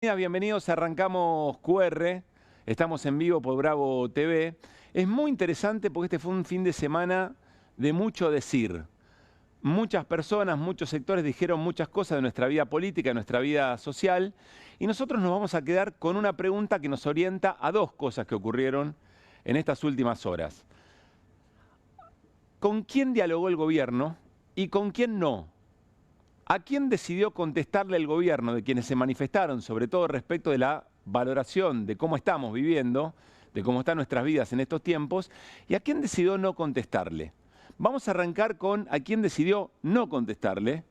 Bienvenidos, arrancamos QR, estamos en vivo por Bravo TV. Es muy interesante porque este fue un fin de semana de mucho decir. Muchas personas, muchos sectores dijeron muchas cosas de nuestra vida política, de nuestra vida social, y nosotros nos vamos a quedar con una pregunta que nos orienta a dos cosas que ocurrieron en estas últimas horas. ¿Con quién dialogó el gobierno y con quién no? ¿A quién decidió contestarle el gobierno de quienes se manifestaron, sobre todo respecto de la valoración de cómo estamos viviendo, de cómo están nuestras vidas en estos tiempos, y a quién decidió no contestarle? Vamos a arrancar con a quién decidió no contestarle,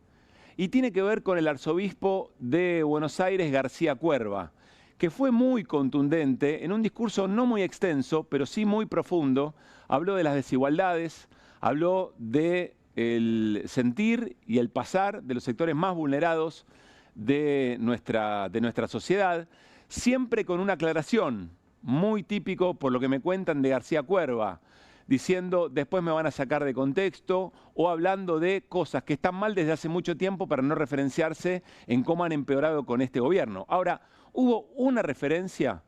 y tiene que ver con el arzobispo de Buenos Aires, García Cuerva, que fue muy contundente en un discurso no muy extenso, pero sí muy profundo. Habló de las desigualdades, habló de el sentir y el pasar de los sectores más vulnerados de nuestra sociedad, siempre con una aclaración, muy típico por lo que me cuentan de García Cuerva, diciendo después me van a sacar de contexto o hablando de cosas que están mal desde hace mucho tiempo para no referenciarse en cómo han empeorado con este gobierno. Ahora, hubo una referencia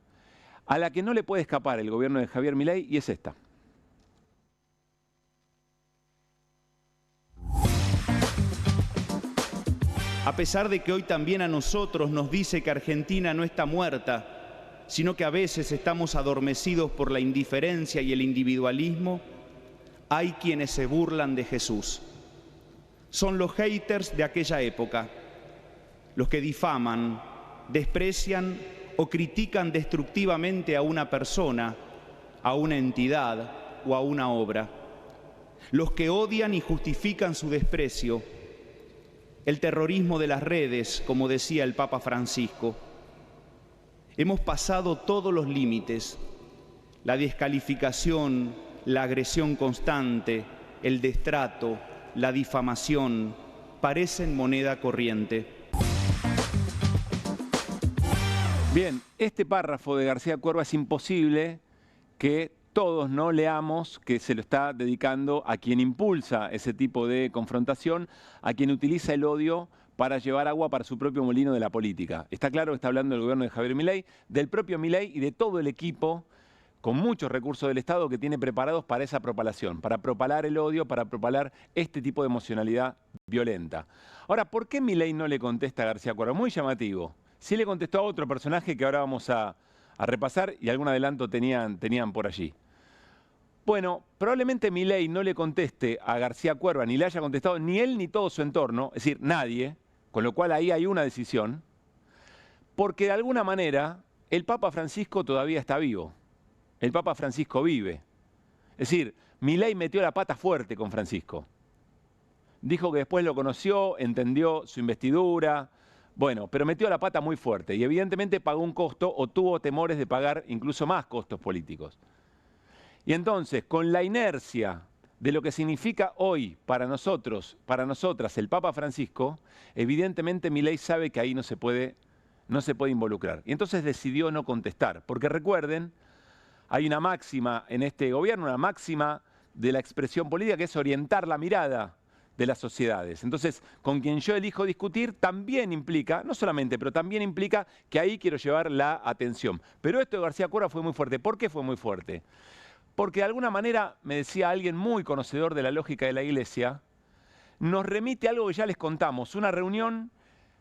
a la que no le puede escapar el gobierno de Javier Milei y es esta. A pesar de que hoy también a nosotros nos dice que Argentina no está muerta, sino que a veces estamos adormecidos por la indiferencia y el individualismo, hay quienes se burlan de Jesús. Son los haters de aquella época, los que difaman, desprecian o critican destructivamente a una persona, a una entidad o a una obra. Los que odian y justifican su desprecio. El terrorismo de las redes, como decía el Papa Francisco. Hemos pasado todos los límites, la descalificación, la agresión constante, el destrato, la difamación, parecen moneda corriente. Bien, este párrafo de García Cuerva es imposible que todos no leamos que se lo está dedicando a quien impulsa ese tipo de confrontación, a quien utiliza el odio para llevar agua para su propio molino de la política. Está claro que está hablando del gobierno de Javier Milei, del propio Milei y de todo el equipo con muchos recursos del Estado que tiene preparados para esa propalación, para propalar el odio, para propalar este tipo de emocionalidad violenta. Ahora, ¿por qué Milei no le contesta a García Cuerva? Muy llamativo. Sí le contestó a otro personaje que ahora vamos a repasar y algún adelanto tenían por allí. Bueno, probablemente Milei no le conteste a García Cuerva, ni le haya contestado ni él ni todo su entorno, es decir, nadie, con lo cual ahí hay una decisión, porque de alguna manera el Papa Francisco todavía está vivo, el Papa Francisco vive. Es decir, Milei metió la pata fuerte con Francisco. Dijo que después lo conoció, entendió su investidura, bueno, pero metió la pata muy fuerte y evidentemente pagó un costo o tuvo temores de pagar incluso más costos políticos. Y entonces, con la inercia de lo que significa hoy para nosotros, para nosotras, el Papa Francisco, evidentemente Milei sabe que ahí no se puede involucrar. Y entonces decidió no contestar, porque recuerden, hay una máxima en este gobierno, una máxima de la expresión política que es orientar la mirada de las sociedades. Entonces, con quien yo elijo discutir también implica, no solamente, pero también implica que ahí quiero llevar la atención. Pero esto de García Cuerva fue muy fuerte. ¿Por qué fue muy fuerte? Porque de alguna manera, me decía alguien muy conocedor de la lógica de la Iglesia, nos remite a algo que ya les contamos, una reunión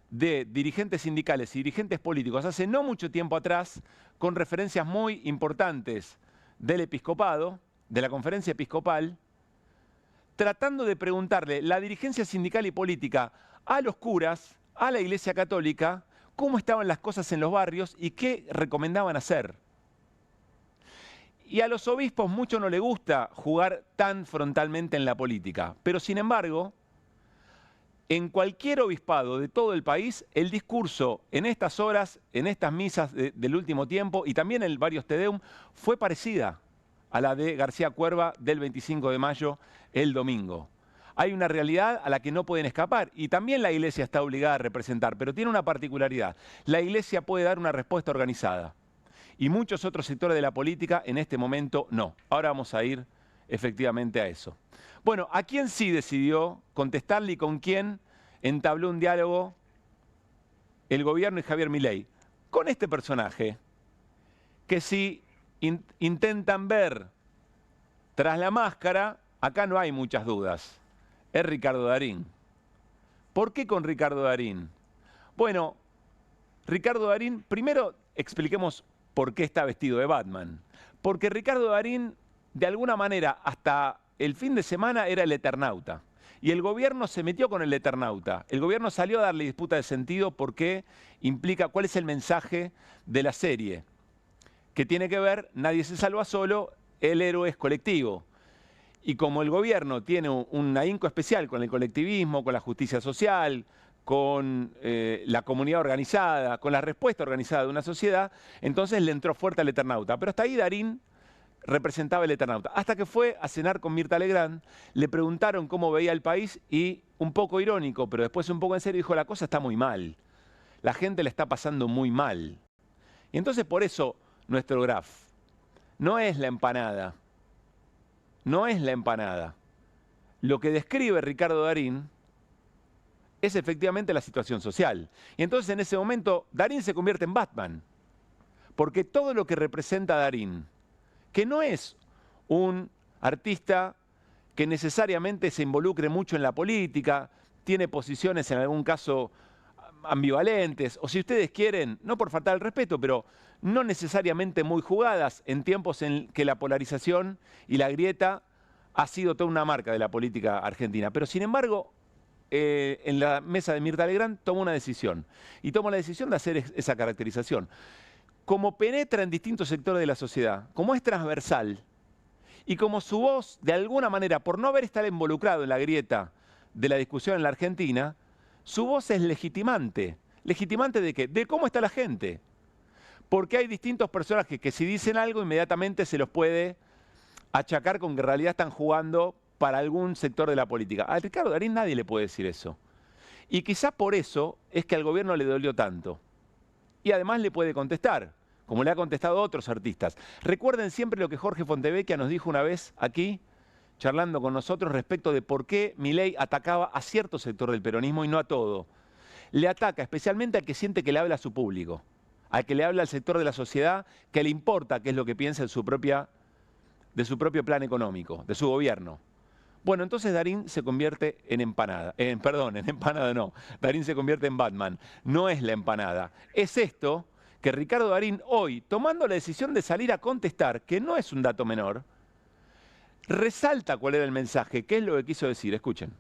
de dirigentes sindicales y dirigentes políticos hace no mucho tiempo atrás, con referencias muy importantes del episcopado, de la conferencia episcopal, tratando de preguntarle la dirigencia sindical y política a los curas, a la Iglesia Católica, cómo estaban las cosas en los barrios y qué recomendaban hacer. Y a los obispos mucho no les gusta jugar tan frontalmente en la política, pero sin embargo, en cualquier obispado de todo el país, el discurso en estas horas, en estas misas del último tiempo y también en varios Te Deum, fue parecida a la de García Cuerva del 25 de mayo, el domingo. Hay una realidad a la que no pueden escapar y también la Iglesia está obligada a representar, pero tiene una particularidad. La Iglesia puede dar una respuesta organizada y muchos otros sectores de la política en este momento no. Ahora vamos a ir efectivamente a eso. Bueno, ¿a quién sí decidió contestarle y con quién entabló un diálogo el gobierno y Javier Milei? con este personaje, que si intentan ver tras la máscara, acá no hay muchas dudas, es Ricardo Darín. ¿Por qué con Ricardo Darín? Bueno, Ricardo Darín, primero expliquemos por qué está vestido de Batman. Porque Ricardo Darín, de alguna manera, hasta el fin de semana era el Eternauta. Y el gobierno se metió con el Eternauta. El gobierno salió a darle disputa de sentido porque implica cuál es el mensaje de la serie. Que tiene que ver, nadie se salva solo, el héroe es colectivo. Y como el gobierno tiene un ahínco especial con el colectivismo, con la justicia social, con la comunidad organizada, con la respuesta organizada de una sociedad, entonces le entró fuerte al Eternauta. Pero hasta ahí Darín representaba el Eternauta. Hasta que fue a cenar con Mirta Legrand, le preguntaron cómo veía el país y, un poco irónico, pero después un poco en serio, dijo: la cosa está muy mal. La gente le está pasando muy mal. Y entonces por eso nuestro graf no es la empanada. No es la empanada. Lo que describe Ricardo Darín es efectivamente la situación social. Y entonces en ese momento Darín se convierte en Batman. Porque todo lo que representa Darín, que no es un artista que necesariamente se involucre mucho en la política, tiene posiciones en algún caso ambivalentes, o si ustedes quieren, no por faltar el respeto, pero no necesariamente muy jugadas en tiempos en que la polarización y la grieta ha sido toda una marca de la política argentina. Pero sin embargo, en la mesa de Mirta Legrand tomó una decisión, y tomó la decisión de hacer esa caracterización. Como penetra en distintos sectores de la sociedad, como es transversal, y como su voz, de alguna manera, por no haber estado involucrado en la grieta de la discusión en la Argentina, su voz es legitimante. ¿Legitimante de qué? De cómo está la gente. Porque hay distintos personajes que si dicen algo, inmediatamente se los puede achacar con que en realidad están jugando para algún sector de la política. A Ricardo Darín nadie le puede decir eso. Y quizá por eso es que al gobierno le dolió tanto. Y además le puede contestar, como le ha contestado a otros artistas. Recuerden siempre lo que Jorge Fontevecchia nos dijo una vez aquí, charlando con nosotros, respecto de por qué Milei atacaba a cierto sector del peronismo y no a todo. Le ataca especialmente al que siente que le habla a su público, al que le habla al sector de la sociedad que le importa qué es lo que piensa de su propio plan económico, de su gobierno. Bueno, entonces Darín se convierte en empanada. Perdón, en empanada no. Darín se convierte en Batman. No es la empanada. Es esto que Ricardo Darín hoy, tomando la decisión de salir a contestar, que no es un dato menor, resalta cuál era el mensaje, qué es lo que quiso decir. Escuchen.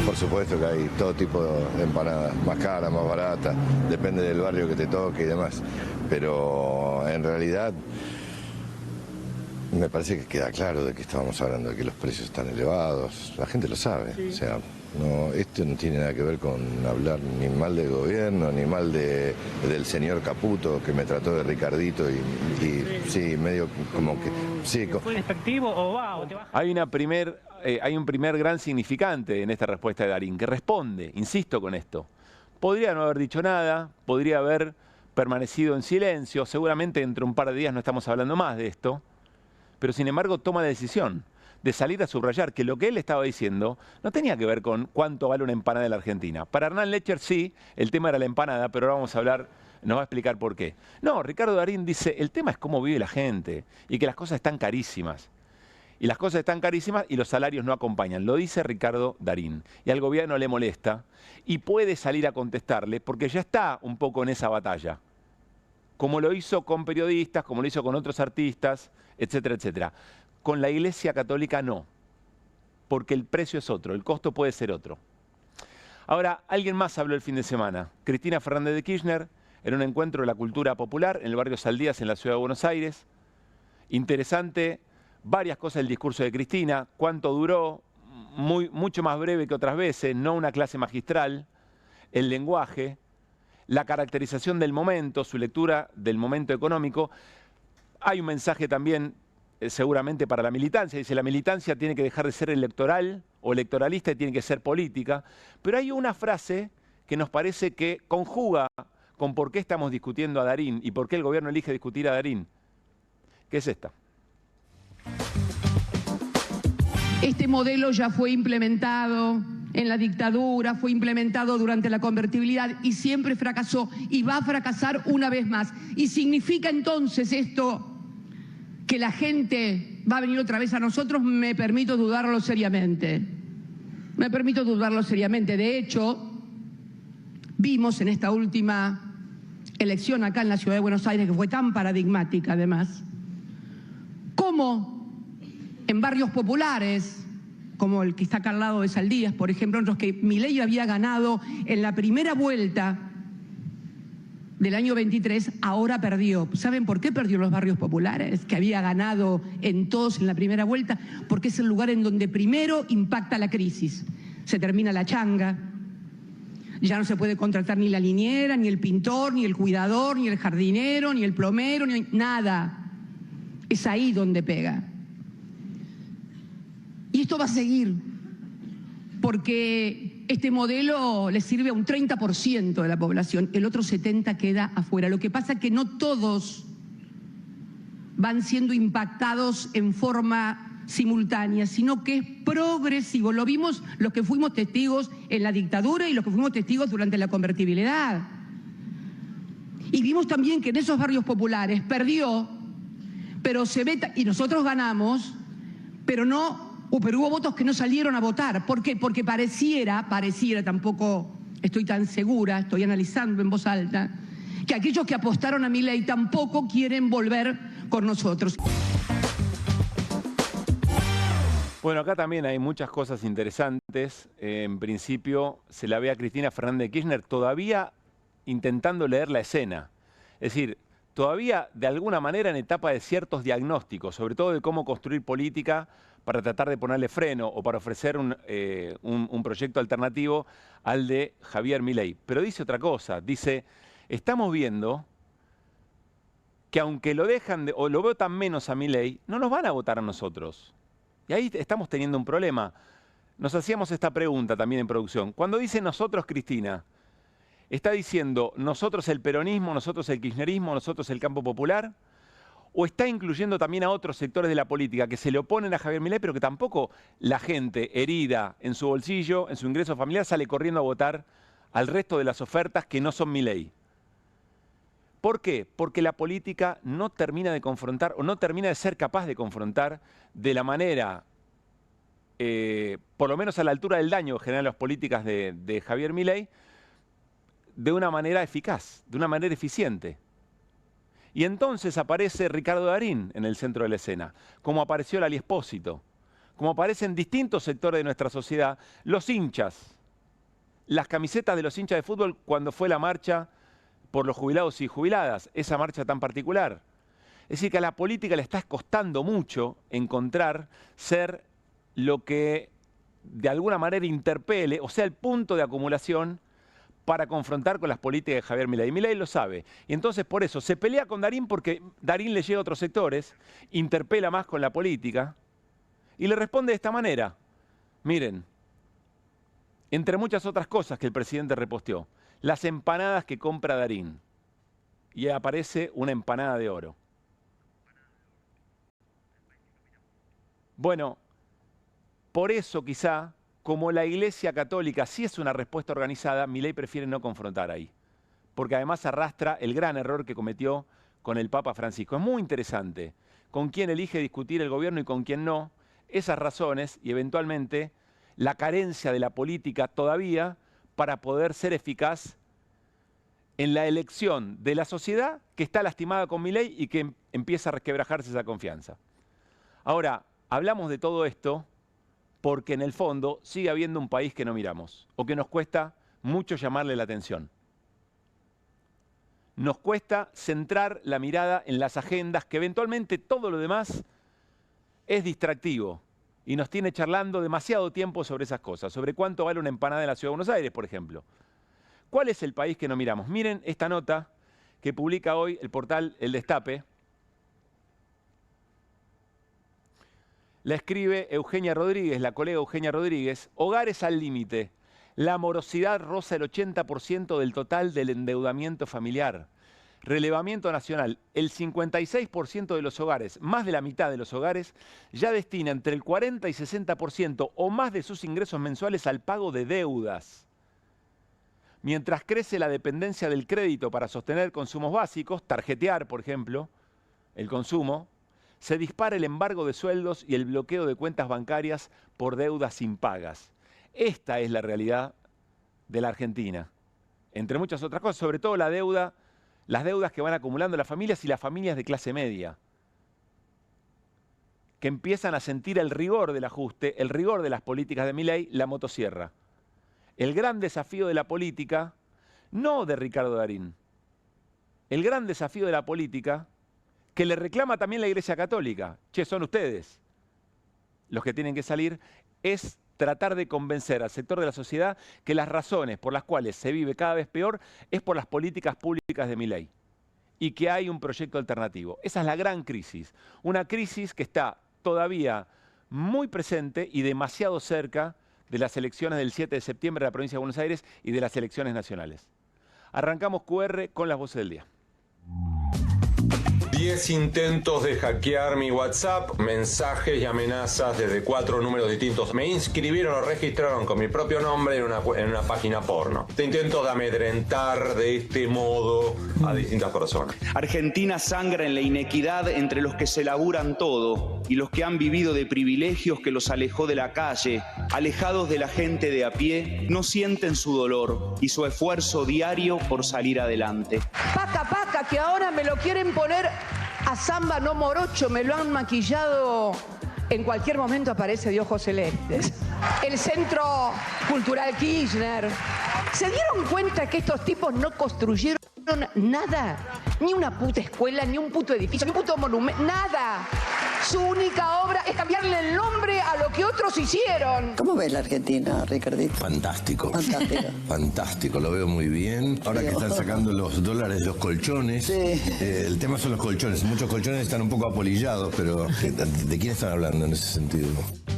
Por supuesto que hay todo tipo de empanadas, más caras, más baratas, depende del barrio que te toque y demás. Pero en realidad me parece que queda claro de que estábamos hablando, de que los precios están elevados, la gente lo sabe. Sí. O sea, no, esto no tiene nada que ver con hablar ni mal del gobierno, ni mal del señor Caputo, que me trató de Ricardito y sí, medio como que... Sí, ¿fue despectivo o va o te baja? Hay un primer gran significante en esta respuesta de Darín, que responde, insisto con esto. Podría no haber dicho nada, podría haber permanecido en silencio, seguramente dentro de un par de días no estamos hablando más de esto, pero sin embargo toma la decisión de salir a subrayar que lo que él estaba diciendo no tenía que ver con cuánto vale una empanada en la Argentina. Para Hernán Lecher sí, el tema era la empanada, pero ahora vamos a hablar, nos va a explicar por qué. No, Ricardo Darín dice, el tema es cómo vive la gente y que las cosas están carísimas. Y las cosas están carísimas y los salarios no acompañan. Lo dice Ricardo Darín. Y al gobierno le molesta y puede salir a contestarle porque ya está un poco en esa batalla. Como lo hizo con periodistas, como lo hizo con otros artistas, etcétera, etcétera. Con la Iglesia Católica no, porque el precio es otro, el costo puede ser otro. Ahora, alguien más habló el fin de semana. Cristina Fernández de Kirchner, en un encuentro de la cultura popular en el barrio Saldías, en la ciudad de Buenos Aires. Interesante, varias cosas del discurso de Cristina, cuánto duró, mucho más breve que otras veces, no una clase magistral, el lenguaje, la caracterización del momento, su lectura del momento económico. Hay un mensaje también seguramente para la militancia. Dice, la militancia tiene que dejar de ser electoral o electoralista y tiene que ser política. Pero hay una frase que nos parece que conjuga con por qué estamos discutiendo a Darín y por qué el gobierno elige discutir a Darín, que es esta. Este modelo ya fue implementado en la dictadura, fue implementado durante la convertibilidad y siempre fracasó y va a fracasar una vez más. ¿Y significa entonces esto que la gente va a venir otra vez a nosotros? Me permito dudarlo seriamente. Me permito dudarlo seriamente. De hecho, vimos en esta última elección acá en la Ciudad de Buenos Aires, que fue tan paradigmática además, cómo en barrios populares, como el que está acá al lado de Saldías, por ejemplo, en los que Milei había ganado en la primera vuelta del año 23, ahora perdió. ¿Saben por qué perdió los barrios populares? Que había ganado en todos en la primera vuelta, porque es el lugar en donde primero impacta la crisis. Se termina la changa, ya no se puede contratar ni la niñera, ni el pintor, ni el cuidador, ni el jardinero, ni el plomero, ni nada. Es ahí donde pega. Y esto va a seguir, porque este modelo le sirve a un 30% de la población, el otro 70% queda afuera. Lo que pasa es que no todos van siendo impactados en forma simultánea, sino que es progresivo. Lo vimos los que fuimos testigos en la dictadura y los que fuimos testigos durante la convertibilidad. Y vimos también que en esos barrios populares perdió, pero se ve, y nosotros ganamos, pero hubo votos que no salieron a votar. ¿Por qué? Porque pareciera, tampoco estoy tan segura, estoy analizando en voz alta, que aquellos que apostaron a Milei tampoco quieren volver con nosotros. Bueno, acá también hay muchas cosas interesantes. En principio se la ve a Cristina Fernández de Kirchner todavía intentando leer la escena. Es decir, todavía de alguna manera en etapa de ciertos diagnósticos, sobre todo de cómo construir política para tratar de ponerle freno o para ofrecer un proyecto alternativo al de Javier Milei. Pero dice otra cosa, dice, estamos viendo que aunque lo dejan o lo votan menos a Milei, no nos van a votar a nosotros. Y ahí estamos teniendo un problema. Nos hacíamos esta pregunta también en producción. Cuando dice nosotros, Cristina, ¿está diciendo nosotros el peronismo, nosotros el kirchnerismo, nosotros el campo popular? ¿O está incluyendo también a otros sectores de la política que se le oponen a Javier Milei, pero que tampoco la gente herida en su bolsillo, en su ingreso familiar, sale corriendo a votar al resto de las ofertas que no son Milei? ¿Por qué? Porque la política no termina de confrontar o no termina de ser capaz de confrontar de la manera, por lo menos a la altura del daño que generan las políticas de Javier Milei, de una manera eficaz, de una manera eficiente. Y entonces aparece Ricardo Darín en el centro de la escena, como apareció Lali Espósito, como aparecen distintos sectores de nuestra sociedad, los hinchas, las camisetas de los hinchas de fútbol cuando fue la marcha por los jubilados y jubiladas, esa marcha tan particular. Es decir, que a la política le está costando mucho encontrar ser lo que de alguna manera interpele, o sea, el punto de acumulación para confrontar con las políticas de Javier Milei. Y Milei lo sabe. Y entonces por eso se pelea con Darín porque Darín le llega a otros sectores, interpela más con la política y le responde de esta manera. Miren, entre muchas otras cosas que el presidente reposteó, las empanadas que compra Darín. Y aparece una empanada de oro. Bueno, por eso quizá, como la Iglesia Católica sí es una respuesta organizada, Milei prefiere no confrontar ahí. Porque además arrastra el gran error que cometió con el Papa Francisco. Es muy interesante con quién elige discutir el gobierno y con quién no, esas razones y eventualmente la carencia de la política todavía para poder ser eficaz en la elección de la sociedad que está lastimada con Milei y que empieza a resquebrajarse esa confianza. Ahora, hablamos de todo esto porque en el fondo sigue habiendo un país que no miramos o que nos cuesta mucho llamarle la atención. Nos cuesta centrar la mirada en las agendas, que eventualmente todo lo demás es distractivo y nos tiene charlando demasiado tiempo sobre esas cosas, sobre cuánto vale una empanada en la Ciudad de Buenos Aires, por ejemplo. ¿Cuál es el país que no miramos? Miren esta nota que publica hoy el portal El Destape. La escribe Eugenia Rodríguez, la colega Eugenia Rodríguez. Hogares al límite. La morosidad roza el 80% del total del endeudamiento familiar. relevamiento nacional, el 56% de los hogares, más de la mitad de los hogares, ya destina entre el 40 y 60% o más de sus ingresos mensuales al pago de deudas. Mientras crece la dependencia del crédito para sostener consumos básicos, tarjetear, por ejemplo, el consumo, se dispara el embargo de sueldos y el bloqueo de cuentas bancarias por deudas impagas. Esta es la realidad de la Argentina. Entre muchas otras cosas, sobre todo las deudas que van acumulando las familias y las familias de clase media, que empiezan a sentir el rigor del ajuste, el rigor de las políticas de Milei, la motosierra. El gran desafío de la política, no de Ricardo Darín, el gran desafío de la política, que le reclama también la Iglesia Católica, che, son ustedes los que tienen que salir, es tratar de convencer al sector de la sociedad que las razones por las cuales se vive cada vez peor es por las políticas públicas de Milei y que hay un proyecto alternativo. Esa es la gran crisis, una crisis que está todavía muy presente y demasiado cerca de las elecciones del 7 de septiembre en la provincia de Buenos Aires y de las elecciones nacionales. Arrancamos QR con las voces del día. 10 intentos de hackear mi WhatsApp, mensajes y amenazas desde 4 números distintos. Me inscribieron o registraron con mi propio nombre en una página porno. Intentos de amedrentar de este modo a distintas personas. Argentina sangra en la inequidad entre los que se laburan todo y los que han vivido de privilegios que los alejó de la calle. Alejados de la gente de a pie, no sienten su dolor y su esfuerzo diario por salir adelante. Paca, paca, que ahora me lo quieren poner a samba no morocho, me lo han maquillado. En cualquier momento aparece de ojos celestes. El Centro Cultural Kirchner. ¿Se dieron cuenta que estos tipos no construyeron nada? Ni una puta escuela, ni un puto edificio, ni un puto monumento, nada. Su única obra es cambiarle el nombre a lo que otros hicieron. ¿Cómo ves la Argentina, Ricardito? Fantástico. Fantástico. Fantástico, lo veo muy bien. Ahora que están sacando los dólares de los colchones, Sí. El tema son los colchones. Muchos colchones están un poco apolillados, pero ¿de quién están hablando en ese sentido?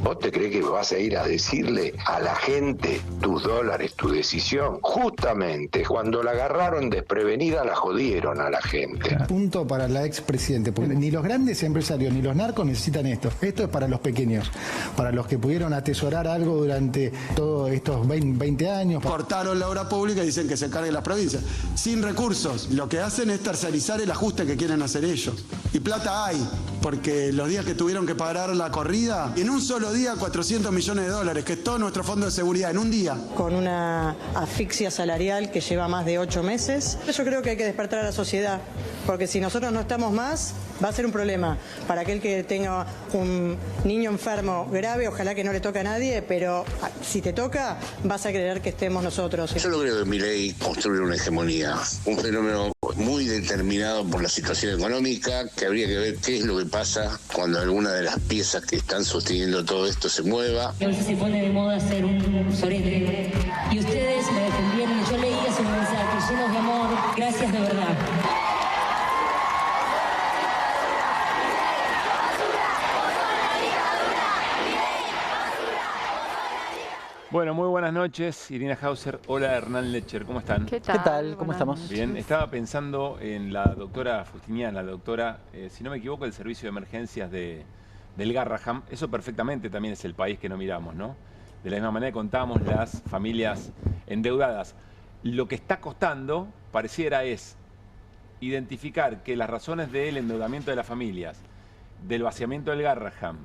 ¿Vos te crees que vas a ir a decirle a la gente tus dólares, tu decisión? Justamente cuando la agarraron desprevenida la jodieron a la gente. Punto para la expresidente, porque ni los grandes empresarios ni los narcos necesitan esto. Esto es para los pequeños, para los que pudieron atesorar algo durante todos estos 20 años. Cortaron la obra pública y dicen que se carguen las provincias. Sin recursos, lo que hacen es tercerizar el ajuste que quieren hacer ellos. Y plata hay, porque los días que tuvieron que parar la corrida, en un solo día 400 millones de dólares, que es todo nuestro fondo de seguridad, en un día. Con una asfixia salarial que lleva más de 8 meses. Yo creo que hay que despertar a la sociedad, porque si nosotros no estamos más, va a ser un problema. Para aquel que tenga un niño enfermo grave, ojalá que no le toque a nadie, pero si te toca, vas a creer que estemos nosotros. Yo no creo que Milei construya una hegemonía, un fenómeno muy determinado por la situación económica, que habría que ver qué es lo que pasa cuando alguna de las piezas que están sosteniendo todo esto se mueva. A veces se pone de moda ser un sorete. Y ustedes me defendieron, yo leía sus mensajes llenos de amor. Gracias de verdad. Bueno, muy buenas noches, Irina Hauser. Hola, Hernán Lecher, ¿cómo están? ¿Qué tal? ¿Cómo estamos? Bien, estaba pensando en la doctora Justiniana, la doctora, si no me equivoco, del Servicio de Emergencias del Garraham. Eso perfectamente también es el país que no miramos, ¿no? De la misma manera que contamos las familias endeudadas. Lo que está costando, pareciera, es identificar que las razones del endeudamiento de las familias, del vaciamiento del Garraham,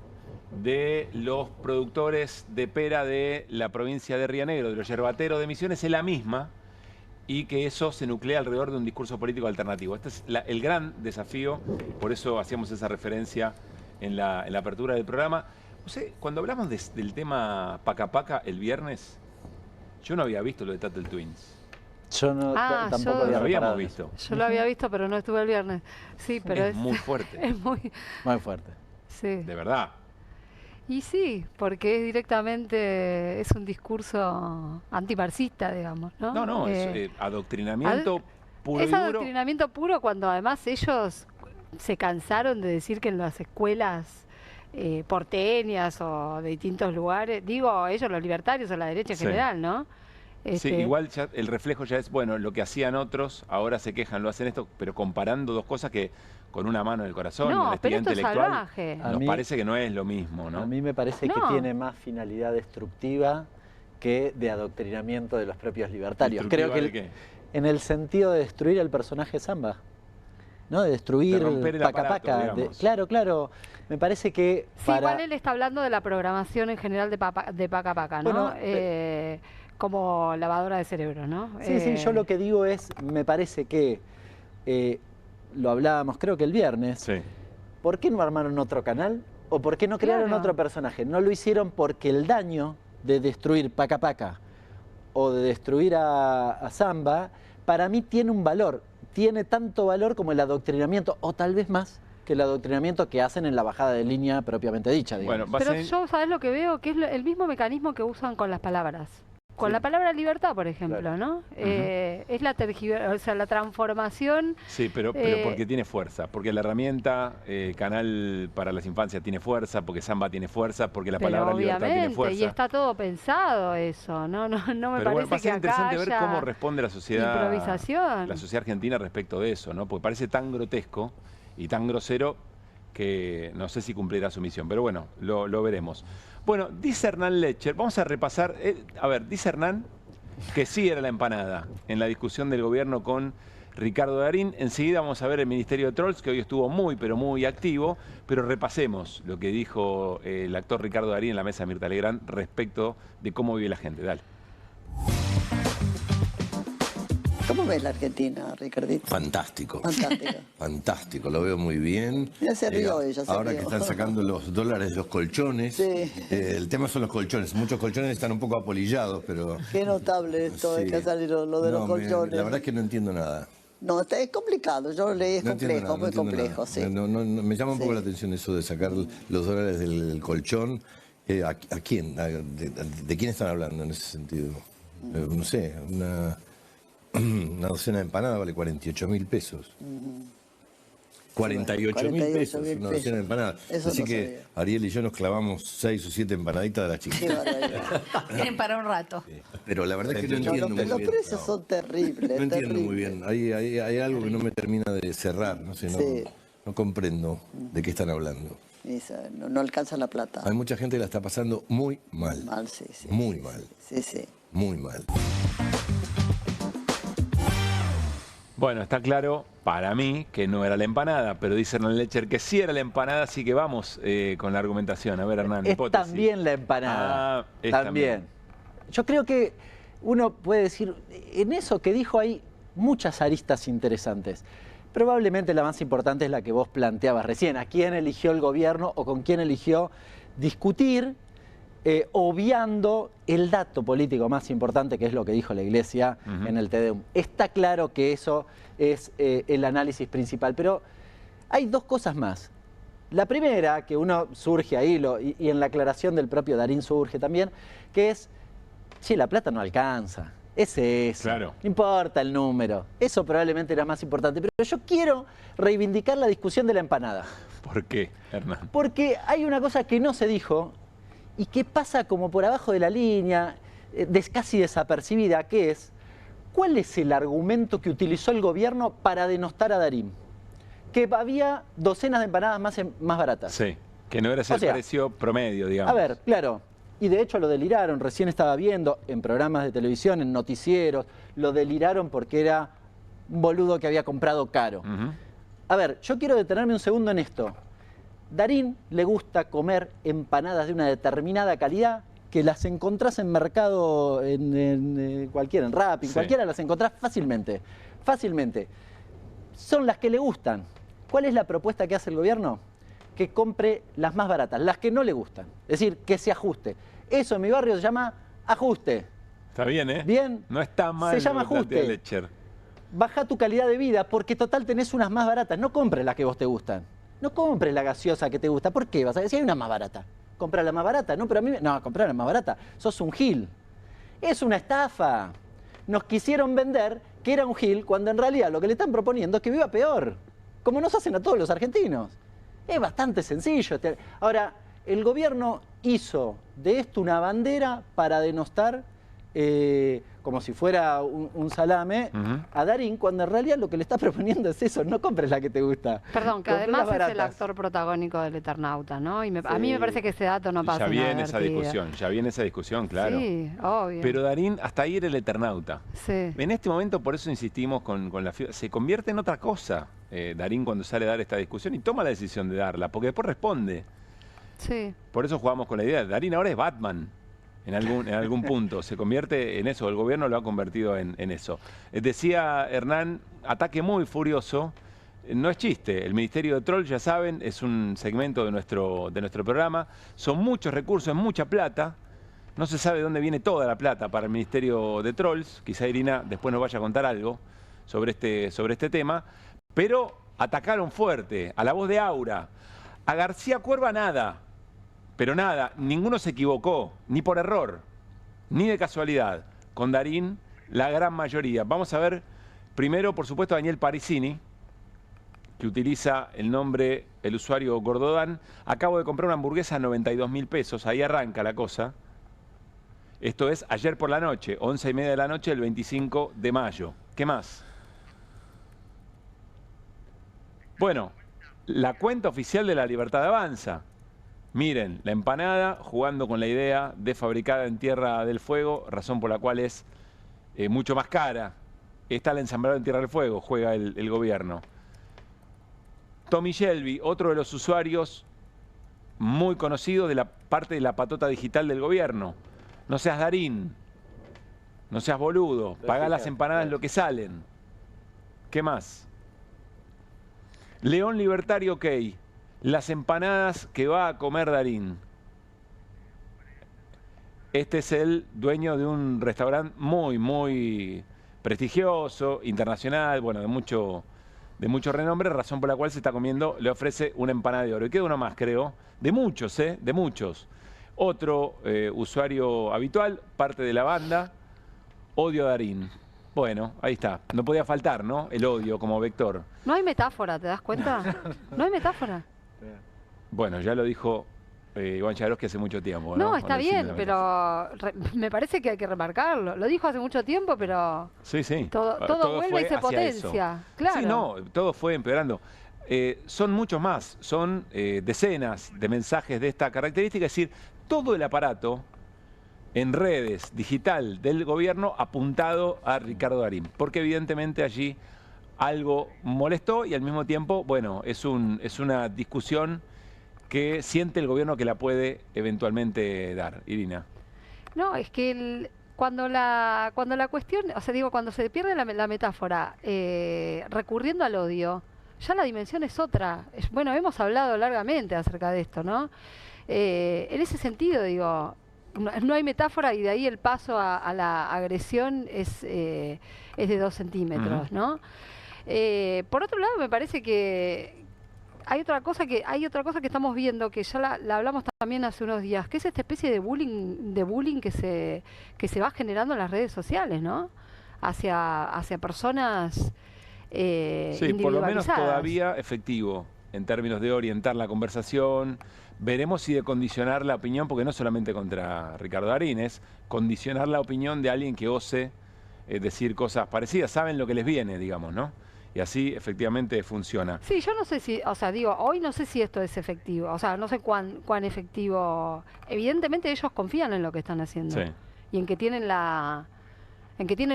de los productores de pera de la provincia de Río Negro, de los yerbateros de Misiones, es la misma, y que eso se nuclea alrededor de un discurso político alternativo. Este es el gran desafío, por eso hacíamos esa referencia en la apertura del programa. O sea, cuando hablamos del tema Paca Paca el viernes, yo no había visto lo de Tattle Twins. Yo no, tampoco lo habíamos visto. Yo lo había visto, pero no estuve el viernes. Sí, pero es muy fuerte. Es muy fuerte. Sí. De verdad. Y sí, porque es directamente, es un discurso antimarxista, digamos, ¿no? No, es adoctrinamiento puro y duro. Es adoctrinamiento puro cuando además ellos se cansaron de decir que en las escuelas porteñas o de distintos lugares, digo ellos los libertarios o la derecha en general, ¿no? Sí, igual ya el reflejo ya es, bueno, lo que hacían otros, ahora se quejan, lo hacen esto, pero comparando dos cosas que con una mano en el corazón, No, honestidad pero esto es intelectual, salvaje. nos parece que no es lo mismo, ¿no? A mí me parece que tiene más finalidad destructiva que de adoctrinamiento de los propios libertarios. Creo que en el sentido de destruir el personaje Zamba, ¿no? De destruir de romper el aparato, claro, claro. Me parece que sí, igual él está hablando de la programación en general de Paca Paca, ¿no? Bueno, como lavadora de cerebro, ¿no? Sí, sí, yo lo que digo es, me parece que, lo hablábamos creo que el viernes, sí. ¿Por qué no armaron otro canal? ¿O por qué no crearon otro personaje? No lo hicieron porque el daño de destruir Paca Paca o de destruir a Zamba, para mí tiene un valor. Tiene tanto valor como el adoctrinamiento, o tal vez más que el adoctrinamiento que hacen en la bajada de línea propiamente dicha. Digamos. Bueno, pero yo, ¿sabes lo que veo? Que es el mismo mecanismo que usan con las palabras. Con la palabra libertad, por ejemplo, ¿no? Es la la transformación... Sí, pero porque tiene fuerza, porque la herramienta Canal para las Infancias tiene fuerza, porque Zamba tiene fuerza, porque la palabra libertad tiene fuerza. Y está todo pensado eso, ¿no? No me pero parece va a ser que interesante acá ver cómo responde la sociedad, improvisación. La sociedad argentina respecto de eso, ¿no? Porque parece tan grotesco y tan grosero que no sé si cumplirá su misión, pero bueno, lo veremos. Bueno, dice Hernán Lecher, vamos a repasar, dice Hernán que sí era la empanada en la discusión del gobierno con Ricardo Darín. Enseguida vamos a ver el Ministerio de Trolls, que hoy estuvo pero muy activo, pero repasemos lo que dijo el actor Ricardo Darín en la mesa de Mirta Legrand respecto de cómo vive la gente. Dale. ¿Cómo ves la Argentina, Ricardito? Fantástico. Fantástico. Fantástico, lo veo muy bien. Ya se rió ella, ahora que están sacando los dólares de los colchones. Sí. El tema son los colchones. Muchos colchones están un poco apolillados, pero... Qué notable esto de que ha salido lo de los colchones. La verdad es que no entiendo nada. No, es complicado, yo lo leí, es complejo, muy complejo, sí. Me llama un poco la atención eso de sacar los dólares del colchón. ¿A quién? ¿De quién están hablando en ese sentido? No sé, una docena de empanadas vale 48.000 pesos. 48.000 pesos, una docena de empanadas. Así que Ariel y yo nos clavamos 6 o 7 empanaditas de las chiquitas. Tienen para un rato. Pero la verdad es que no entiendo muy bien. Los precios son terribles. No entiendo muy bien. Hay algo que no me termina de cerrar. No sé, no comprendo de qué están hablando. No alcanza la plata. Hay mucha gente que la está pasando muy mal. Muy mal. Sí. Muy mal. Bueno, está claro para mí que no era la empanada, pero dice Hernán Lecher que sí era la empanada, así que vamos con la argumentación. A ver, Hernán, es también la empanada. También. Yo creo que uno puede decir, en eso que dijo hay muchas aristas interesantes. Probablemente la más importante es la que vos planteabas recién. ¿A quién eligió el gobierno o con quién eligió discutir? Obviando el dato político más importante, que es lo que dijo la Iglesia en el Te Deum. Está claro que eso es el análisis principal, pero hay dos cosas más. La primera, que uno surge ahí, y en la aclaración del propio Darín surge también, que es, la plata no alcanza. Es eso. Claro. No importa el número. Eso probablemente era más importante. Pero yo quiero reivindicar la discusión de la empanada. ¿Por qué, Hernán? Porque hay una cosa que no se dijo y que pasa como por abajo de la línea, casi desapercibida, que es, ¿cuál es el argumento que utilizó el gobierno para denostar a Darín? Que había docenas de empanadas más baratas. Sí, que no era ese precio promedio, digamos. A ver, claro, y de hecho lo deliraron, recién estaba viendo en programas de televisión, en noticieros, lo deliraron porque era un boludo que había comprado caro. A ver, yo quiero detenerme un segundo en esto. Darín le gusta comer empanadas de una determinada calidad que las encontrás en mercado, en cualquiera, en Rappi, cualquiera las encontrás fácilmente. Son las que le gustan. ¿Cuál es la propuesta que hace el gobierno? Que compre las más baratas, las que no le gustan. Es decir, que se ajuste. Eso en mi barrio se llama ajuste. Está bien, ¿eh? Bien. No está mal. Se llama ajuste. Lecher. Baja tu calidad de vida porque total tenés unas más baratas. No compres las que vos te gustan. No compres la gaseosa que te gusta. ¿Por qué? Vas a decir, hay una más barata. Compra la más barata. No, pero a mí... No, comprar la más barata. Sos un gil. Es una estafa. Nos quisieron vender que era un gil cuando en realidad lo que le están proponiendo es que viva peor. Como nos hacen a todos los argentinos. Es bastante sencillo. Ahora, el gobierno hizo de esto una bandera para denostar como si fuera un salame, a Darín, cuando en realidad lo que le está proponiendo es eso, no compres la que te gusta. Perdón, que además es el actor protagónico del Eternauta, ¿no? Y a mí me parece que ese dato no pasa ya viene esa discusión, claro. Sí, obvio. Pero Darín, hasta ahí era el Eternauta. Sí. En este momento, por eso insistimos con la figura, se convierte en otra cosa, Darín, cuando sale a dar esta discusión y toma la decisión de darla, porque después responde. Sí. Por eso jugamos con la idea. Darín ahora es Batman. En algún punto se convierte en eso, el gobierno lo ha convertido en eso. Decía Hernán, ataque muy furioso, no es chiste, el Ministerio de Trolls, ya saben, es un segmento de nuestro programa, son muchos recursos, es mucha plata, no se sabe de dónde viene toda la plata para el Ministerio de Trolls, quizá Irina después nos vaya a contar algo sobre este tema, pero atacaron fuerte, a la voz de Aura, a García Cuerva nada. Pero nada, ninguno se equivocó, ni por error, ni de casualidad. Con Darín, la gran mayoría. Vamos a ver primero, por supuesto, a Daniel Parisini, que utiliza el nombre, el usuario Gordodán. Acabo de comprar una hamburguesa a 92.000 pesos, ahí arranca la cosa. Esto es ayer por la noche, 11:30 de la noche del 25 de mayo. ¿Qué más? Bueno, la cuenta oficial de La Libertad Avanza. Miren, la empanada jugando con la idea de fabricada en Tierra del Fuego, razón por la cual es mucho más cara. Esta la ensamblaron en Tierra del Fuego, juega el gobierno. Tommy Shelby, otro de los usuarios muy conocidos de la parte de la patota digital del gobierno. No seas Darín, no seas boludo, pagá las empanadas lo que salen. ¿Qué más? León Libertario, ok. Las empanadas que va a comer Darín. Este es el dueño de un restaurante muy, muy prestigioso, internacional, bueno, de mucho renombre, razón por la cual se está comiendo, le ofrece una empanada de oro. Y queda uno más, creo, de muchos, de muchos. Otro usuario habitual, parte de la banda, odio a Darín. Bueno, ahí está. No podía faltar, ¿no? El odio como vector. No hay metáfora, ¿te das cuenta? No hay metáfora. Bueno, ya lo dijo Iván Jagroski hace mucho tiempo. No, está bien, pero me parece que hay que remarcarlo. Lo dijo hace mucho tiempo, pero sí. todo vuelve y se potencia. Claro. Sí, no, todo fue empeorando. Son muchos más, son decenas de mensajes de esta característica, es decir, todo el aparato en redes, digital del gobierno apuntado a Ricardo Darín, porque evidentemente allí algo molestó y al mismo tiempo, bueno, es una discusión que siente el gobierno que la puede eventualmente dar. Irina. No, es que cuando la cuestión, o sea, digo, cuando se pierde la metáfora recurriendo al odio, ya la dimensión es otra. Bueno, hemos hablado largamente acerca de esto, ¿no? En ese sentido, digo, no hay metáfora y de ahí el paso a la agresión es de 2 centímetros, ¿no? Por otro lado, me parece que hay otra cosa que estamos viendo, que ya la hablamos también hace unos días, que es esta especie de bullying que se va generando en las redes sociales, ¿no? Hacia personas sí, por lo menos todavía efectivo en términos de orientar la conversación. Veremos si de condicionar la opinión, porque no solamente contra Ricardo Darín, es condicionar la opinión de alguien que ose decir cosas parecidas. Saben lo que les viene, digamos, ¿no? Y así efectivamente funciona. Sí, yo no sé si, o sea, digo, hoy no sé si esto es efectivo, o sea, no sé cuán efectivo. Evidentemente ellos confían en lo que están haciendo. Sí. Y en que tienen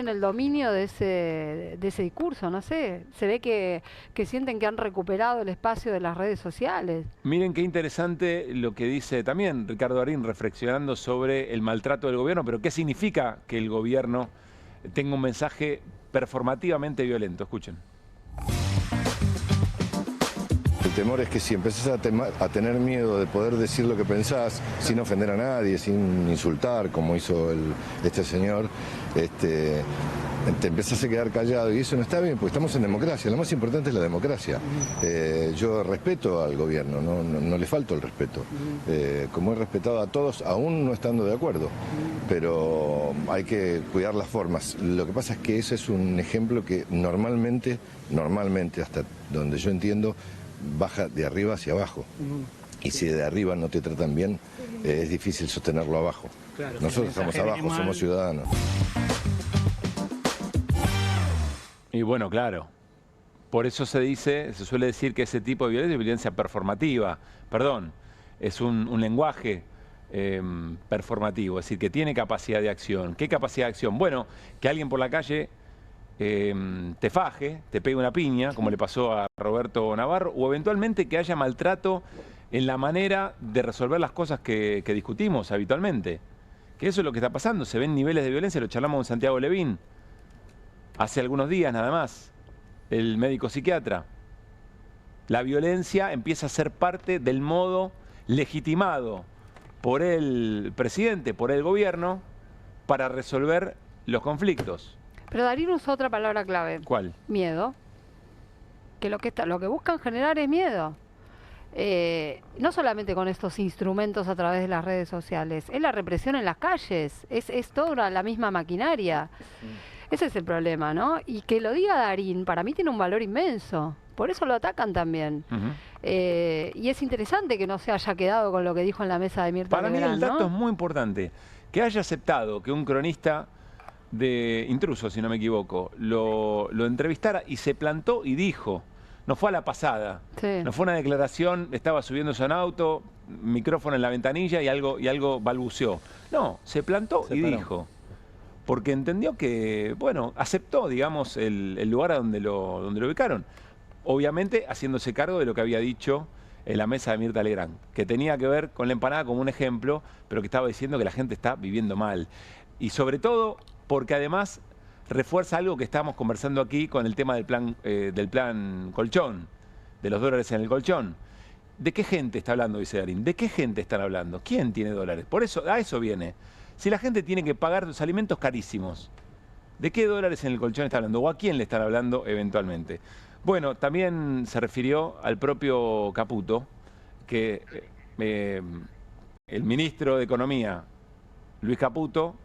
el dominio de ese discurso, no sé. Se ve que sienten que han recuperado el espacio de las redes sociales. Miren qué interesante lo que dice también Ricardo Darín, reflexionando sobre el maltrato del gobierno, pero qué significa que el gobierno tenga un mensaje performativamente violento. Escuchen. El temor es que si empezás a tener miedo de poder decir lo que pensás, sin ofender a nadie, sin insultar, como hizo este señor, te empezás a quedar callado y eso no está bien, porque estamos en democracia. Lo más importante es la democracia. Yo respeto al gobierno, no le falto el respeto, como he respetado a todos, aún no estando de acuerdo, pero hay que cuidar las formas. Lo que pasa es que ese es un ejemplo que normalmente, hasta donde yo entiendo, baja de arriba hacia abajo. Y si de arriba no te tratan bien, es difícil sostenerlo abajo. Claro, nosotros estamos abajo, somos ciudadanos. bueno, claro. Por eso se suele decir que ese tipo de violencia es violencia performativa. Perdón, es un lenguaje performativo, es decir, que tiene capacidad de acción. ¿Qué capacidad de acción? Bueno, que alguien por la calle te faje, te pegue una piña, como le pasó a Roberto Navarro, o eventualmente que haya maltrato en la manera de resolver las cosas que discutimos habitualmente. Que eso es lo que está pasando, se ven niveles de violencia, lo charlamos con Santiago Levín hace algunos días nada más, el médico psiquiatra. La violencia empieza a ser parte del modo legitimado por el presidente, por el gobierno, para resolver los conflictos. Pero Darín usó otra palabra clave. ¿Cuál? Miedo. Que lo que buscan generar es miedo. No solamente con estos instrumentos a través de las redes sociales, es la represión en las calles, es toda la misma maquinaria. Ese es el problema, ¿no? Y que lo diga Darín, para mí tiene un valor inmenso. Por eso lo atacan también. Y es interesante que no se haya quedado con lo que dijo en la mesa de Mirta Legrand, Para mí el dato ¿no? es muy importante. Que haya aceptado que un cronista de Intrusos, si no me equivoco, lo entrevistara y se plantó y dijo. No fue a la pasada, sí. No fue una declaración, estaba subiéndose a un auto, micrófono en la ventanilla y algo balbuceó. No, se plantó y dijo. Porque entendió que, bueno, aceptó, digamos, el lugar a donde lo ubicaron. Obviamente haciéndose cargo de lo que había dicho en la mesa de Mirta Legrand, que tenía que ver con la empanada como un ejemplo, pero que estaba diciendo que la gente está viviendo mal. Y sobre todo porque además refuerza algo que estábamos conversando aquí con el tema del plan colchón, de los dólares en el colchón. ¿De qué gente está hablando, dice Darín? ¿De qué gente están hablando? ¿Quién tiene dólares? Por eso, a eso viene. Si la gente tiene que pagar los alimentos carísimos, ¿de qué dólares en el colchón está hablando? ¿O a quién le están hablando eventualmente? Bueno, también se refirió al propio Caputo, que el ministro de Economía, Luis Caputo,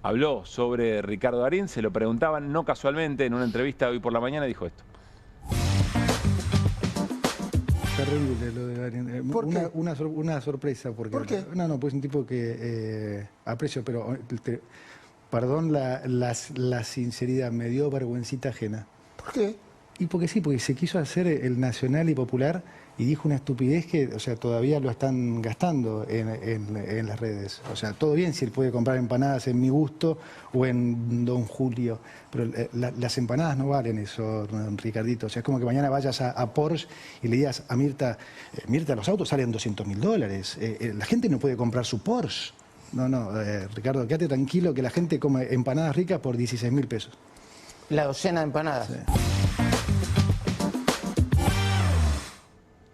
habló sobre Ricardo Darín, se lo preguntaban, no casualmente, en una entrevista hoy por la mañana dijo esto. Terrible lo de Darín. ¿Por qué? Una sorpresa. Porque, ¿Por qué? No, pues un tipo que aprecio, pero perdón la sinceridad, me dio vergüencita ajena. ¿Por qué? Y porque sí, porque se quiso hacer el nacional y popular y dijo una estupidez que, o sea, todavía lo están gastando en las redes. O sea, todo bien si él puede comprar empanadas en Mi Gusto o en Don Julio, pero las empanadas no valen eso, Ricardito. O sea, es como que mañana vayas a Porsche y le digas a Mirta, Mirta, los autos salen $200.000. La gente no puede comprar su Porsche. No, Ricardo, quédate tranquilo que la gente come empanadas ricas por 16.000 pesos. La docena de empanadas. Sí.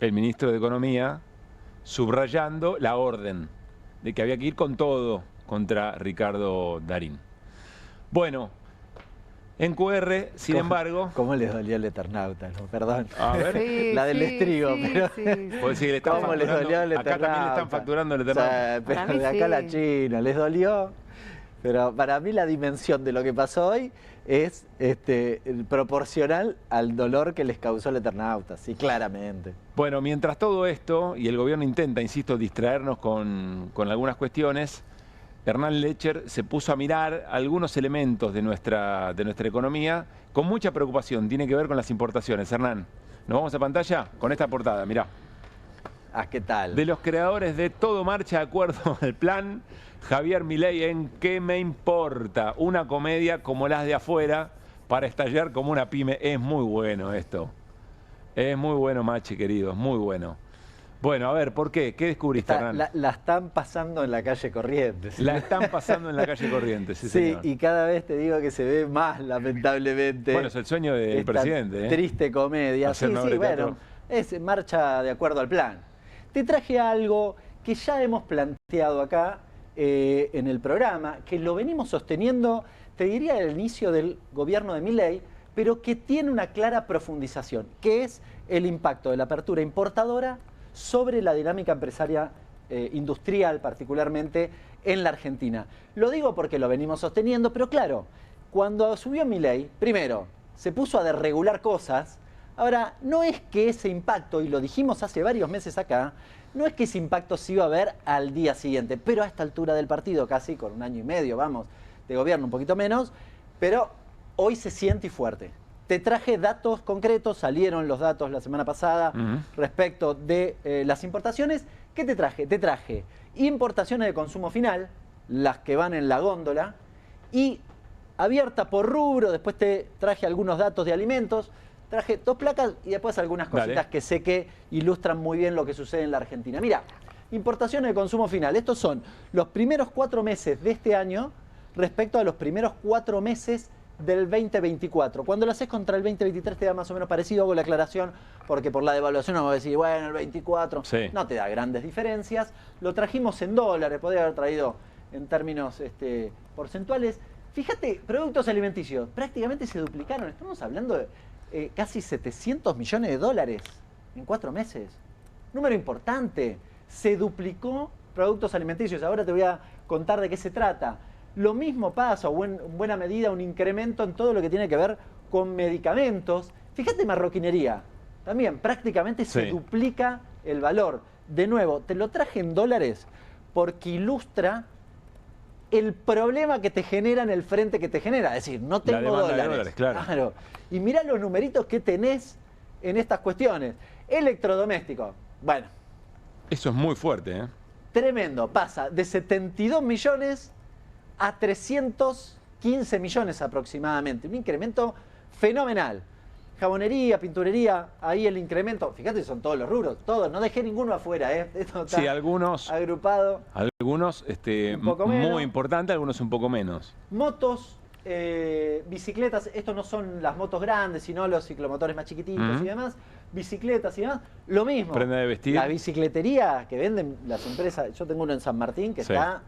El ministro de Economía subrayando la orden de que había que ir con todo contra Ricardo Darín. Bueno, en QR, sin embargo... ¿Cómo les dolió el Eternauta? No, perdón. A ver. Sí, la del estribo, pero... Pues sí, le están ¿Cómo les dolió el Eternauta? Acá también le están facturando el Eternauta. O sea, pero de acá la China, les dolió. Pero para mí la dimensión de lo que pasó hoy es proporcional al dolor que les causó el Eternauta, sí, claramente. Bueno, mientras todo esto, y el gobierno intenta, insisto, distraernos con algunas cuestiones, Hernán Lecher se puso a mirar algunos elementos de nuestra economía con mucha preocupación. Tiene que ver con las importaciones. Hernán, ¿nos vamos a pantalla? Con esta portada, mirá. ¿Qué tal? De los creadores de Todo Marcha de Acuerdo al Plan, Javier Milei en ¿Qué me importa? Una comedia como las de afuera para estallar como una pyme. Es muy bueno esto. Es muy bueno, Machi, querido, es muy bueno. Bueno, a ver, ¿por qué? ¿Qué descubriste, Hernán? La están pasando en la calle Corrientes. La están pasando en la calle Corrientes, sí, señor. Y cada vez te digo que se ve más, lamentablemente. Bueno, es el sueño del presidente. Triste comedia. Hacer bueno, es marcha de acuerdo al plan. Te traje algo que ya hemos planteado acá en el programa, que lo venimos sosteniendo, te diría, al inicio del gobierno de Milei, pero que tiene una clara profundización, que es el impacto de la apertura importadora sobre la dinámica empresaria industrial, particularmente en la Argentina. Lo digo porque lo venimos sosteniendo, pero claro, cuando subió Milei, primero, se puso a desregular cosas. Ahora, no es que ese impacto, y lo dijimos hace varios meses acá, no es que ese impacto se iba a ver al día siguiente, pero a esta altura del partido, casi con un año y medio, vamos, de gobierno, un poquito menos, pero hoy se siente y fuerte. te traje datos concretos, salieron los datos la semana pasada respecto de las importaciones. ¿Qué te traje? Te traje importaciones de consumo final, las que van en la góndola, y abierta por rubro. Después te traje algunos datos de alimentos, traje 2 placas y después algunas cositas que sé que ilustran muy bien lo que sucede en la Argentina. Mira, importaciones de consumo final. Estos son los primeros 4 meses de este año respecto a los primeros 4 meses del 2024. Cuando lo haces contra el 2023 te da más o menos parecido, hago la aclaración, porque por la devaluación vamos a decir, bueno, el 24 no te da grandes diferencias. Lo trajimos en dólares, podría haber traído en términos porcentuales. Fíjate, productos alimenticios prácticamente se duplicaron. Estamos hablando de casi 700 millones de dólares en 4 meses. Número importante. Se duplicó productos alimenticios. Ahora te voy a contar de qué se trata. Lo mismo pasa, o en buena medida, un incremento en todo lo que tiene que ver con medicamentos. Fíjate, marroquinería. También prácticamente se duplica el valor. De nuevo, te lo traje en dólares porque ilustra el problema que te genera en el frente que te genera. Es decir, no tengo dólares. Claro. Y mira los numeritos que tenés en estas cuestiones. Electrodoméstico. Bueno. Eso es muy fuerte, ¿eh? Tremendo. Pasa de 72 millones a 315 millones aproximadamente. Un incremento fenomenal. Jabonería, pinturería, ahí el incremento. Fíjate, son todos los rubros, todos. No dejé ninguno afuera, ¿eh? Esto está algunos agrupado. Algunos muy importantes, algunos un poco menos. Motos, bicicletas. Estos no son las motos grandes, sino los ciclomotores más chiquititos y demás. Bicicletas y demás. Lo mismo. Prenda de vestir. La bicicletería que venden las empresas. Yo tengo uno en San Martín que está,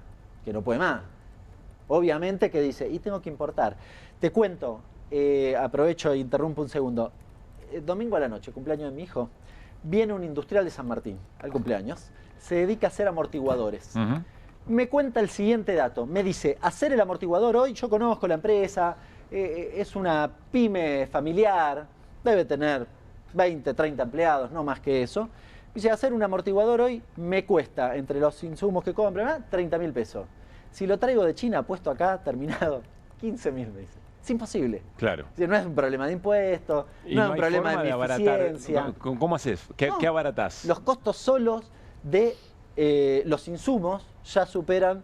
que no puede más. Obviamente que dice, y tengo que importar. Te cuento, aprovecho e interrumpo un segundo. Domingo a la noche, cumpleaños de mi hijo, viene un industrial de San Martín al cumpleaños, se dedica a hacer amortiguadores. Me cuenta el siguiente dato, me dice, hacer el amortiguador hoy, yo conozco la empresa, es una pyme familiar, debe tener 20, 30 empleados, no más que eso. Dice, hacer un amortiguador hoy me cuesta, entre los insumos que compro, 30.000 pesos. Si lo traigo de China, puesto acá, terminado, 15.000 pesos. Es imposible. Claro. Es decir, no es un problema de impuestos, no es un problema de eficiencia. ¿Cómo haces? ¿Qué abaratás? Los costos solos de los insumos ya superan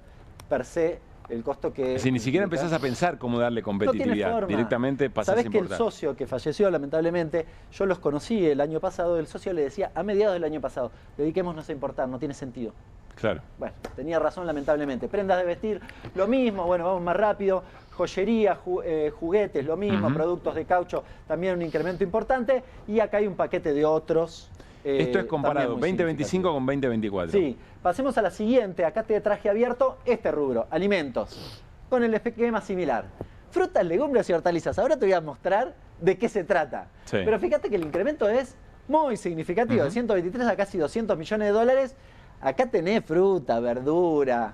per se el costo que... Si ni siquiera empezás a pensar cómo darle competitividad, no tiene forma. Directamente pasás a importar. ¿Sabés que el socio que falleció, lamentablemente, yo los conocí el año pasado, el socio le decía, a mediados del año pasado, dediquémonos a importar, no tiene sentido. Claro. Bueno, tenía razón lamentablemente. Prendas de vestir, lo mismo, bueno, vamos más rápido. Joyería, juguetes, lo mismo. Productos de caucho, también un incremento importante. Y acá hay un paquete de otros. Esto es comparado 2025 con 2024. Sí, pasemos a la siguiente. Acá te traje abierto este rubro, alimentos, con el esquema similar. Frutas, legumbres y hortalizas. Ahora te voy a mostrar de qué se trata. Sí. Pero fíjate que el incremento es muy significativo, de 123 a casi 200 millones de dólares. Acá tenés fruta, verdura,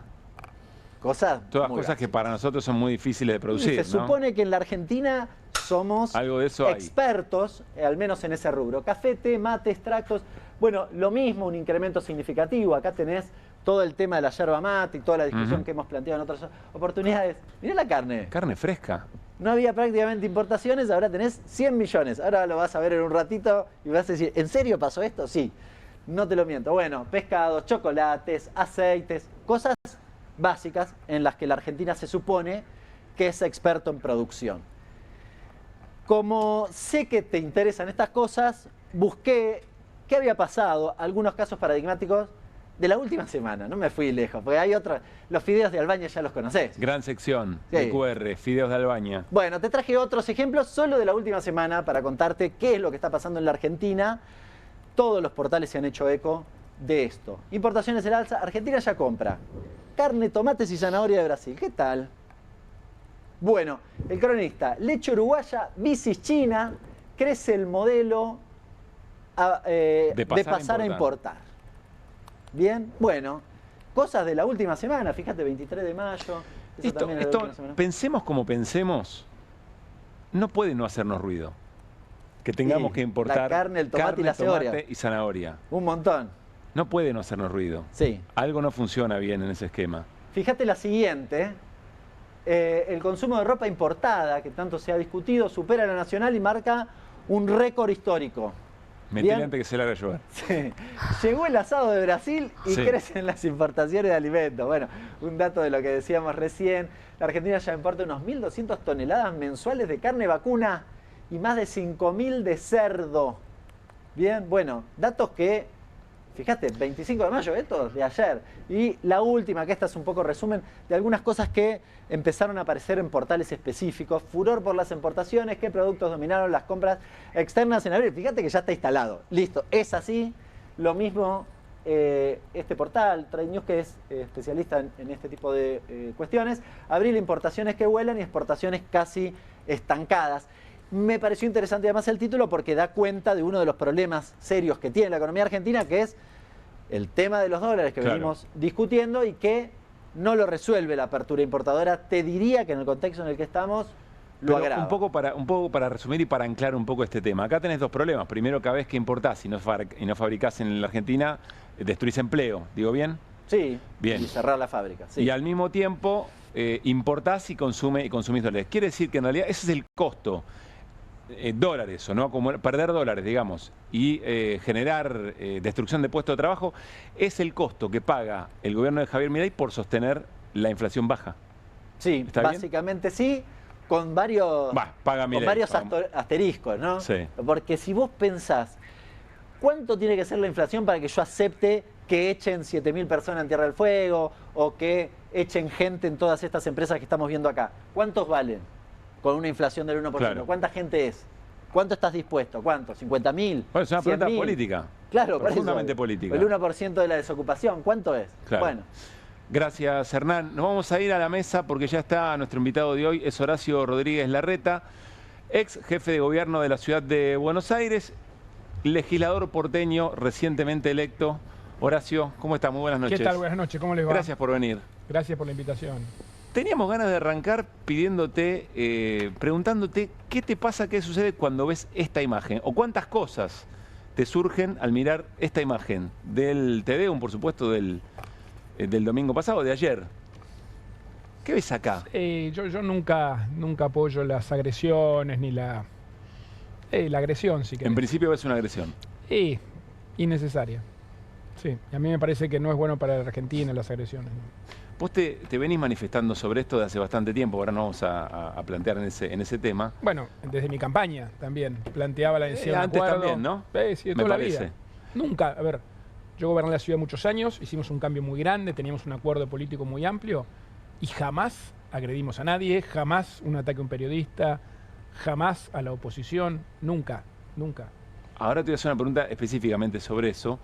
cosas. Todas cosas básicas que para nosotros son muy difíciles de producir. Se supone que en la Argentina somos algo de eso expertos, al menos en ese rubro. Café, té, mate, extractos. Bueno, lo mismo, un incremento significativo. Acá tenés todo el tema de la yerba mate y toda la discusión que hemos planteado en otras oportunidades. Mirá la carne. Carne fresca. No había prácticamente importaciones, ahora tenés 100 millones. Ahora lo vas a ver en un ratito y vas a decir, ¿en serio pasó esto? Sí. No te lo miento. Bueno, pescados, chocolates, aceites, cosas básicas en las que la Argentina se supone que es experto en producción. Como sé que te interesan estas cosas, busqué qué había pasado, algunos casos paradigmáticos de la última semana. No me fui lejos, porque hay otros. Los fideos de Albaña ya los conocés. Gran sección de QR, fideos de Albaña. Bueno, te traje otros ejemplos solo de la última semana para contarte qué es lo que está pasando en la Argentina. Todos los portales se han hecho eco de esto. Importaciones al alza, Argentina ya compra carne, tomates y zanahoria de Brasil. ¿Qué tal? Bueno, el cronista, leche uruguaya, bicis china, crece el modelo de pasar a importar. Bien, bueno, cosas de la última semana, fíjate, 23 de mayo. Esto, pensemos como pensemos, no puede no hacernos ruido. Que tengamos que importar la carne, el tomate y la tomate y zanahoria. Un montón. No puede no hacernos ruido. Sí. Algo no funciona bien en ese esquema. Fíjate la siguiente. el consumo de ropa importada, que tanto se ha discutido, supera la nacional y marca un récord histórico. Metele antes que se largue a llover. Sí. Llegó el asado de Brasil y crecen las importaciones de alimentos. Bueno, un dato de lo que decíamos recién. La Argentina ya importa unos 1.200 toneladas mensuales de carne vacuna y más de 5.000 de cerdo. Bien, bueno, datos que, fíjate, 25 de mayo, esto de ayer. Y la última, que esta es un poco resumen de algunas cosas que empezaron a aparecer en portales específicos. Furor por las importaciones, qué productos dominaron las compras externas en abril. Fíjate que ya está instalado. Listo, es así. Lo mismo este portal, Trade News, que es especialista en este tipo de cuestiones. Abril, importaciones que vuelan y exportaciones casi estancadas. Me pareció interesante además el título porque da cuenta de uno de los problemas serios que tiene la economía argentina, que es el tema de los dólares que venimos discutiendo y que no lo resuelve la apertura importadora. Te diría que en el contexto en el que estamos lo agrava. Un poco para resumir y para anclar un poco este tema. Acá tenés dos problemas. Primero, cada vez que importás y no fabricás en la Argentina, destruís empleo. ¿Digo bien? Sí, bien. Y cerrar la fábrica. Sí. Y al mismo tiempo importás y consumís dólares. Quiere decir que en realidad ese es el costo. Dólares, o no, como perder dólares, digamos, y generar destrucción de puestos de trabajo, es el costo que paga el gobierno de Javier Milei por sostener la inflación baja. Sí, básicamente sí, con varios, asteriscos, ¿no? Sí. Porque si vos pensás, ¿cuánto tiene que ser la inflación para que yo acepte que echen 7.000 personas en Tierra del Fuego o que echen gente en todas estas empresas que estamos viendo acá? ¿Cuántos valen? Con una inflación del 1%. Claro. ¿Cuánta gente es? ¿Cuánto estás dispuesto? ¿Cuánto? ¿50.000? Bueno, es una pregunta política. Claro, profundamente política. El 1% de la desocupación, ¿cuánto es? Claro. Bueno. Gracias, Hernán. Nos vamos a ir a la mesa porque ya está nuestro invitado de hoy, es Horacio Rodríguez Larreta, ex jefe de gobierno de la ciudad de Buenos Aires, legislador porteño recientemente electo. Horacio, ¿cómo está? Muy buenas noches. ¿Qué tal? Buenas noches, ¿cómo les va? Gracias por venir. Gracias por la invitación. Teníamos ganas de arrancar pidiéndote, preguntándote qué te pasa, qué sucede cuando ves esta imagen o cuántas cosas te surgen al mirar esta imagen del Tedeum, por supuesto, del domingo pasado, de ayer. ¿Qué ves acá? Yo nunca apoyo las agresiones ni la agresión, si querés. En principio ves una agresión. Innecesaria. Sí, y a mí me parece que no es bueno para la Argentina las agresiones, ¿no? Vos te venís manifestando sobre esto de hace bastante tiempo, ahora no vamos a plantear en ese tema. Bueno, desde mi campaña también planteaba la necesidad de antes también, ¿no? Sí, de toda la vida. Nunca, a ver, yo goberné la ciudad muchos años, hicimos un cambio muy grande, teníamos un acuerdo político muy amplio y jamás agredimos a nadie, jamás un ataque a un periodista, jamás a la oposición, nunca. Ahora te voy a hacer una pregunta específicamente sobre eso.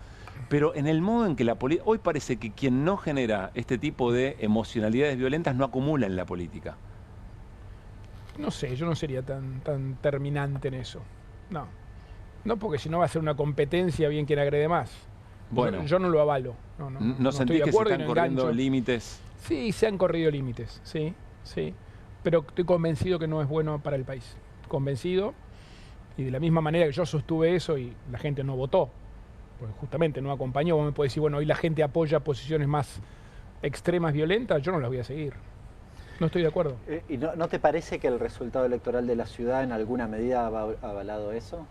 Pero en el modo en que la política... Hoy parece que quien no genera este tipo de emocionalidades violentas no acumula en la política. No sé, yo no sería tan terminante en eso. No, porque si no va a ser una competencia bien quien agrede más. Bueno. Yo no lo avalo. ¿No sentís que se están corriendo límites? Sí, se han corrido límites, sí. Pero estoy convencido que no es bueno para el país. Convencido. Y de la misma manera que yo sostuve eso y la gente no votó, pues justamente no acompañó. Vos me podés decir, bueno, hoy la gente apoya posiciones más extremas, violentas, yo no las voy a seguir. No estoy de acuerdo. ¿Y no te parece que el resultado electoral de la ciudad en alguna medida ha avalado eso?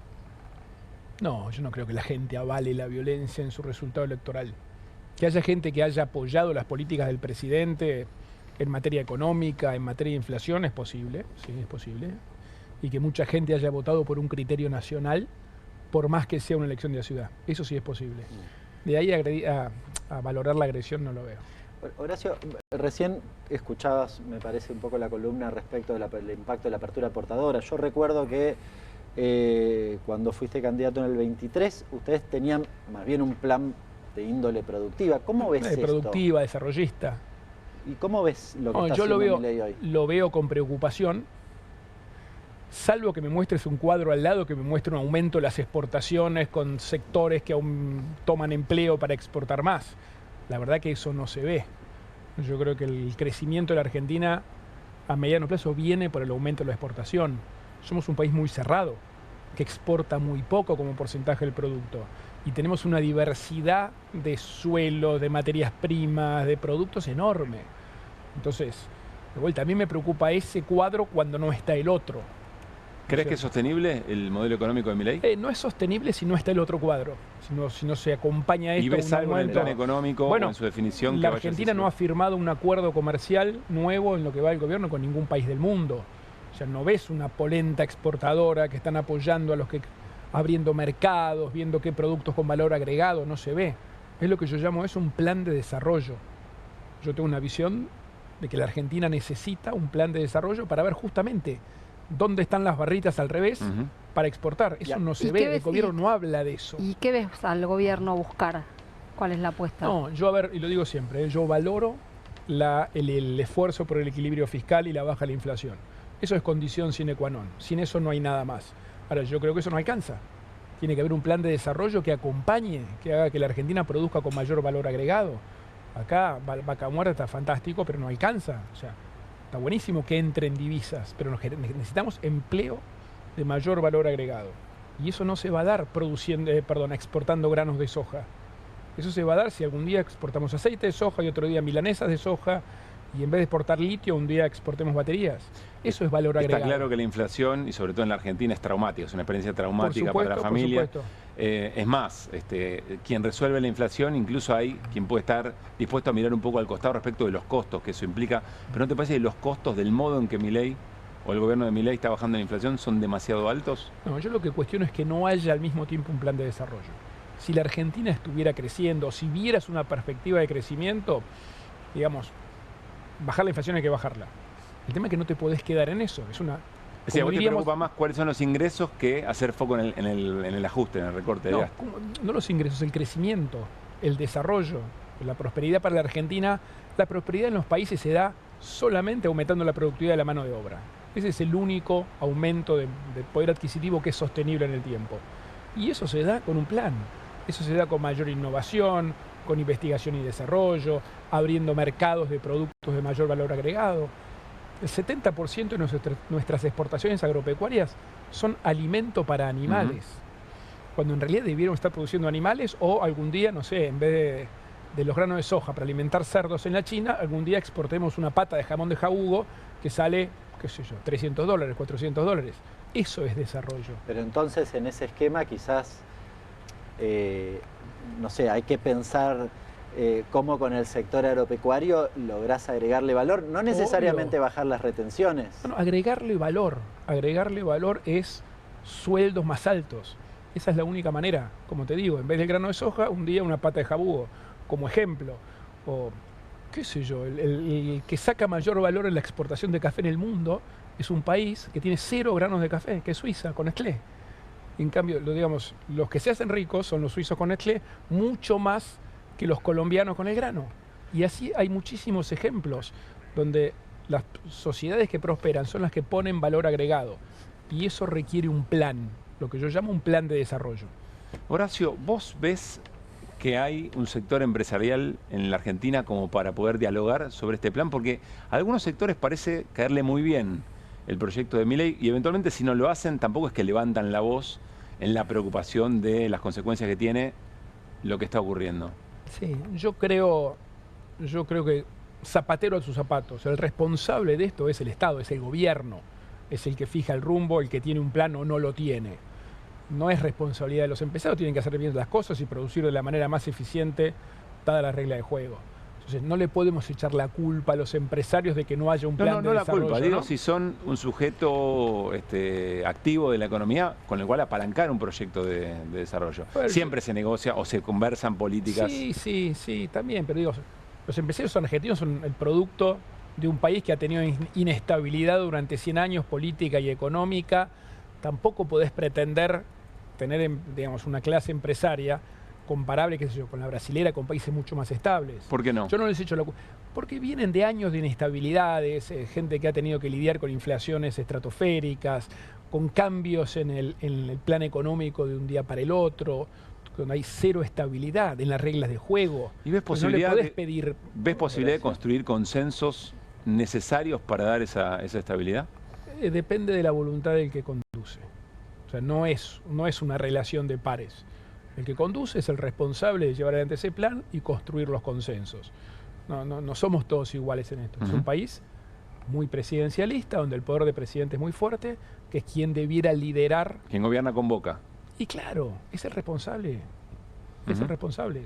No, yo no creo que la gente avale la violencia en su resultado electoral. Que haya gente que haya apoyado las políticas del presidente en materia económica, en materia de inflación, es posible, sí, es posible. Y que mucha gente haya votado por un criterio nacional, por más que sea una elección de la ciudad. Eso sí es posible. De ahí a valorar la agresión no lo veo. Horacio, recién escuchabas, me parece, un poco la columna respecto del impacto de la apertura portadora. Yo recuerdo que cuando fuiste candidato en el 23, ustedes tenían más bien un plan de índole productiva. ¿Cómo ves esto? Productiva, desarrollista. ¿Y cómo ves lo que está haciendo Milei hoy? Lo veo con preocupación. Salvo que me muestres un cuadro al lado que me muestre un aumento de las exportaciones con sectores que aún toman empleo para exportar más. La verdad que eso no se ve. Yo creo que el crecimiento de la Argentina a mediano plazo viene por el aumento de la exportación. Somos un país muy cerrado, que exporta muy poco como porcentaje del producto. Y tenemos una diversidad de suelos, de materias primas, de productos enorme. Entonces, De vuelta, a mí me preocupa ese cuadro cuando no está el otro. ¿Crees que es sostenible el modelo económico de Milei? No es sostenible si no está el otro cuadro, si no se acompaña esto. ¿Y ves algo en el plan económico o en su definición? La Argentina no ha firmado un acuerdo comercial nuevo en lo que va el gobierno con ningún país del mundo. O sea, no ves una polenta exportadora que están apoyando a los que abriendo mercados, viendo qué productos con valor agregado, no se ve. Es lo que yo llamo un plan de desarrollo. Yo tengo una visión de que la Argentina necesita un plan de desarrollo para ver justamente dónde están las barritas al revés para exportar. Eso no se ve, el gobierno no habla de eso. ¿Y qué ves al gobierno buscar? ¿Cuál es la apuesta? No, yo y lo digo siempre, yo valoro el esfuerzo por el equilibrio fiscal y la baja de la inflación. Eso es condición sine qua non. Sin eso no hay nada más. Ahora, yo creo que eso no alcanza. Tiene que haber un plan de desarrollo que acompañe, que haga que la Argentina produzca con mayor valor agregado. Acá, Vaca Muerta está fantástico, pero no alcanza. O sea, está buenísimo que entre en divisas, pero necesitamos empleo de mayor valor agregado. Y eso no se va a dar exportando granos de soja. Eso se va a dar si algún día exportamos aceite de soja y otro día milanesas de soja, y en vez de exportar litio, un día exportemos baterías. Eso es valor agregado. Está claro que la inflación, y sobre todo en la Argentina, es traumática, es una experiencia traumática para la familia. Es más, quien resuelve la inflación, incluso hay quien puede estar dispuesto a mirar un poco al costado respecto de los costos que eso implica. Pero ¿no te parece que los costos del modo en que Milei o el gobierno de Milei está bajando la inflación son demasiado altos? No, yo lo que cuestiono es que no haya al mismo tiempo un plan de desarrollo. Si la Argentina estuviera creciendo, si vieras una perspectiva de crecimiento, digamos, bajar la inflación hay que bajarla. El tema es que no te podés quedar en eso. Es una... Es decir, a vos te preocupa más cuáles son los ingresos que hacer foco en el ajuste, en el recorte de gasto. No los ingresos, el crecimiento, el desarrollo, la prosperidad para la Argentina. La prosperidad en los países se da solamente aumentando la productividad de la mano de obra. Ese es el único aumento de poder adquisitivo que es sostenible en el tiempo. Y eso se da con un plan. Eso se da con mayor innovación, con investigación y desarrollo, abriendo mercados de productos de mayor valor agregado. El 70% de nuestras exportaciones agropecuarias son alimento para animales, cuando en realidad debieron estar produciendo animales, o algún día, no sé, en vez de los granos de soja para alimentar cerdos en la China, algún día exportemos una pata de jamón de jabugo que sale, qué sé yo, $300, $400. Eso es desarrollo. Pero entonces en ese esquema quizás, no sé, hay que pensar cómo con el sector agropecuario lográs agregarle valor, no necesariamente bajar las retenciones. Bueno, agregarle valor es sueldos más altos. Esa es la única manera, como te digo, en vez del grano de soja, un día una pata de jabugo, como ejemplo. O, qué sé yo, el que saca mayor valor en la exportación de café en el mundo es un país que tiene 0 granos de café, que es Suiza, con Nestlé. En cambio, digamos, los que se hacen ricos son los suizos con Nestlé, mucho más que los colombianos con el grano. Y así hay muchísimos ejemplos donde las sociedades que prosperan son las que ponen valor agregado. Y eso requiere un plan, lo que yo llamo un plan de desarrollo. Horacio, ¿vos ves que hay un sector empresarial en la Argentina como para poder dialogar sobre este plan? Porque a algunos sectores parece caerle muy bien el proyecto de Milei y eventualmente si no lo hacen tampoco es que levantan la voz en la preocupación de las consecuencias que tiene lo que está ocurriendo. Sí, yo creo que zapatero a sus zapatos. El responsable de esto es el Estado, es el gobierno. Es el que fija el rumbo, el que tiene un plan o no lo tiene. No es responsabilidad de los empresarios, tienen que hacer bien las cosas y producir de la manera más eficiente dada la regla de juego. Entonces no le podemos echar la culpa a los empresarios de que no haya un plan de desarrollo. No la culpa, digo, si son un sujeto activo de la economía con el cual apalancar un proyecto de desarrollo. Pero siempre se negocia o se conversan políticas. Sí, también, pero digo, los empresarios argentinos son el producto de un país que ha tenido inestabilidad durante 100 años política y económica. Tampoco podés pretender tener, digamos, una clase empresaria comparable, qué sé yo, con la brasilera, con países mucho más estables. ¿Por qué no? Yo no les echo la culpa. Porque vienen de años de inestabilidades, gente que ha tenido que lidiar con inflaciones estratosféricas, con cambios en el plan económico de un día para el otro, donde hay 0 estabilidad en las reglas de juego. ¿Y ves posibilidad, ¿ves posibilidad de construir consensos necesarios para dar esa estabilidad? Depende de la voluntad del que conduce. O sea, no es una relación de pares. El que conduce es el responsable de llevar adelante ese plan y construir los consensos. No somos todos iguales en esto. Es un país muy presidencialista, donde el poder de presidente es muy fuerte, que es quien debiera liderar. Quien gobierna convoca. Y claro, es el responsable. Es el responsable.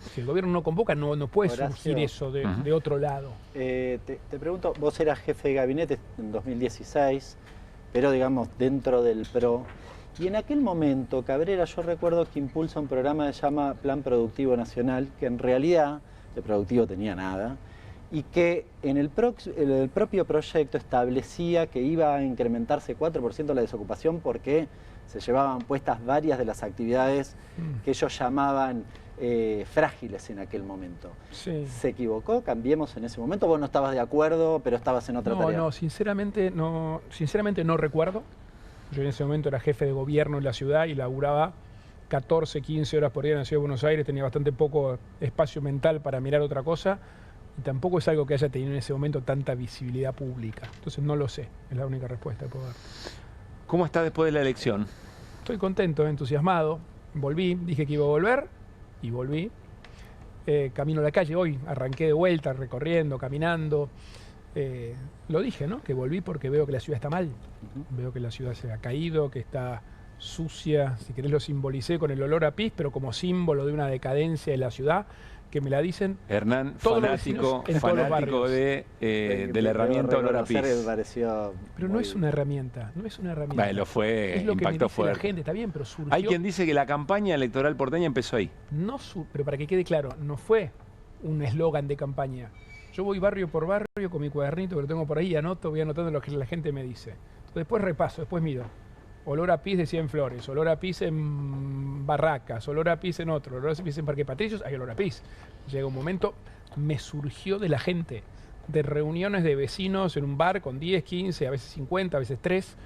Si el gobierno no convoca, no puede surgir eso de otro lado. Te pregunto, vos eras jefe de gabinete en 2016, pero digamos dentro del PRO. Y en aquel momento, Cabrera, yo recuerdo que impulsa un programa que se llama Plan Productivo Nacional, que en realidad de productivo tenía nada, y que en el propio proyecto establecía que iba a incrementarse 4% la desocupación porque se llevaban puestas varias de las actividades que ellos llamaban frágiles en aquel momento. Sí. ¿Se equivocó? ¿Cambiemos en ese momento? ¿Vos no estabas de acuerdo, pero estabas en otra tarea? No, sinceramente no recuerdo. Yo en ese momento era jefe de gobierno en la ciudad y laburaba 14, 15 horas por día en la ciudad de Buenos Aires, tenía bastante poco espacio mental para mirar otra cosa y tampoco es algo que haya tenido en ese momento tanta visibilidad pública. Entonces no lo sé, es la única respuesta que puedo dar. ¿Cómo está después de la elección? Estoy contento, entusiasmado. Volví, dije que iba a volver y volví. Camino a la calle hoy, arranqué de vuelta, recorriendo, caminando. Lo dije, ¿no? Que volví porque veo que la ciudad está mal. Veo que la ciudad se ha caído, que está sucia. Si querés lo simbolicé con el olor a pis, pero como símbolo de una decadencia de la ciudad, que me la dicen Hernán, todos fanático de la herramienta olor a pis. Pero no es una herramienta, no es una herramienta. Bueno, es lo que me dice fuerte. la gente, está bien, pero surgió. Hay quien dice que la campaña electoral porteña empezó ahí. Pero para que quede claro, no fue un eslogan de campaña. Yo voy barrio por barrio con mi cuadernito que lo tengo por ahí, voy anotando lo que la gente me dice. Después repaso, después mido. Olor a pis decía en Flores, olor a pis en Barracas, olor a pis en otro, olor a pis en Parque Patricios, hay olor a pis. Llega un momento, me surgió de la gente, de reuniones de vecinos en un bar con 10, 15, a veces 50, a veces 3.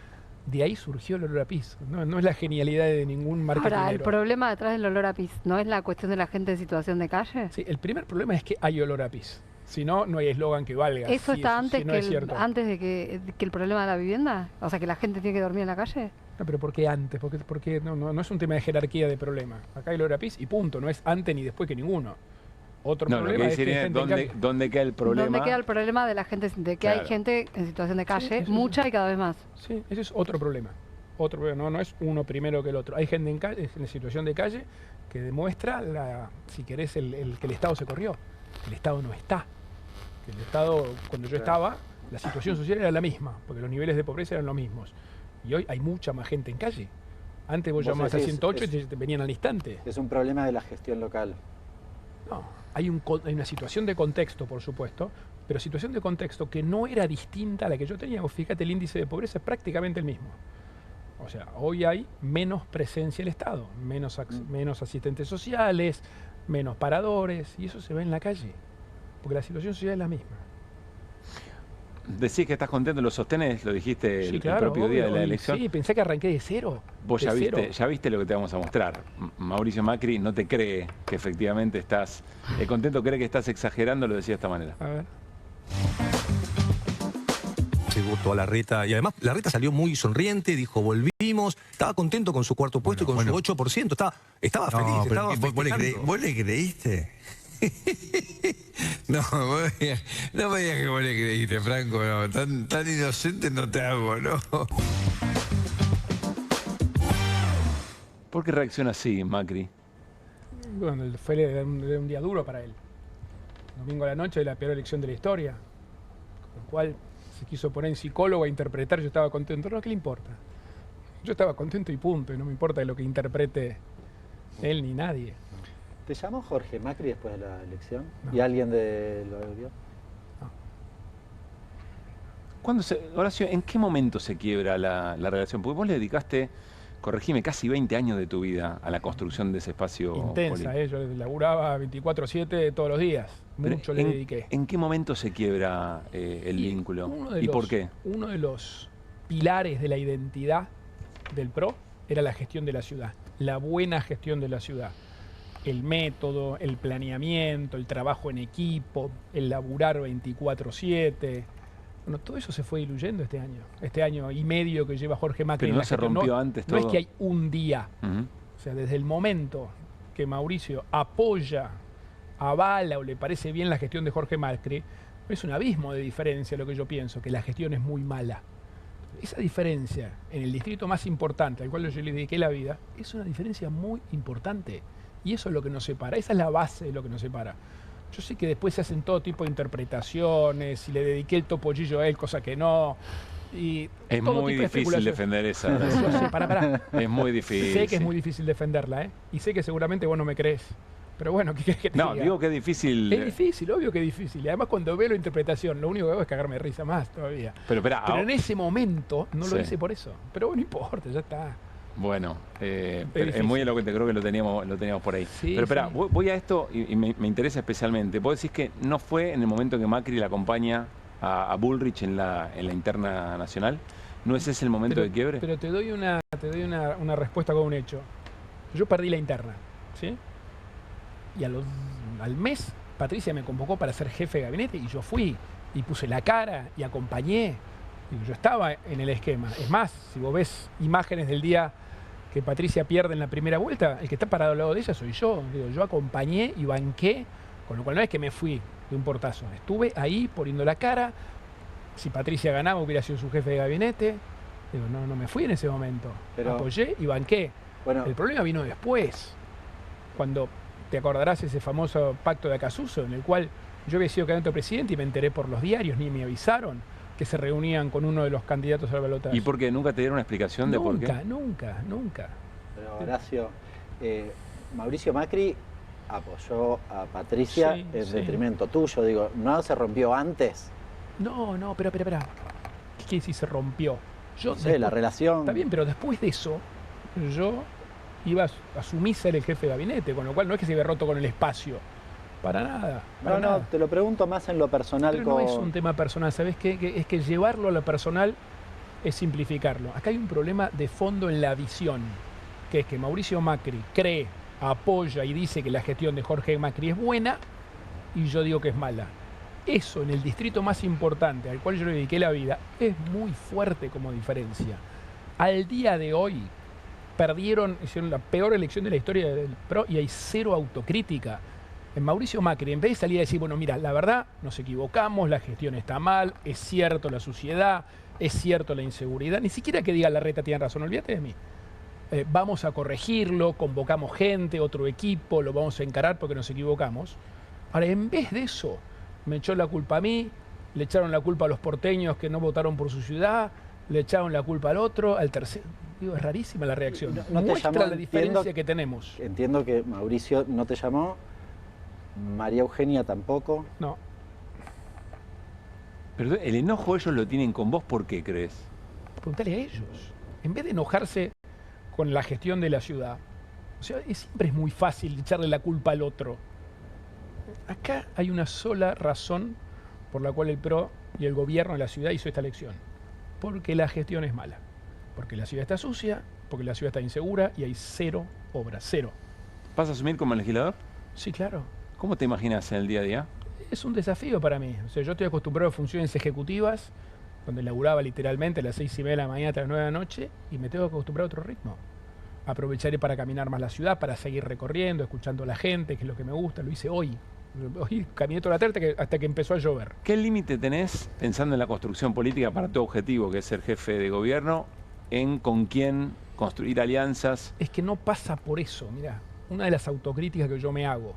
De ahí surgió el olor a pis. No es la genialidad de ningún marketingero. Ahora, el problema detrás del olor a pis, ¿no es la cuestión de la gente en situación de calle? Sí, el primer problema es que hay olor a pis. Si no, no hay eslogan que valga. ¿Eso está antes de que el problema de la vivienda? O sea, que la gente tiene que dormir en la calle. No, pero ¿por qué antes? Porque no es un tema de jerarquía de problema. Acá hay olor a pis y punto. No es antes ni después que ninguno. Otro problema es que ¿dónde queda el problema? ¿Dónde queda el problema de la gente, de que hay gente en situación de calle, mucha y cada vez más? Sí, ese es otro problema. Otro problema, no es uno primero que el otro. Hay gente en situación de calle que demuestra, si querés, que el Estado se corrió. El Estado no está. El Estado, cuando yo estaba, la situación social era la misma, porque los niveles de pobreza eran los mismos. Y hoy hay mucha más gente en calle. Antes vos llamabas a 108 y te venían al instante. Es un problema de la gestión local. No, hay una situación de contexto, por supuesto, pero situación de contexto que no era distinta a la que yo tenía. Vos fíjate, el índice de pobreza es prácticamente el mismo. O sea, hoy hay menos presencia del Estado, menos asistentes sociales, menos paradores, y eso se ve en la calle. Porque la situación social es la misma. Decís que estás contento, lo sostenés, lo dijiste el propio día de la elección. Sí, pensé que arranqué de cero. Vos ya viste lo que te vamos a mostrar. Mauricio Macri no te cree que efectivamente estás contento, cree que estás exagerando, lo decía de esta manera. A ver. Se votó a Larreta y además Larreta salió muy sonriente, dijo volvimos, estaba contento con su cuarto puesto y con su 8%, estaba feliz. ¿Vos le creíste? No me digas que vos le creíste, Franco, no. Tan inocente no te hago, ¿no? ¿Por qué reacciona así, Macri? Bueno, fue un día duro para él. Domingo a la noche, la peor elección de la historia. Con lo cual se quiso poner en psicólogo a interpretar, yo estaba contento. No, ¿qué le importa? Yo estaba contento y punto, y no me importa lo que interprete él ni nadie. ¿Te llamó Jorge Macri después de la elección? No. ¿Y alguien lo vio? No. Horacio, ¿en qué momento se quiebra la relación? Porque vos le dedicaste, corregime, casi 20 años de tu vida a la construcción de ese espacio intensa, yo laburaba 24/7 todos los días. Mucho le dediqué. ¿En qué momento se quiebra el vínculo? ¿Y por qué? Uno de los pilares de la identidad del PRO era la gestión de la ciudad, la buena gestión de la ciudad. El método, el planeamiento, el trabajo en equipo, el laburar 24/7. Bueno, todo eso se fue diluyendo este año y medio que lleva Jorge Macri. Pero no se rompió antes todo. No es que hay un día. O sea, desde el momento que Mauricio apoya, avala o le parece bien la gestión de Jorge Macri, Es un abismo de diferencia lo que yo pienso, que la gestión es muy mala. Esa diferencia en el distrito más importante al cual yo le dediqué la vida, es una diferencia muy importante. Y eso es lo que nos separa, esa es la base de lo que nos separa. Yo sé que después se hacen todo tipo de interpretaciones, y le dediqué el topollillo a él, cosa que no. Y es muy difícil defender esa. Pará. Es muy difícil. Sé que es muy difícil defenderla, ¿eh? Y sé que seguramente vos no me crees. Pero bueno, ¿qué querés que te diga? No, digo que es difícil. Es difícil, obvio que es difícil. Y además cuando veo la interpretación, lo único que hago es cagarme de risa más todavía. Pero en ese momento no lo hice por eso. Pero bueno, no importa, ya está. Bueno, es muy elocuente, creo que lo teníamos por ahí. Sí, pero espera, voy a esto y me interesa especialmente. Vos decís que no fue en el momento en que Macri la acompaña a Bullrich en la interna nacional. ¿No es ese el momento de quiebre? Pero te doy una respuesta con un hecho. Yo perdí la interna, ¿sí? Y al mes Patricia me convocó para ser jefe de gabinete y yo fui y puse la cara y acompañé. Y yo estaba en el esquema. Es más, si vos ves imágenes del día que Patricia pierde en la primera vuelta, el que está parado al lado de ella soy yo. Digo, yo acompañé y banqué, con lo cual no es que me fui de un portazo. Estuve ahí poniendo la cara. Si Patricia ganaba hubiera sido su jefe de gabinete. Digo, no me fui en ese momento. Pero apoyé y banqué. Bueno, el problema vino después, cuando te acordarás ese famoso pacto de Acasuso, en el cual yo había sido candidato a presidente y me enteré por los diarios, ni me avisaron que se reunían con uno de los candidatos al balotaje. ¿Y por qué? ¿Nunca te dieron una explicación de por qué? Nunca. Pero Horacio, Mauricio Macri apoyó a Patricia en detrimento tuyo. Digo, ¿no se rompió antes? No, pero espera. ¿Qué si se rompió? Yo sé, la relación... Está bien, pero después de eso, yo iba a asumir ser el jefe de gabinete, con lo cual no es que se había roto con el espacio. Para nada. No, te lo pregunto más en lo personal. Pero no es un tema personal, ¿sabes qué? Es que llevarlo a lo personal es simplificarlo. Acá hay un problema de fondo en la visión, que es que Mauricio Macri cree, apoya y dice que la gestión de Jorge Macri es buena y yo digo que es mala. Eso en el distrito más importante al cual yo le dediqué la vida es muy fuerte como diferencia. Al día de hoy hicieron la peor elección de la historia del PRO y hay cero autocrítica. En Mauricio Macri, en vez de salir a decir, bueno, mira, la verdad, nos equivocamos, la gestión está mal, es cierto la suciedad, es cierto la inseguridad, ni siquiera que diga Larreta tiene razón, olvídate de mí. Vamos a corregirlo, convocamos gente, otro equipo, lo vamos a encarar porque nos equivocamos. Ahora, en vez de eso, me echó la culpa a mí, le echaron la culpa a los porteños que no votaron por su ciudad, le echaron la culpa al otro, al tercero. Digo, es rarísima la reacción. No muestra te llamó, la diferencia que tenemos. Entiendo que Mauricio no te llamó, María Eugenia tampoco. No. Pero el enojo ellos lo tienen con vos, ¿por qué crees? Preguntale a ellos. En vez de enojarse con la gestión de la ciudad, o sea, siempre es muy fácil echarle la culpa al otro. Acá hay una sola razón por la cual el PRO y el gobierno de la ciudad hizo esta elección. Porque la gestión es mala. Porque la ciudad está sucia, porque la ciudad está insegura y hay cero obras, cero. ¿Vas a asumir como legislador? Sí, claro. ¿Cómo te imaginas en el día a día? Es un desafío para mí. O sea, yo estoy acostumbrado a funciones ejecutivas, donde laburaba literalmente a las 6:30 de la mañana hasta las 9 de la noche, y me tengo que acostumbrar a otro ritmo. Aprovecharé para caminar más la ciudad, para seguir recorriendo, escuchando a la gente, que es lo que me gusta. Lo hice hoy. Hoy caminé toda la tarde hasta que empezó a llover. ¿Qué límite tenés, pensando en la construcción política para tu objetivo, que es ser jefe de gobierno, en con quién construir alianzas? Es que no pasa por eso. Mirá, una de las autocríticas que yo me hago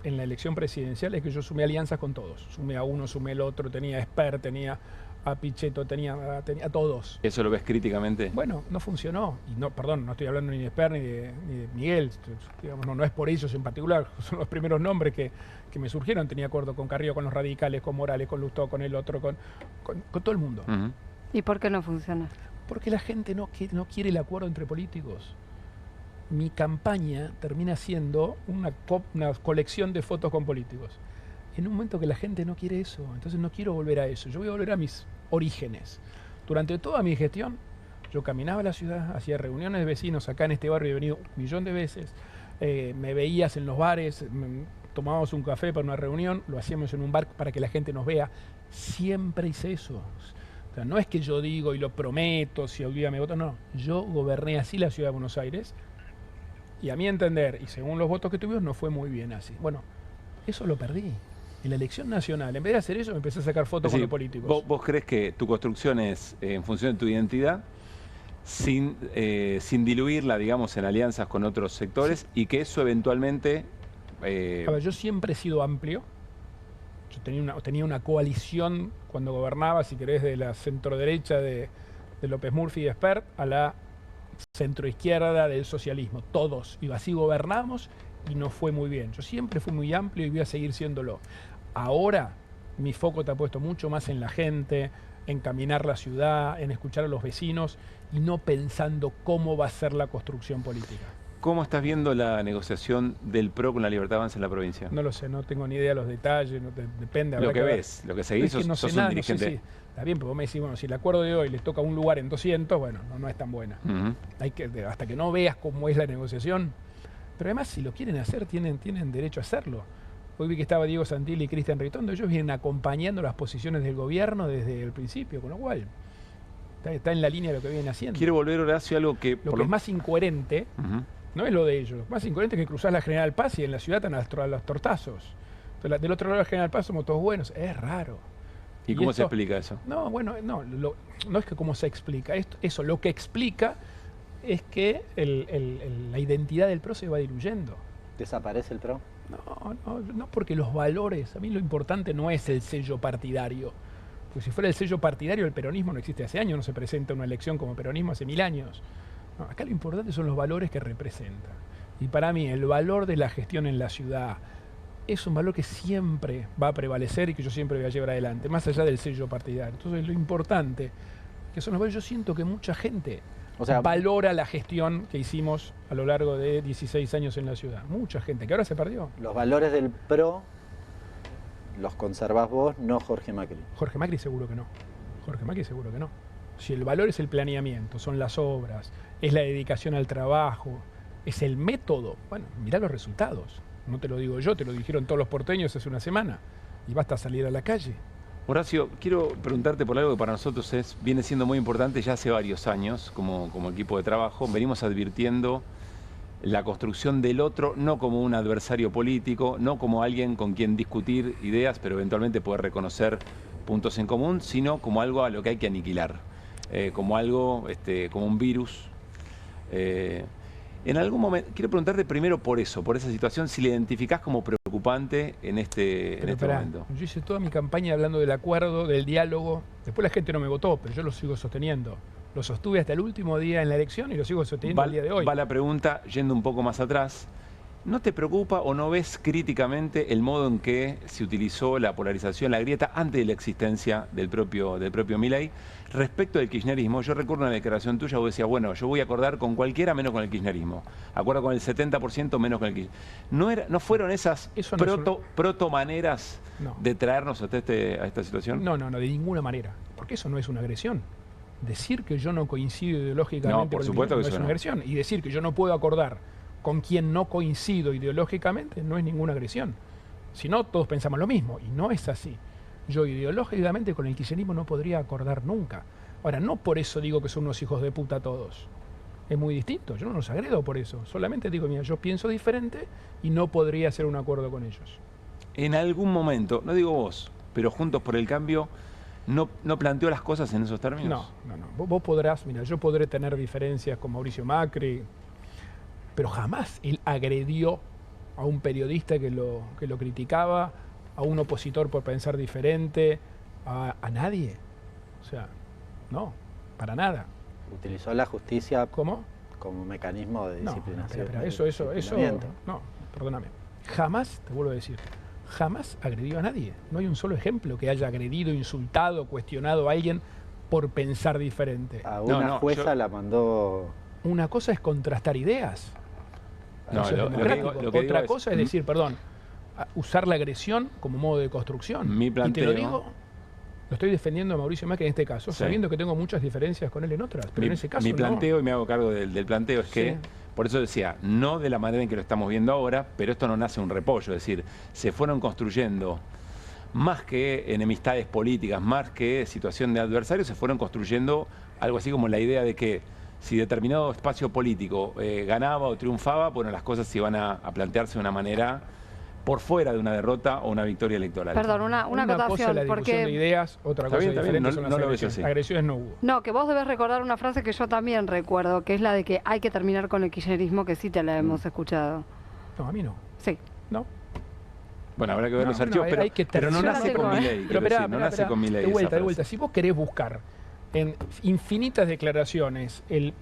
en la elección presidencial es que yo sumé alianzas con todos. Sumé a uno, sumé al otro, tenía a Esper, tenía a Pichetto, tenía a todos. ¿Eso lo ves críticamente? Bueno, no funcionó. Y no, perdón, no estoy hablando ni de Esper ni de Miguel. Digamos, no es por ellos en particular. Son los primeros nombres que me surgieron. Tenía acuerdo con Carrillo, con los radicales, con Morales, con Lustó, con el otro, con todo el mundo. ¿Y por qué no funciona? Porque la gente no quiere el acuerdo entre políticos. Mi campaña termina siendo una colección de fotos con políticos. En un momento que la gente no quiere eso, entonces no quiero volver a eso. Yo voy a volver a mis orígenes. Durante toda mi gestión, yo caminaba a la ciudad, hacía reuniones de vecinos. Acá en este barrio he venido 1.000.000 de veces. Me veías en los bares, tomábamos un café para una reunión, lo hacíamos en un bar para que la gente nos vea. Siempre hice eso. O sea, no es que yo digo y lo prometo, si hoy día me voto, no. Yo goberné así la ciudad de Buenos Aires y a mi entender, y según los votos que tuvimos, no fue muy bien así. Bueno, eso lo perdí. En la elección nacional, en vez de hacer eso, me empecé a sacar fotos con los políticos. ¿Vos crees que tu construcción es en función de tu identidad, sin diluirla, digamos, en alianzas con otros sectores, y que eso eventualmente... A ver, yo siempre he sido amplio. Yo tenía una coalición cuando gobernaba, si querés, de la centroderecha de López Murphy y Espert a la centroizquierda del socialismo. Todos. Y así gobernamos y nos fue muy bien. Yo siempre fui muy amplio y voy a seguir siéndolo. Ahora mi foco está puesto mucho más en la gente, en caminar la ciudad, en escuchar a los vecinos y no pensando cómo va a ser la construcción política. ¿Cómo estás viendo la negociación del PRO con la Libertad Avanza en la provincia? No lo sé, no tengo ni idea de los detalles, depende. Lo que ves, lo que seguís, es que no sos sé nada, un dirigente. No sé si, está bien, pero vos me decís, bueno, si el acuerdo de hoy les toca un lugar en 200, bueno, no es tan buena. Hasta que no veas cómo es la negociación. Pero además, si lo quieren hacer, tienen derecho a hacerlo. Hoy vi que estaba Diego Santilli y Cristian Ritondo, ellos vienen acompañando las posiciones del gobierno desde el principio, con lo cual está en la línea de lo que vienen haciendo. Quiero volver, Horacio, a algo que... Lo que es más incoherente... No es lo de ellos. Lo más incoherente es que cruzás la General Paz y en la ciudad están a los tortazos. Entonces, del otro lado de la General Paz somos todos buenos. Es raro. ¿Y cómo se explica eso? No, bueno, no es que cómo se explica. Eso lo que explica es que la identidad del PRO se va diluyendo. ¿Desaparece el PRO? No, porque los valores, a mí lo importante no es el sello partidario. Porque si fuera el sello partidario, el peronismo no existe hace años, no se presenta una elección como peronismo hace 1000 años. No, acá lo importante son los valores que representa. Y para mí el valor de la gestión en la ciudad es un valor que siempre va a prevalecer y que yo siempre voy a llevar adelante, más allá del sello partidario. Entonces lo importante que son los valores. Yo siento que mucha gente valora la gestión que hicimos a lo largo de 16 años en la ciudad. Mucha gente, que ahora se perdió. Los valores del PRO los conservás vos, no Jorge Macri. Jorge Macri seguro que no. Jorge Macri seguro que no. Si el valor es el planeamiento, son las obras, es la dedicación al trabajo, es el método. Bueno, mirá los resultados. No te lo digo yo, te lo dijeron todos los porteños hace una semana. Y basta salir a la calle. Horacio, quiero preguntarte por algo que para nosotros viene siendo muy importante ya hace varios años como equipo de trabajo. Venimos advirtiendo la construcción del otro no como un adversario político, no como alguien con quien discutir ideas, pero eventualmente poder reconocer puntos en común, sino como algo a lo que hay que aniquilar. Como algo, como un virus. En algún momento, quiero preguntarte primero por eso, por esa situación, si la identificás como preocupante en este momento. Yo hice toda mi campaña hablando del acuerdo, del diálogo. Después la gente no me votó, pero yo lo sigo sosteniendo. Lo sostuve hasta el último día en la elección y lo sigo sosteniendo al día de hoy. Va la pregunta, yendo un poco más atrás. ¿No te preocupa o no ves críticamente el modo en que se utilizó la polarización, la grieta, antes de la existencia del propio Milei, respecto del kirchnerismo? Yo recuerdo una declaración tuya, vos decías, bueno, yo voy a acordar con cualquiera menos con el kirchnerismo. Acuerdo con el 70% menos con el kirchnerismo. ¿No fueron esas proto-maneras de traernos hasta esta situación? No, de ninguna manera. Porque eso no es una agresión. Decir que yo no coincido ideológicamente por supuesto no es una agresión. Y decir que yo no puedo acordar con quien no coincido ideológicamente no es ninguna agresión. Si no, todos pensamos lo mismo, y no es así. Yo ideológicamente con el kirchnerismo no podría acordar nunca. Ahora, no por eso digo que son unos hijos de puta todos. Es muy distinto, yo no los agredo por eso. Solamente digo, mira, yo pienso diferente y no podría hacer un acuerdo con ellos. En algún momento, no digo vos, pero Juntos por el Cambio, ¿no planteó las cosas en esos términos? No. Vos podrás, mira, yo podré tener diferencias con Mauricio Macri, pero jamás él agredió a un periodista que lo criticaba, a un opositor por pensar diferente, a nadie. O sea, no, para nada. Utilizó la justicia como mecanismo de disciplinación. Pero eso, no, perdóname. Jamás, te vuelvo a decir, jamás agredió a nadie. No hay un solo ejemplo que haya agredido, insultado, cuestionado a alguien por pensar diferente. A una jueza la mandó... Una cosa es contrastar ideas. No, Otra cosa es decir, usar la agresión como modo de construcción. Mi planteo, y te lo digo, lo estoy defendiendo a Mauricio Macri en este caso, sabiendo que tengo muchas diferencias con él en otras, pero en ese caso mi planteo, y me hago cargo del planteo, es que, por eso decía, no de la manera en que lo estamos viendo ahora, pero esto no nace un repollo, es decir, se fueron construyendo más que enemistades políticas, más que situación de adversarios, se fueron construyendo algo así como la idea de que si determinado espacio político ganaba o triunfaba, bueno, las cosas se iban a plantearse de una manera por fuera de una derrota o una victoria electoral. Perdón, una acotación. Cosa es la discusión de ideas, otra cosa diferente son las agresiones. Agresiones no hubo. No, que vos debes recordar una frase que yo también recuerdo, que es la de que hay que terminar con el kirchnerismo, que sí te la hemos escuchado. No, a mí no. Sí. ¿No? Bueno, habrá que ver los archivos, pero no nace con Milei. No nace con Milei. De vuelta. Si vos querés buscar en infinitas declaraciones el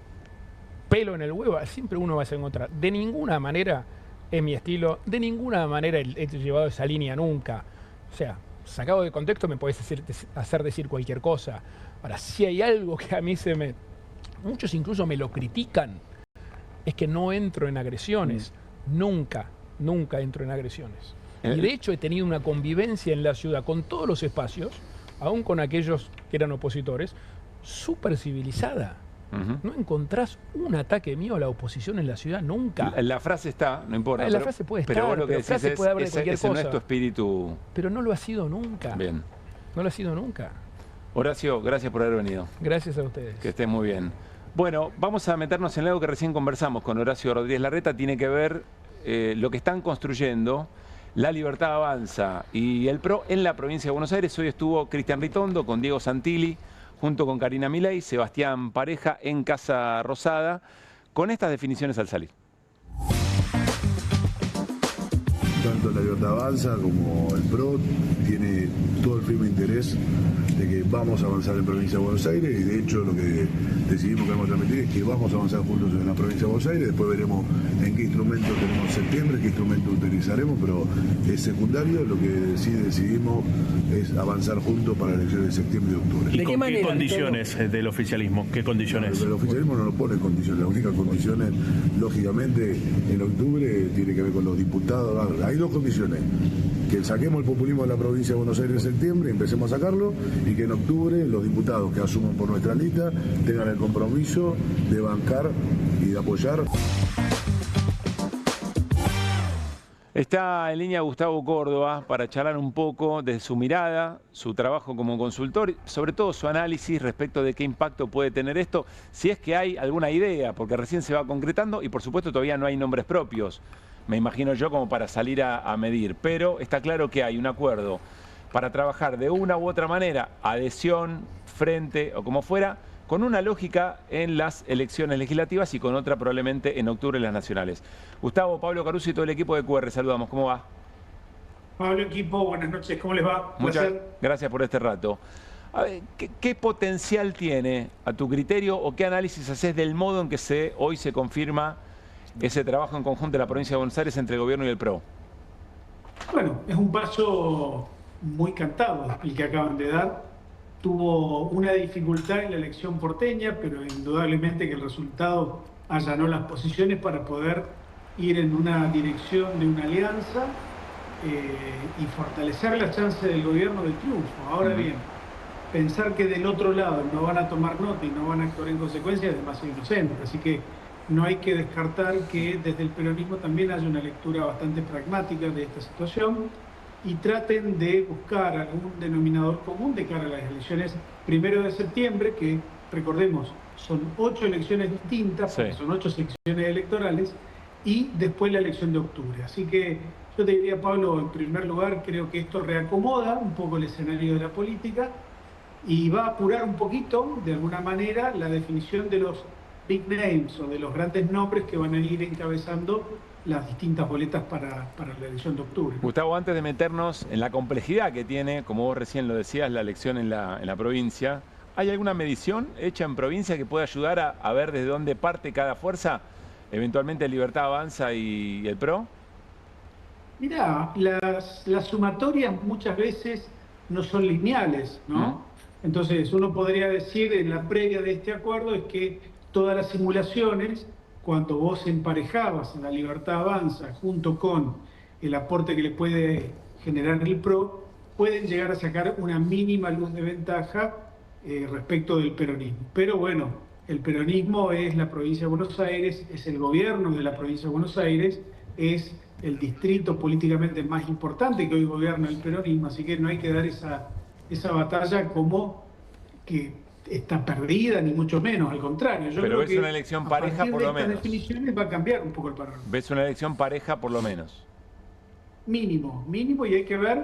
pelo en el huevo, siempre uno va a encontrar. De ninguna manera es mi estilo, de ninguna manera he llevado esa línea nunca. O sea, sacado de contexto me podés hacer decir cualquier cosa. Ahora, si hay algo que a mí muchos incluso me lo critican, es que no entro en agresiones. Nunca entro en agresiones. Y de hecho he tenido una convivencia en la ciudad con todos los espacios, aún con aquellos que eran opositores, súper civilizada. No encontrás un ataque mío a la oposición en la ciudad nunca. La frase está, no importa. La frase puede estar, pero vos lo que decís puede haber de cualquier ese cosa. no es tu espíritu. Pero no lo ha sido nunca. Bien. No lo ha sido nunca. Horacio, gracias por haber venido. Gracias a ustedes. Que estés muy bien. Bueno, vamos a meternos en algo que recién conversamos con Horacio Rodríguez Larreta. Tiene que ver lo que están construyendo La Libertad Avanza y el PRO en la provincia de Buenos Aires. Hoy estuvo Cristian Ritondo con Diego Santilli, junto con Karina Milei, Sebastián Pareja en Casa Rosada, con estas definiciones al salir. Tanto La Libertad Avanza como el PRO tiene todo el firme interés de que vamos a avanzar en provincia de Buenos Aires, y de hecho lo que decidimos que vamos a transmitir es que vamos a avanzar juntos en la provincia de Buenos Aires. Después veremos en qué instrumento tenemos en septiembre, qué instrumento utilizaremos, pero es secundario. Lo que sí decidimos es avanzar juntos para las elecciones de septiembre y octubre. ¿Y con qué condiciones del oficialismo? ¿Qué condiciones? El oficialismo no nos pone condiciones. La única condición es, lógicamente, en octubre tiene que ver con los diputados. Hay dos condiciones: que saquemos el populismo de la provincia de Buenos Aires en septiembre, empecemos a sacarlo, y que en octubre los diputados que asuman por nuestra lista tengan el compromiso de bancar y de apoyar. Está en línea Gustavo Córdoba para charlar un poco de su mirada, su trabajo como consultor, sobre todo su análisis respecto de qué impacto puede tener esto, si es que hay alguna idea, porque recién se va concretando y por supuesto todavía no hay nombres propios, me imagino yo, como para salir a medir, pero está claro que hay un acuerdo para trabajar de una u otra manera, adhesión, frente o como fuera, con una lógica en las elecciones legislativas y con otra probablemente en octubre en las nacionales. Gustavo, Pablo Caruso y todo el equipo de QR, saludamos. ¿Cómo va? Pablo, equipo, buenas noches. ¿Cómo les va? Muchas gracias por este rato. A ver, ¿qué potencial tiene, a tu criterio, o qué análisis haces del modo en que hoy se confirma ese trabajo en conjunto de la provincia de Buenos Aires entre el gobierno y el PRO? Bueno, es un paso muy cantado el que acaban de dar. Tuvo una dificultad en la elección porteña, pero indudablemente que el resultado allanó las posiciones para poder ir en una dirección de una alianza y fortalecer las chances del gobierno de triunfo. Ahora bien, pensar que del otro lado no van a tomar nota y no van a actuar en consecuencia es demasiado inocente. Así que no hay que descartar que desde el peronismo también haya una lectura bastante pragmática de esta situación y traten de buscar algún denominador común de cara a las elecciones 1 de septiembre, que, recordemos, son 8 elecciones distintas, porque son 8 secciones electorales, y después la elección de octubre. Así que yo te diría, Pablo, en primer lugar, creo que esto reacomoda un poco el escenario de la política y va a apurar un poquito, de alguna manera, la definición de los big names o de los grandes nombres que van a ir encabezando las distintas boletas para la elección de octubre. Gustavo, antes de meternos en la complejidad que tiene, como vos recién lo decías, la elección en la provincia, ¿hay alguna medición hecha en provincia que pueda ayudar a ver desde dónde parte cada fuerza? Eventualmente Libertad Avanza y el PRO. Mirá, las sumatorias muchas veces no son lineales, ¿no? Entonces uno podría decir en la previa de este acuerdo es que todas las simulaciones, cuando vos emparejabas en la Libertad Avanza junto con el aporte que le puede generar el PRO, pueden llegar a sacar una mínima luz de ventaja respecto del peronismo. Pero bueno, el peronismo es la provincia de Buenos Aires, es el gobierno de la provincia de Buenos Aires, es el distrito políticamente más importante que hoy gobierna el peronismo, así que no hay que dar esa batalla como que está perdida, ni mucho menos, al contrario. Yo Pero creo ves que una elección pareja por lo menos. Definiciones va a cambiar un poco el panorama. ¿Ves una elección pareja por lo menos? mínimo, y hay que ver,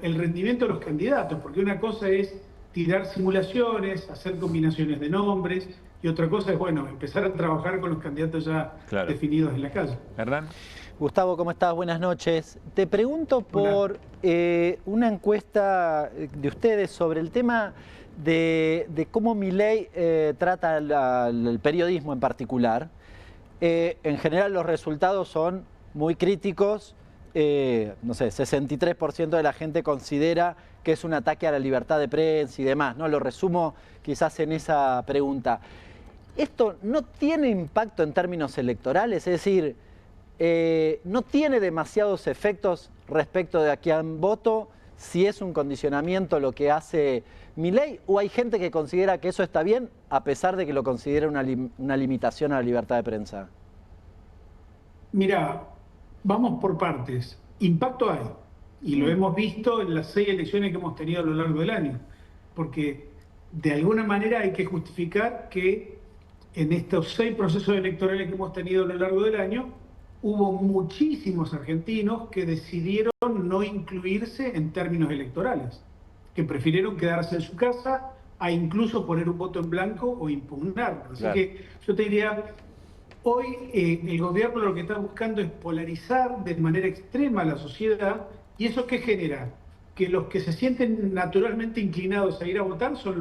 el rendimiento de los candidatos, porque una cosa es tirar simulaciones, hacer combinaciones de nombres, y otra cosa es, empezar a trabajar con los candidatos ya definidos en la calle. Hernán. Gustavo, ¿cómo estás? Buenas noches. Te pregunto por una encuesta de ustedes sobre el tema de cómo Milei trata el periodismo en particular. En general los resultados son muy críticos. No sé, 63% de la gente considera que es un ataque a la libertad de prensa y demás, ¿no? Lo resumo quizás en esa pregunta. ¿Esto no tiene impacto en términos electorales? Es decir, ¿no tiene demasiados efectos respecto de a quién voto si es un condicionamiento lo que hace Milei? ¿O hay gente que considera que eso está bien a pesar de que lo considera una limitación a la libertad de prensa? Mira, vamos por partes. Impacto hay, y lo hemos visto en las 6 elecciones que hemos tenido a lo largo del año, porque de alguna manera hay que justificar que en estos 6 procesos electorales que hemos tenido a lo largo del año, hubo muchísimos argentinos que decidieron no incluirse en términos electorales, que prefirieron quedarse en su casa a incluso poner un voto en blanco o impugnarlo. Así que yo te diría, hoy el gobierno lo que está buscando es polarizar de manera extrema a la sociedad, y eso ¿qué genera? Que los que se sienten naturalmente inclinados a ir a votar son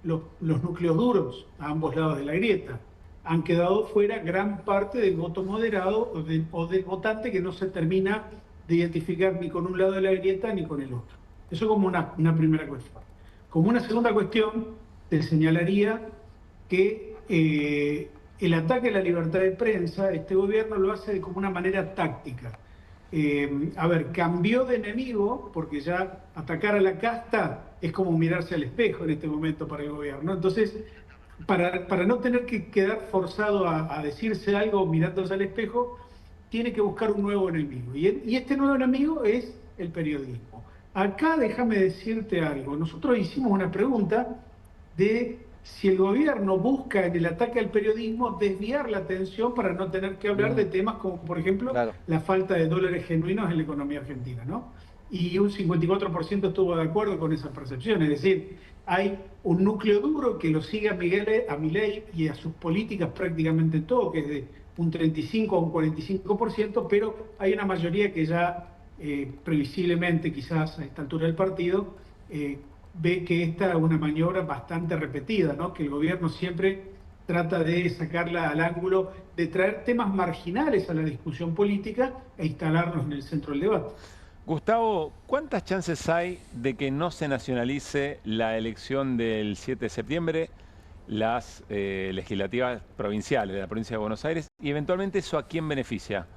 los núcleos duros a ambos lados de la grieta. Han quedado fuera gran parte del voto moderado o del votante que no se termina de identificar ni con un lado de la grieta ni con el otro. Eso como una primera cuestión. Como una segunda cuestión, te señalaría que el ataque a la libertad de prensa, este gobierno lo hace de como una manera táctica. Cambió de enemigo, porque ya atacar a la casta es como mirarse al espejo en este momento para el gobierno. Entonces, para no tener que quedar forzado a decirse algo mirándose al espejo, tiene que buscar un nuevo enemigo. Y este nuevo enemigo es el periodismo. Acá déjame decirte algo. Nosotros hicimos una pregunta de si el gobierno busca en el ataque al periodismo desviar la atención para no tener que hablar de temas como, por ejemplo, la falta de dólares genuinos en la economía argentina, ¿no? Y un 54% estuvo de acuerdo con esa percepción. Es decir, hay un núcleo duro que lo sigue a Milei y a sus políticas prácticamente todo, que es de un 35 a un 45%, pero hay una mayoría que ya previsiblemente, quizás a esta altura del partido, ve que esta es una maniobra bastante repetida, ¿no? Que el gobierno siempre trata de sacarla al ángulo de traer temas marginales a la discusión política e instalarnos en el centro del debate. Gustavo, ¿cuántas chances hay de que no se nacionalice la elección del 7 de septiembre, las legislativas provinciales de la provincia de Buenos Aires, y eventualmente eso a quién beneficia?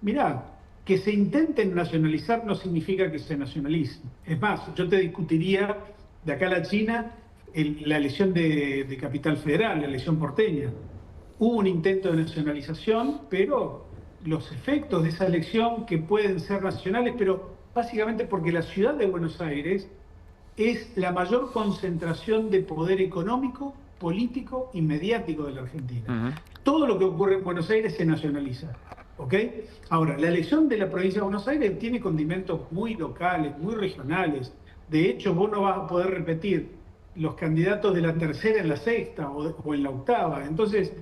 Mirá, que se intenten nacionalizar no significa que se nacionalicen. Es más, yo te discutiría de acá a la China la elección de Capital Federal, la elección porteña. Hubo un intento de nacionalización, pero los efectos de esa elección que pueden ser nacionales, pero básicamente porque la ciudad de Buenos Aires es la mayor concentración de poder económico, político y mediático de la Argentina. Todo lo que ocurre en Buenos Aires se nacionaliza. ¿Ok? Ahora, la elección de la provincia de Buenos Aires tiene condimentos muy locales, muy regionales. De hecho, vos no vas a poder repetir los candidatos de la tercera en la sexta o en la octava. Entonces,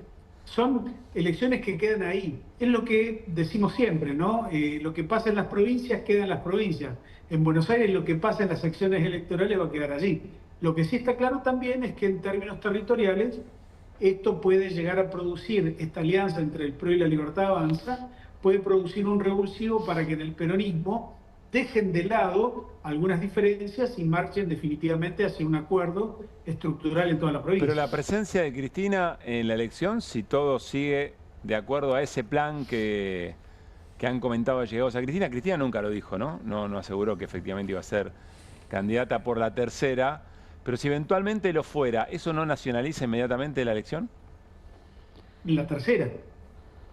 son elecciones que quedan ahí. Es lo que decimos siempre, ¿no? Lo que pasa en las provincias queda en las provincias. En Buenos Aires lo que pasa en las secciones electorales va a quedar allí. Lo que sí está claro también es que en términos territoriales esto puede llegar a producir, esta alianza entre el PRO y la Libertad Avanza, puede producir un revulsivo para que en el peronismo dejen de lado algunas diferencias y marchen definitivamente hacia un acuerdo estructural en toda la provincia. Pero la presencia de Cristina en la elección, si todo sigue de acuerdo a ese plan que han comentado allegados a Cristina, Cristina nunca lo dijo, ¿no? No aseguró que efectivamente iba a ser candidata por la tercera. Pero si eventualmente lo fuera, ¿eso no nacionaliza inmediatamente la elección? La tercera.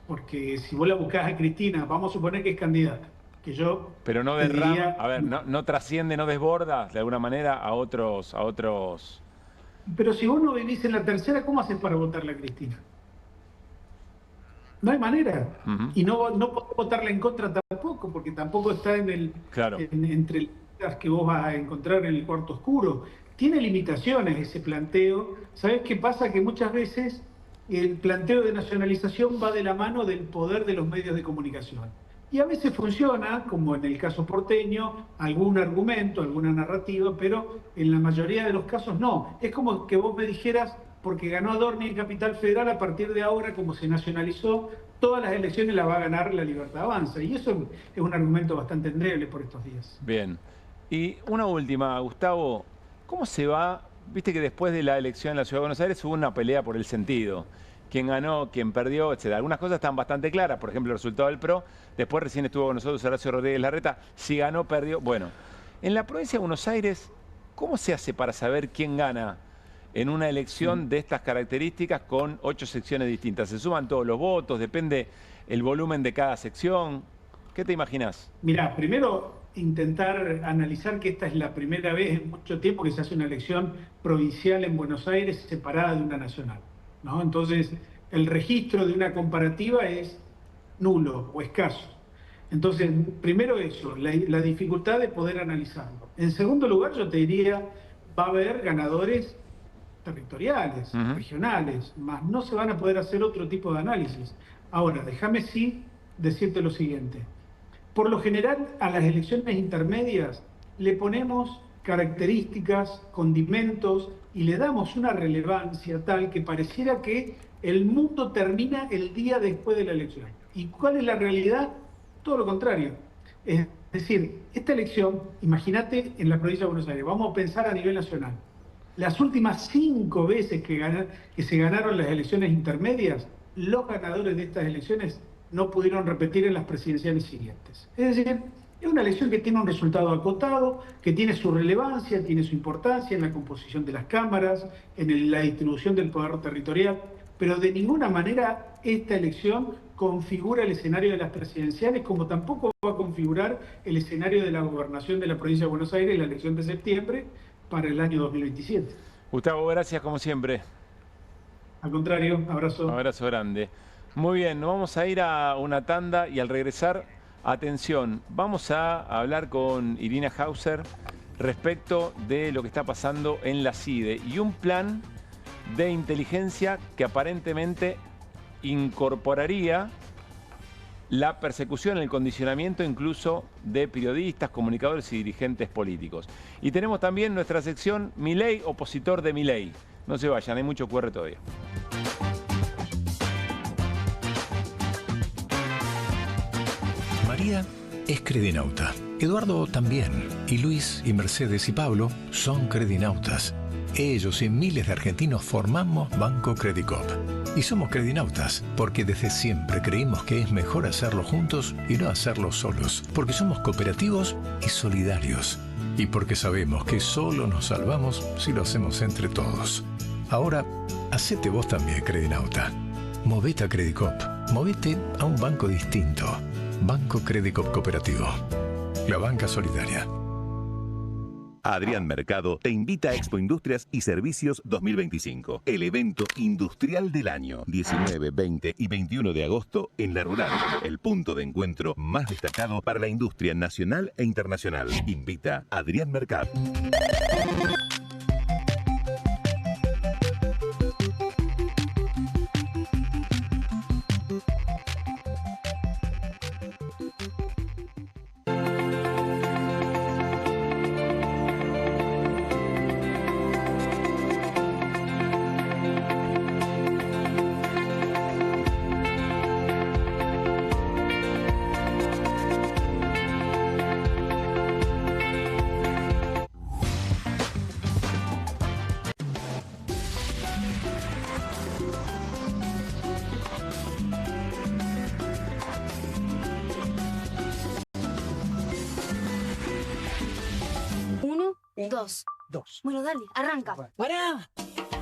Porque si vos la buscás a Cristina, vamos a suponer que es candidata. Que yo pero no derrama, a ver, no trasciende, no desborda de alguna manera a otros. Pero si vos no vivís en la tercera, ¿cómo haces para votarle a Cristina? No hay manera. Y no puedo votarla en contra tampoco, porque tampoco está entre las que vos vas a encontrar en el cuarto oscuro. Tiene limitaciones ese planteo. ¿Sabés qué pasa? Que muchas veces el planteo de nacionalización va de la mano del poder de los medios de comunicación. Y a veces funciona, como en el caso porteño, algún argumento, alguna narrativa, pero en la mayoría de los casos no. Es como que vos me dijeras, porque ganó Adorni en Capital Federal, a partir de ahora, como se nacionalizó, todas las elecciones las va a ganar La Libertad Avanza. Y eso es un argumento bastante endeble por estos días. Bien. Y una última, Gustavo, ¿cómo se va? Viste que después de la elección en la Ciudad de Buenos Aires hubo una pelea por el sentido. Quién ganó, quién perdió, etc. Algunas cosas están bastante claras, por ejemplo, el resultado del PRO. Después recién estuvo con nosotros Horacio Rodríguez Larreta. Si ganó, perdió. Bueno, en la provincia de Buenos Aires, ¿cómo se hace para saber quién gana en una elección de estas características con 8 secciones distintas? ¿Se suman todos los votos? ¿Depende el volumen de cada sección? ¿Qué te imaginás? Mirá, primero intentar analizar que esta es la primera vez en mucho tiempo que se hace una elección provincial en Buenos Aires separada de una nacional, ¿no? Entonces, el registro de una comparativa es nulo o escaso. Entonces, primero eso, la dificultad de poder analizarlo. En segundo lugar, yo te diría, va a haber ganadores territoriales, regionales, más no se van a poder hacer otro tipo de análisis. Ahora, déjame sí decirte lo siguiente. Por lo general, a las elecciones intermedias le ponemos características, condimentos y le damos una relevancia tal que pareciera que el mundo termina el día después de la elección. ¿Y cuál es la realidad? Todo lo contrario. Es decir, esta elección, imagínate en la provincia de Buenos Aires, vamos a pensar a nivel nacional. Las últimas 5 veces que se ganaron las elecciones intermedias, los ganadores de estas elecciones no pudieron repetir en las presidenciales siguientes. Es decir, es una elección que tiene un resultado acotado, que tiene su relevancia, tiene su importancia en la composición de las cámaras, en la distribución del poder territorial, pero de ninguna manera esta elección configura el escenario de las presidenciales, como tampoco va a configurar el escenario de la gobernación de la provincia de Buenos Aires en la elección de septiembre para el año 2027. Gustavo, gracias como siempre. Al contrario, abrazo. Un abrazo grande. Muy bien, nos vamos a ir a una tanda y al regresar, atención, vamos a hablar con Irina Hauser respecto de lo que está pasando en la CIDE y un plan de inteligencia que aparentemente incorporaría la persecución, el condicionamiento incluso de periodistas, comunicadores y dirigentes políticos. Y tenemos también nuestra sección Milei, opositor de Milei. No se vayan, hay mucho QR todavía. María es credinauta, Eduardo también, y Luis y Mercedes y Pablo son credinautas. Ellos y miles de argentinos formamos Banco Credicop. Y somos credinautas porque desde siempre creímos que es mejor hacerlo juntos y no hacerlo solos, porque somos cooperativos y solidarios, y porque sabemos que solo nos salvamos si lo hacemos entre todos. Ahora, hacete vos también credinauta. Movete a Credicop, movete a un banco distinto. Banco Credicop Cooperativo. La banca solidaria. Adrián Mercado te invita a Expo Industrias y Servicios 2025, el evento industrial del año, 19, 20 y 21 de agosto en La Rural, el punto de encuentro más destacado para la industria nacional e internacional. Invita Adrián Mercado. Dos. Bueno, dale, arranca. ¡Pará!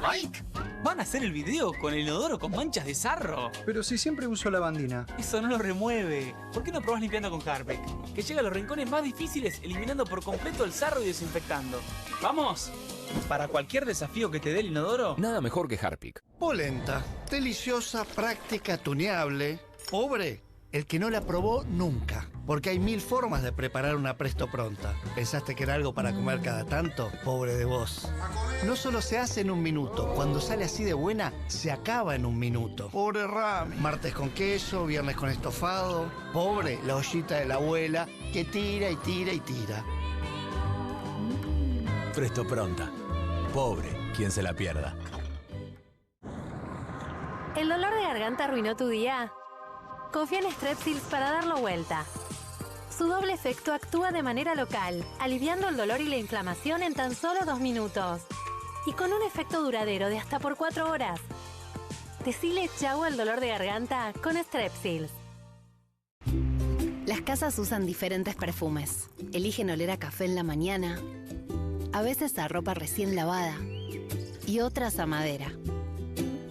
¡Mike! ¿Van a hacer el video con el inodoro con manchas de sarro? Pero si siempre uso lavandina. Eso no lo remueve. ¿Por qué no probás limpiando con Harpic? Que llega a los rincones más difíciles eliminando por completo el sarro y desinfectando. ¡Vamos! Para cualquier desafío que te dé el inodoro, nada mejor que Harpic. Polenta. Deliciosa, práctica, tuneable. Pobre el que no la probó nunca, porque hay 1000 formas de preparar una Presto Pronta. ¿Pensaste que era algo para comer cada tanto? Pobre de vos. No solo se hace en un minuto, cuando sale así de buena, se acaba en un minuto. Pobre Rami. Martes con queso, viernes con estofado. Pobre la ollita de la abuela, que tira y tira y tira. Presto Pronta. Pobre quien se la pierda. ¿El dolor de garganta arruinó tu día? Confía en Strepsils para darlo vuelta. Su doble efecto actúa de manera local, aliviando el dolor y la inflamación en tan solo 2 minutos. Y con un efecto duradero de hasta por 4 horas. Decile chau al dolor de garganta con Strepsils. Las casas usan diferentes perfumes. Eligen oler a café en la mañana, a veces a ropa recién lavada y otras a madera.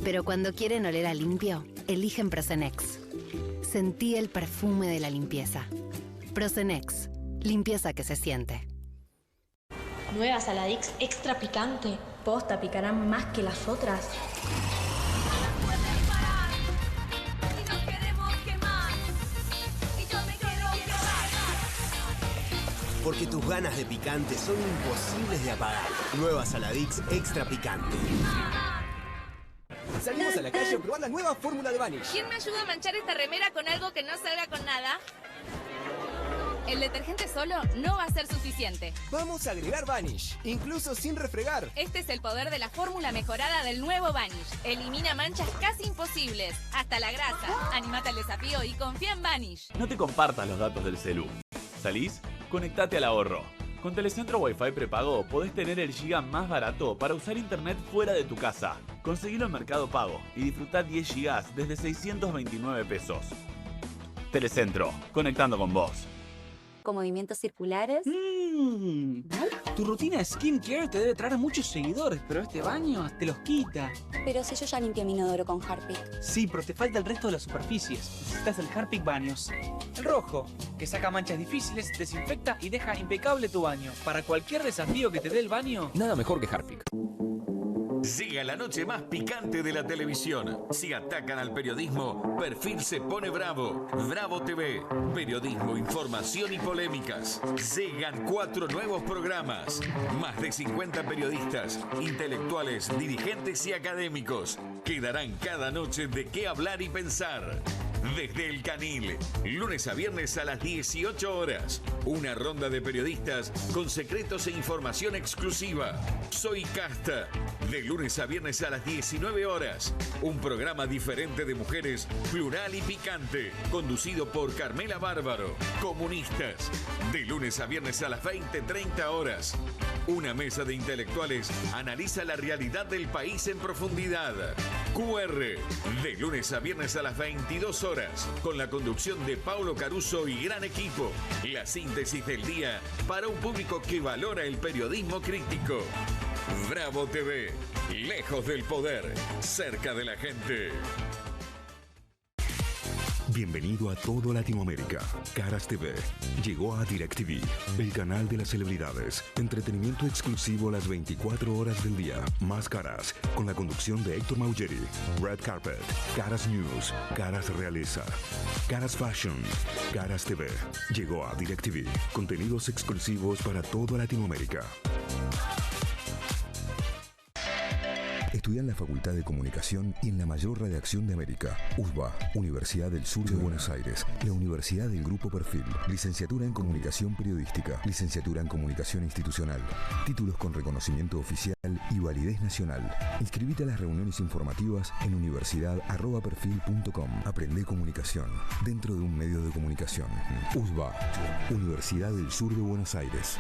Pero cuando quieren oler a limpio, eligen Prosenex. Sentí el perfume de la limpieza. Prosenex, limpieza que se siente. Nueva Saladix extra picante. Posta, picarán más que las otras. Porque tus ganas de picante son imposibles de apagar. Nueva Saladix extra picante. Salimos a la calle a probar la nueva fórmula de Vanish. ¿Quién me ayuda a manchar esta remera con algo que no salga con nada? El detergente solo no va a ser suficiente. Vamos a agregar Vanish, incluso sin refregar. Este es el poder de la fórmula mejorada del nuevo Vanish. Elimina manchas casi imposibles, hasta la grasa. Animate al desafío y confía en Vanish. No te compartas los datos del celu. ¿Salís? Conectate al ahorro. Con Telecentro Wi-Fi prepago podés tener el giga más barato para usar internet fuera de tu casa. Conseguilo en Mercado Pago y disfrutá 10 gigas desde 629 pesos. Telecentro, conectando con vos. Con movimientos circulares. Tu rutina de skincare te debe traer muchos seguidores, pero este baño te los quita. Pero si yo ya limpié mi inodoro con Harpic. Sí, pero te falta el resto de las superficies. Necesitas el Harpic Baños. El rojo, que saca manchas difíciles, desinfecta y deja impecable tu baño. Para cualquier desafío que te dé el baño, nada mejor que Harpic. Llega la noche más picante de la televisión. Si atacan al periodismo, Perfil se pone bravo. Bravo TV. Periodismo, información y polémicas. Llegan 4 nuevos programas. Más de 50 periodistas, intelectuales, dirigentes y académicos que darán cada noche de qué hablar y pensar. Desde El Canil, lunes a viernes a las 18 horas. Una ronda de periodistas con secretos e información exclusiva. Soy Casta. De lunes a viernes a las 19 horas. Un programa diferente de mujeres, plural y picante. Conducido por Carmela Bárbaro. Comunistas. De lunes a viernes a las 20:30 horas. Una mesa de intelectuales analiza la realidad del país en profundidad. QR. De lunes a viernes a las 22 horas. Con la conducción de Paulo Caruso y gran equipo. La síntesis del día para un público que valora el periodismo crítico. Bravo TV. Lejos del poder. Cerca de la gente. Bienvenido a todo Latinoamérica. Caras TV llegó a DirecTV, el canal de las celebridades. Entretenimiento exclusivo las 24 horas del día. Más Caras, con la conducción de Héctor Maugeri. Red Carpet, Caras News, Caras Realeza, Caras Fashion, Caras TV. Llegó a DirecTV. Contenidos exclusivos para toda Latinoamérica. Estudia en la Facultad de Comunicación y en la mayor redacción de América. USBA, Universidad del Sur de Buenos Aires. La Universidad del Grupo Perfil. Licenciatura en Comunicación Periodística. Licenciatura en Comunicación Institucional. Títulos con reconocimiento oficial y validez nacional. Inscribite a las reuniones informativas en universidad@perfil.com. Aprende comunicación dentro de un medio de comunicación. USBA, Universidad del Sur de Buenos Aires.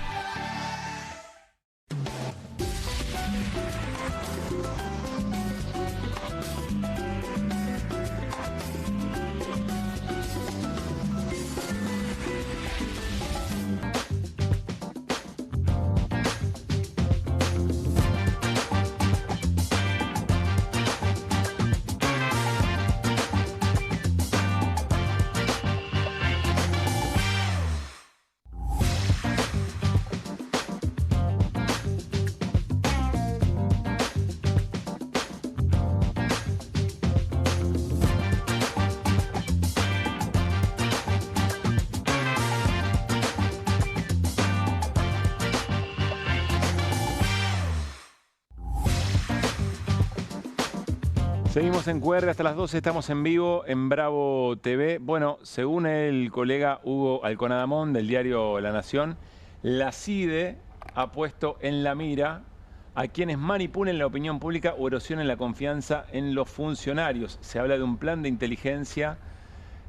Seguimos en QR hasta las 12, estamos en vivo en Bravo TV. Bueno, según el colega Hugo Alconadamón del diario La Nación, la CIDE ha puesto en la mira a quienes manipulen la opinión pública o erosionen la confianza en los funcionarios. Se habla de un plan de inteligencia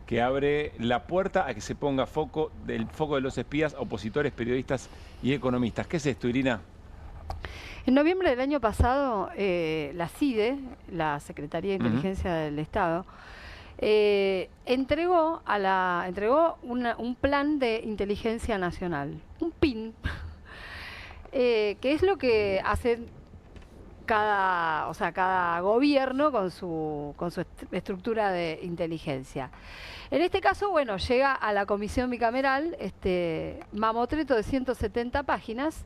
que abre la puerta a que se ponga foco de los espías, opositores, periodistas y economistas. ¿Qué es esto, Irina? En noviembre del año pasado, la CIDE, la Secretaría de Inteligencia del Estado, entregó un plan de inteligencia nacional, un PIN, que es lo que hace cada gobierno con su estructura de inteligencia. En este caso, bueno, llega a la comisión bicameral este mamotreto de 170 páginas.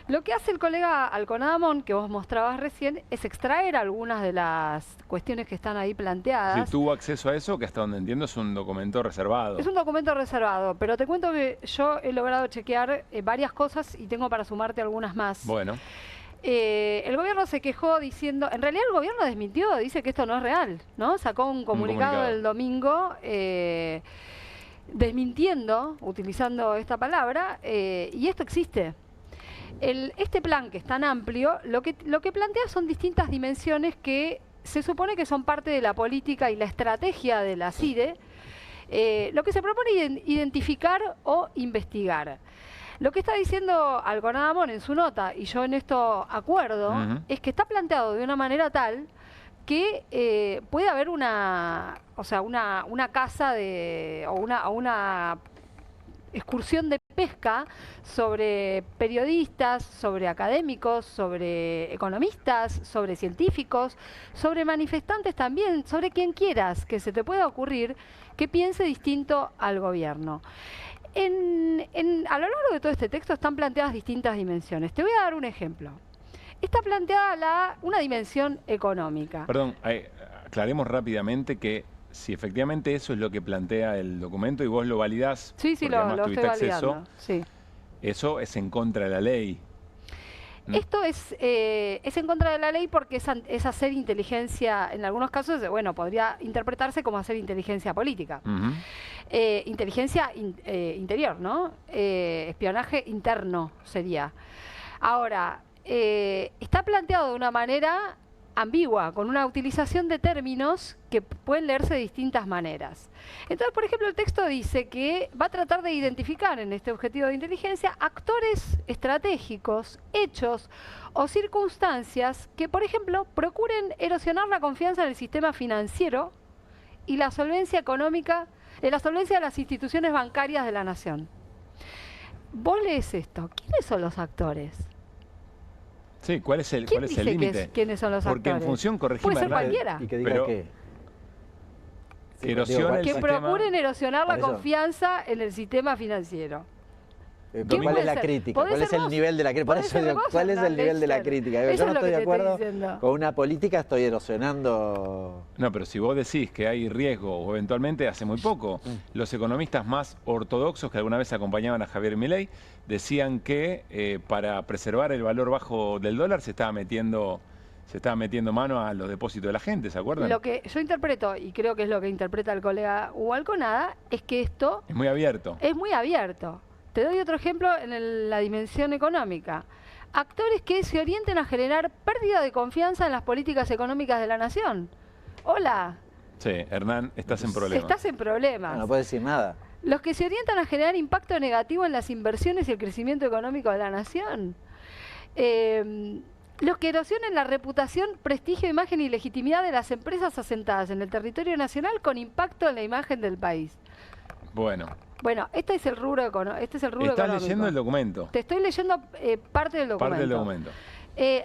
Lo que hace el colega Alconadamón, que vos mostrabas recién, es extraer algunas de las cuestiones que están ahí planteadas. Si tuvo acceso a eso, que hasta donde entiendo es un documento reservado. Es un documento reservado, pero te cuento que yo he logrado chequear varias cosas y tengo para sumarte algunas más. Bueno. El gobierno se quejó diciendo, en realidad el gobierno desmintió, dice que esto no es real, ¿no? Sacó un comunicado el domingo desmintiendo, utilizando esta palabra, y esto existe. Este plan, que es tan amplio, lo que plantea son distintas dimensiones que se supone que son parte de la política y la estrategia de la CIDE, lo que se propone identificar o investigar. Lo que está diciendo Alconadamón en su nota, y yo en esto acuerdo, es que está planteado de una manera tal que puede haber una caza o una excursión de pesca sobre periodistas, sobre académicos, sobre economistas, sobre científicos, sobre manifestantes también, sobre quien quieras que se te pueda ocurrir que piense distinto al gobierno. A lo largo de todo este texto están planteadas distintas dimensiones. Te voy a dar un ejemplo. Está planteada una dimensión económica. Perdón, aclaremos rápidamente que si efectivamente eso es lo que plantea el documento y vos lo validás, sí, lo estoy validando. Sí. Eso es en contra de la ley. Esto es en contra de la ley porque es hacer inteligencia, en algunos casos, bueno, podría interpretarse como hacer inteligencia política. Inteligencia interior, ¿no? Espionaje interno sería. Ahora, está planteado de una manera ambigua, con una utilización de términos que pueden leerse de distintas maneras. Entonces, por ejemplo, el texto dice que va a tratar de identificar en este objetivo de inteligencia actores estratégicos, hechos o circunstancias que, por ejemplo, procuren erosionar la confianza en el sistema financiero y la solvencia económica, la solvencia de las instituciones bancarias de la nación. Vos lees esto, ¿quiénes son los actores? Sí, ¿cuál es el límite? ¿Quiénes son los actores? Porque en función, corregime, puede ser cualquiera. Y que diga que procuren erosionar la confianza en el sistema financiero. ¿Cuál es la crítica? ¿Cuál es el nivel de la crítica? Por eso digo, ¿cuál es el nivel de la crítica? Yo no estoy de acuerdo con una política, estoy erosionando. No, pero si vos decís que hay riesgo, o eventualmente hace muy poco, los economistas más ortodoxos que alguna vez acompañaban a Javier Milei decían que para preservar el valor bajo del dólar se estaba metiendo mano a los depósitos de la gente, ¿se acuerdan? Lo que yo interpreto, y creo que es lo que interpreta el colega Hugo Alconada, es que esto es muy abierto. Es muy abierto. Te doy otro ejemplo en la dimensión económica. Actores que se orienten a generar pérdida de confianza en las políticas económicas de la nación. Hola. Sí, Hernán, estás en problemas. Estás en problemas. No puedes decir nada. Los que se orientan a generar impacto negativo en las inversiones y el crecimiento económico de la nación. Los que erosionen la reputación, prestigio, imagen y legitimidad de las empresas asentadas en el territorio nacional con impacto en la imagen del país. Bueno, este es el rubro económico. Estás leyendo el documento. Te estoy leyendo parte del documento. Parte del documento.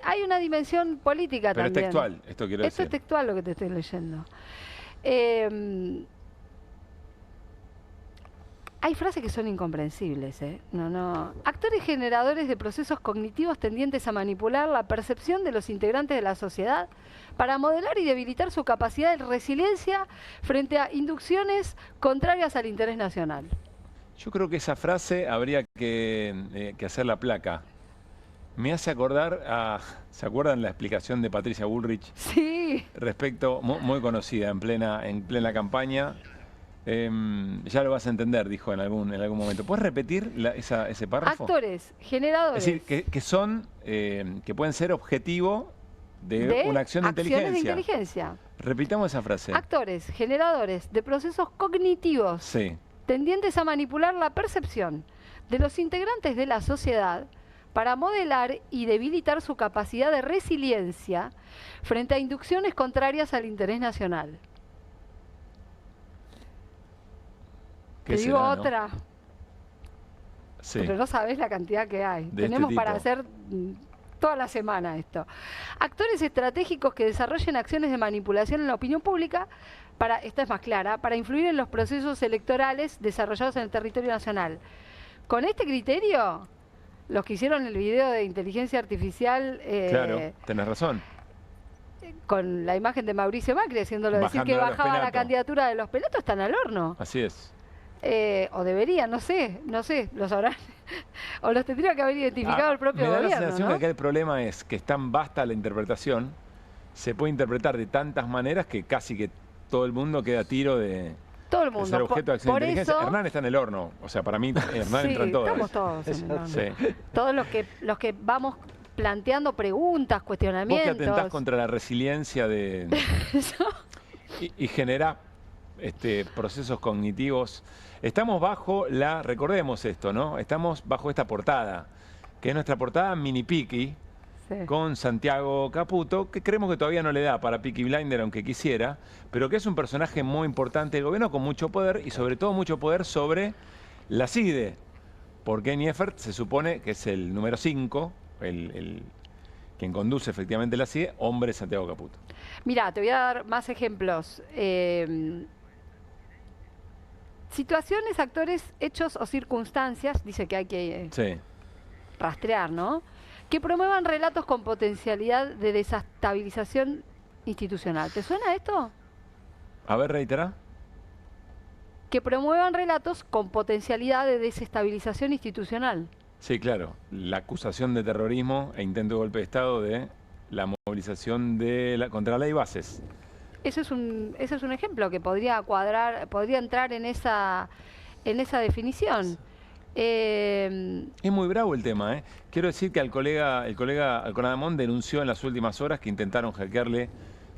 Hay una dimensión política también. Pero es textual, esto quiero decir. Esto es textual lo que te estoy leyendo. Hay frases que son incomprensibles, ¿eh? Actores generadores de procesos cognitivos tendientes a manipular la percepción de los integrantes de la sociedad para modelar y debilitar su capacidad de resiliencia frente a inducciones contrarias al interés nacional. Yo creo que esa frase habría que hacer la placa. Me hace acordar a... ¿Se acuerdan la explicación de Patricia Bullrich? Sí. Respecto, muy conocida, en plena campaña. Ya lo vas a entender, dijo en algún momento. ¿Puedes repetir ese párrafo? Actores, generadores. Es decir, que pueden ser objetivo de una acción de inteligencia. Repitamos esa frase. Actores, generadores de procesos cognitivos. Sí. Tendientes a manipular la percepción de los integrantes de la sociedad para modelar y debilitar su capacidad de resiliencia frente a inducciones contrarias al interés nacional. Te digo otra. Sí. Pero no sabés la cantidad que hay. Tenemos para hacer toda la semana esto. Actores estratégicos que desarrollen acciones de manipulación en la opinión pública esta es más clara, para influir en los procesos electorales desarrollados en el territorio nacional. Con este criterio, los que hicieron el video de inteligencia artificial... claro, tenés razón. Con la imagen de Mauricio Macri haciéndolo decir que bajaba la candidatura de los Pelato, están al horno. Así es. O deberían, no sé, lo sabrán. O los tendría que haber identificado el propio gobierno. Me da la sensación ¿no? que acá el problema es que es tan vasta la interpretación, se puede interpretar de tantas maneras que casi que todo el mundo queda a tiro de... Todo el mundo. Ser objeto de acción de inteligencia. Eso, Hernán está en el horno. O sea, para mí Hernán entra en todo. Estamos todos en el horno. Sí. Todos los que vamos planteando preguntas, cuestionamientos. Vos que atentás contra la resiliencia de... y genera procesos cognitivos. Estamos bajo recordemos esto, ¿no? Estamos bajo esta portada, que es nuestra portada Mini Peaky, con Santiago Caputo, que creemos que todavía no le da para Peaky Blinder, aunque quisiera, pero que es un personaje muy importante del gobierno, con mucho poder, y sobre todo mucho poder sobre la CIDE, porque Nieffert se supone que es el número 5, quien conduce efectivamente la CIDE, hombre Santiago Caputo. Mirá, te voy a dar más ejemplos. Situaciones, actores, hechos o circunstancias, dice que hay que rastrear, ¿no? Que promuevan relatos con potencialidad de desestabilización institucional. ¿Te suena esto? A ver, reitera. Que promuevan relatos con potencialidad de desestabilización institucional. Sí, claro. La acusación de terrorismo e intento de golpe de Estado de la movilización contra la ley Bases. Ese es un ejemplo que podría entrar en esa definición. Es muy bravo el tema, ¿eh? Quiero decir que el colega Alconadamón denunció en las últimas horas que intentaron hackearle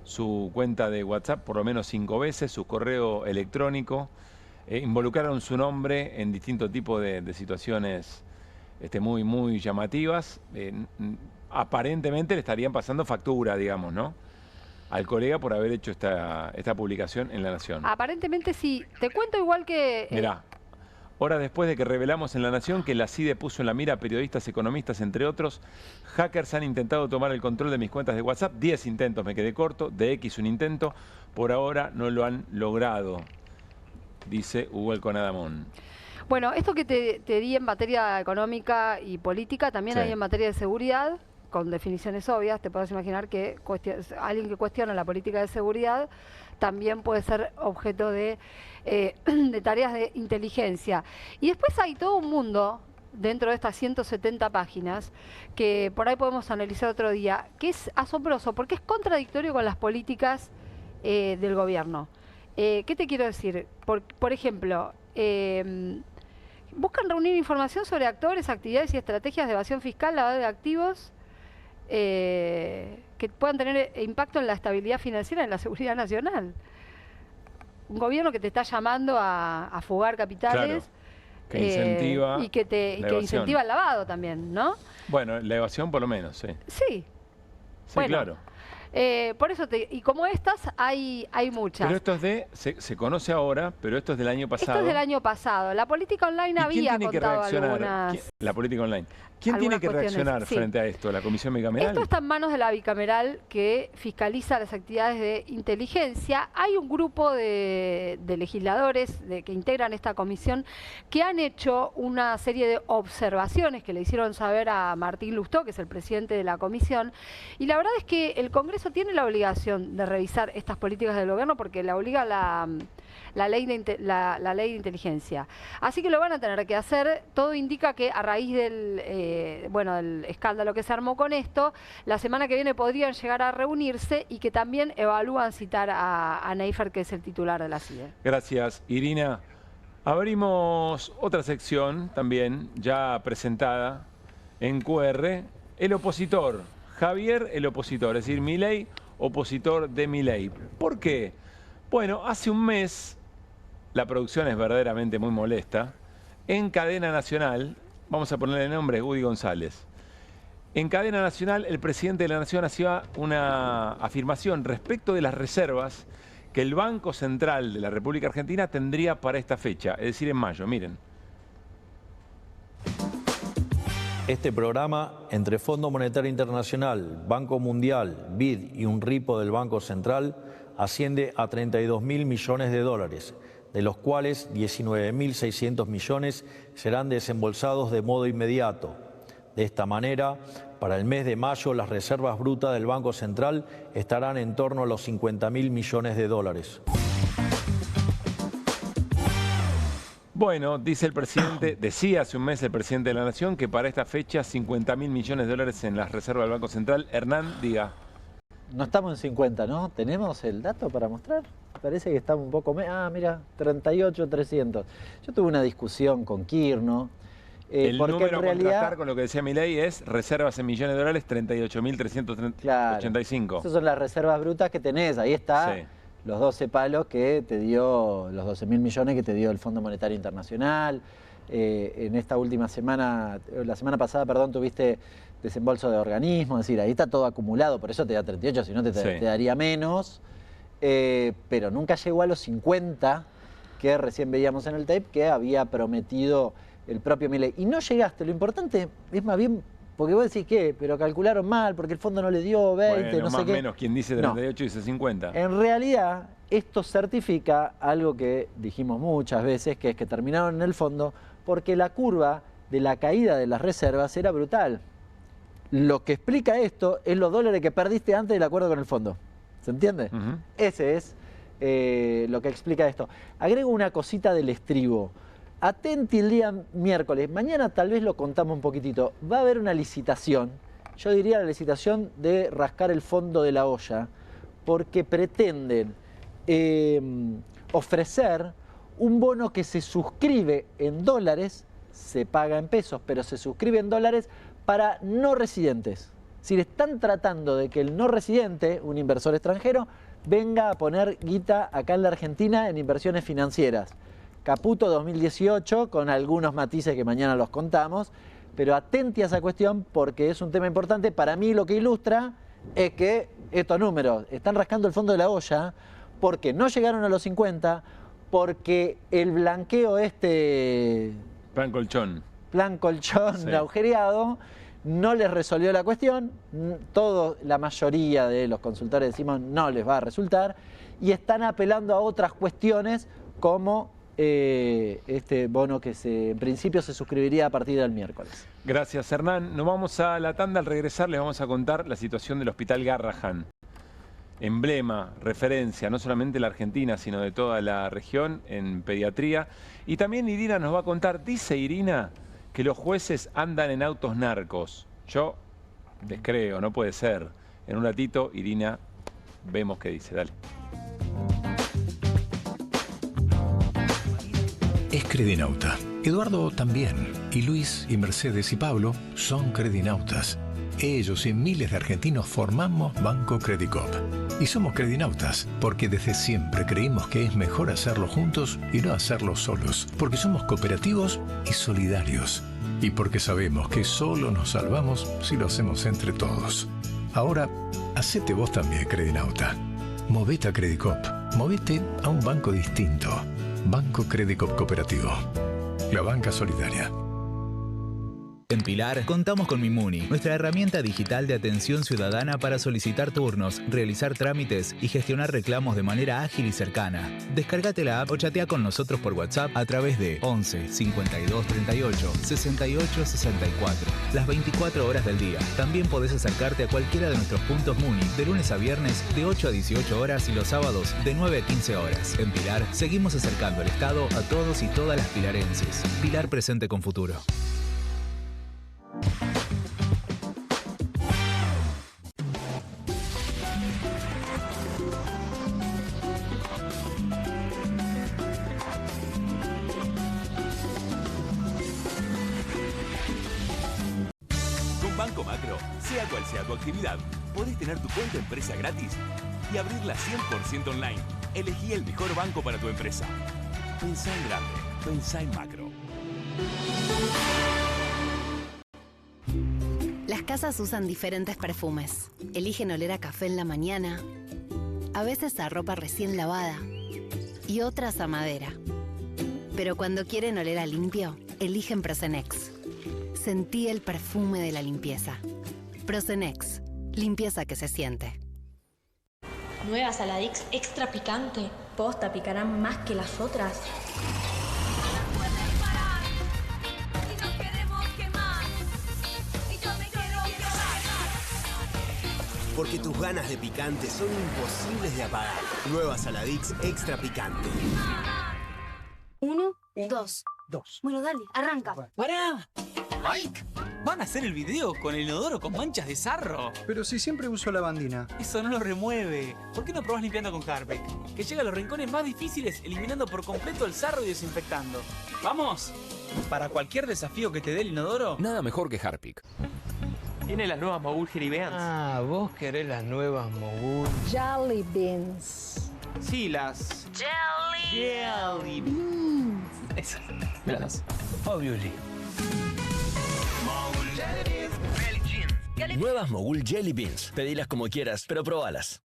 su cuenta de WhatsApp por lo menos 5 veces, su correo electrónico, involucraron su nombre en distintos tipos de situaciones muy, muy llamativas. Aparentemente le estarían pasando factura, digamos, ¿no? Al colega por haber hecho esta publicación en La Nación. Aparentemente sí. Te cuento igual que... Mirá, horas después de que revelamos en La Nación que la CIDE puso en la mira a periodistas, economistas, entre otros, hackers han intentado tomar el control de mis cuentas de WhatsApp. 10 intentos, me quedé corto. De X un intento. Por ahora no lo han logrado, dice Hugo Alconadamón. Bueno, esto que te di en materia económica y política, también hay en materia de seguridad, con definiciones obvias. Te puedes imaginar que alguien que cuestiona la política de seguridad también puede ser objeto de tareas de inteligencia. Y después hay todo un mundo dentro de estas 170 páginas que por ahí podemos analizar otro día, que es asombroso porque es contradictorio con las políticas del gobierno. ¿Qué te quiero decir? Por ejemplo, buscan reunir información sobre actores, actividades y estrategias de evasión fiscal, lavado de activos, que puedan tener impacto en la estabilidad financiera, en la seguridad nacional. Un gobierno que te está llamando a fugar capitales, claro, que incentiva y que incentiva el lavado también, ¿no? Bueno, la evasión por lo menos, sí. Sí. Sí, bueno, claro. Por eso y como estas hay muchas. Pero esto es se conoce ahora, pero esto es del año pasado. Esto es del año pasado. La política online había contado algunas... La política online. ¿Quién tiene que reaccionar frente a esto? ¿La Comisión Bicameral? Esto está en manos de la Bicameral, que fiscaliza las actividades de inteligencia. Hay un grupo de legisladores que integran esta comisión que han hecho una serie de observaciones que le hicieron saber a Martín Lustó, que es el presidente de la comisión. Y la verdad es que el Congreso tiene la obligación de revisar estas políticas del gobierno porque la obliga la ley de inteligencia. Así que lo van a tener que hacer. Todo indica que a raíz del bueno, el escándalo que se armó con esto, la semana que viene podrían llegar a reunirse y que también evalúan citar a Neifer, que es el titular de la CIDE. Gracias, Irina. Abrimos otra sección también, ya presentada en QR. El opositor, Javier el opositor, es decir, Milei, opositor de Milei. ¿Por qué? Bueno, hace un mes, la producción es verdaderamente muy molesta, en Cadena Nacional, vamos a ponerle el nombre, Woody González. En Cadena Nacional, el presidente de la Nación hacía una afirmación respecto de las reservas que el Banco Central de la República Argentina tendría para esta fecha, es decir, en mayo. Miren. Este programa, entre Fondo Monetario Internacional, Banco Mundial, BID y un ripo del Banco Central, asciende a 32.000 millones de dólares, de los cuales 19.600 millones serán desembolsados de modo inmediato. De esta manera, para el mes de mayo, las reservas brutas del Banco Central estarán en torno a los 50.000 millones de dólares. Bueno, dice el presidente, decía hace un mes el presidente de la Nación que para esta fecha 50.000 millones de dólares en las reservas del Banco Central. Hernán, diga. No estamos en 50, ¿no? ¿Tenemos el dato para mostrar? Parece que estamos un poco... mira, 38.300. Yo tuve una discusión con Kirno. El porque número en realidad, a contrastar con lo que decía Milei es reservas en millones de dólares, 38.385. Claro, esas son las reservas brutas que tenés. Ahí está los 12 palos que te dio, los 12.000 millones que te dio el Fondo Monetario Internacional. En esta última semana, la semana pasada, perdón, tuviste desembolso de organismos. Es decir, ahí está todo acumulado, por eso te da 38, si no te daría menos. Pero nunca llegó a los 50 que recién veíamos en el tape que había prometido el propio Milei. Y no llegaste. Lo importante es más bien, porque vos decís ¿qué? Pero calcularon mal, porque el fondo no le dio 20, bueno, no sé más qué. Menos, quien dice 38 dice 50. En realidad, esto certifica algo que dijimos muchas veces, que es que terminaron en el fondo porque la curva de la caída de las reservas era brutal. Lo que explica esto es los dólares que perdiste antes del acuerdo con el fondo. ¿Se entiende? Ese es lo que explica esto. Agrego una cosita del estribo. Atenti el día miércoles. Mañana tal vez lo contamos un poquitito. Va a haber una licitación. Yo diría la licitación de rascar el fondo de la olla, porque pretenden ofrecer un bono que se suscribe en dólares, se paga en pesos, pero se suscribe en dólares para no residentes. Si le están tratando de que el no residente, un inversor extranjero, venga a poner guita acá en la Argentina en inversiones financieras. Caputo 2018, con algunos matices que mañana los contamos, pero atenti a esa cuestión porque es un tema importante. Para mí lo que ilustra es que estos números están rascando el fondo de la olla porque no llegaron a los 50, porque el blanqueo Plan colchón. Plan colchón agujereado no les resolvió la cuestión. La mayoría de los consultores decimos no les va a resultar y están apelando a otras cuestiones como este bono que en principio se suscribiría a partir del miércoles. Gracias, Hernán. Nos vamos a la tanda. Al regresar les vamos a contar la situación del Hospital Garrahan. Emblema, referencia, no solamente de la Argentina, sino de toda la región en pediatría. Y también Irina nos va a contar, dice Irina, que los jueces andan en autos narcos. Yo descreo, no puede ser. En un ratito, Irina, vemos qué dice. Dale. Es Credinauta. Eduardo también. Y Luis y Mercedes y Pablo son Credinautas. Ellos y miles de argentinos formamos Banco Credicop. Y somos Credinautas porque desde siempre creímos que es mejor hacerlo juntos y no hacerlo solos. Porque somos cooperativos y solidarios. Y porque sabemos que solo nos salvamos si lo hacemos entre todos. Ahora, hacete vos también, Credinauta. Movete a Credicop. Movete a un banco distinto. Banco Credicop Cooperativo. La banca solidaria. En Pilar contamos con Mimuni, nuestra herramienta digital de atención ciudadana para solicitar turnos, realizar trámites y gestionar reclamos de manera ágil y cercana. Descárgate la app o chatea con nosotros por WhatsApp a través de 11 52 38 68 64. Las 24 horas del día. También podés acercarte a cualquiera de nuestros puntos Muni de lunes a viernes de 8 a 18 horas y los sábados de 9 a 15 horas. En Pilar seguimos acercando el Estado a todos y todas las pilarenses. Pilar presente con futuro. Telecentro. Sea cual sea tu actividad, podés tener tu cuenta empresa gratis y abrirla 100% online. Elegí el mejor banco para tu empresa. Pensá en grande, pensá en macro. Las casas usan diferentes perfumes. Eligen oler a café en la mañana, a veces a ropa recién lavada y otras a madera. Pero cuando quieren oler a limpio, eligen Prosenex. Sentí el perfume de la limpieza. Prosenex, limpieza que se siente. Nueva Saladix extra picante. Posta, picarán más que las otras. Porque tus ganas de picante son imposibles de apagar. Nueva Saladix extra picante. 1, 2. Bueno, dale, arranca. ¡Pará! ¡Mike! ¿Van a hacer el video con el inodoro con manchas de sarro? Pero si siempre uso lavandina. Eso no lo remueve. ¿Por qué no probás limpiando con Harpic? Que llega a los rincones más difíciles, eliminando por completo el sarro y desinfectando. ¡Vamos! Para cualquier desafío que te dé el inodoro, nada mejor que Harpic. Tiene las nuevas Mogul Jelly Beans. Ah, vos querés las nuevas Mogul. Jelly beans. Sí, las... Jelly beans. Esas. Míralas. Obviously. Nuevas Mogul Jelly Beans. Pedilas como quieras, pero probalas.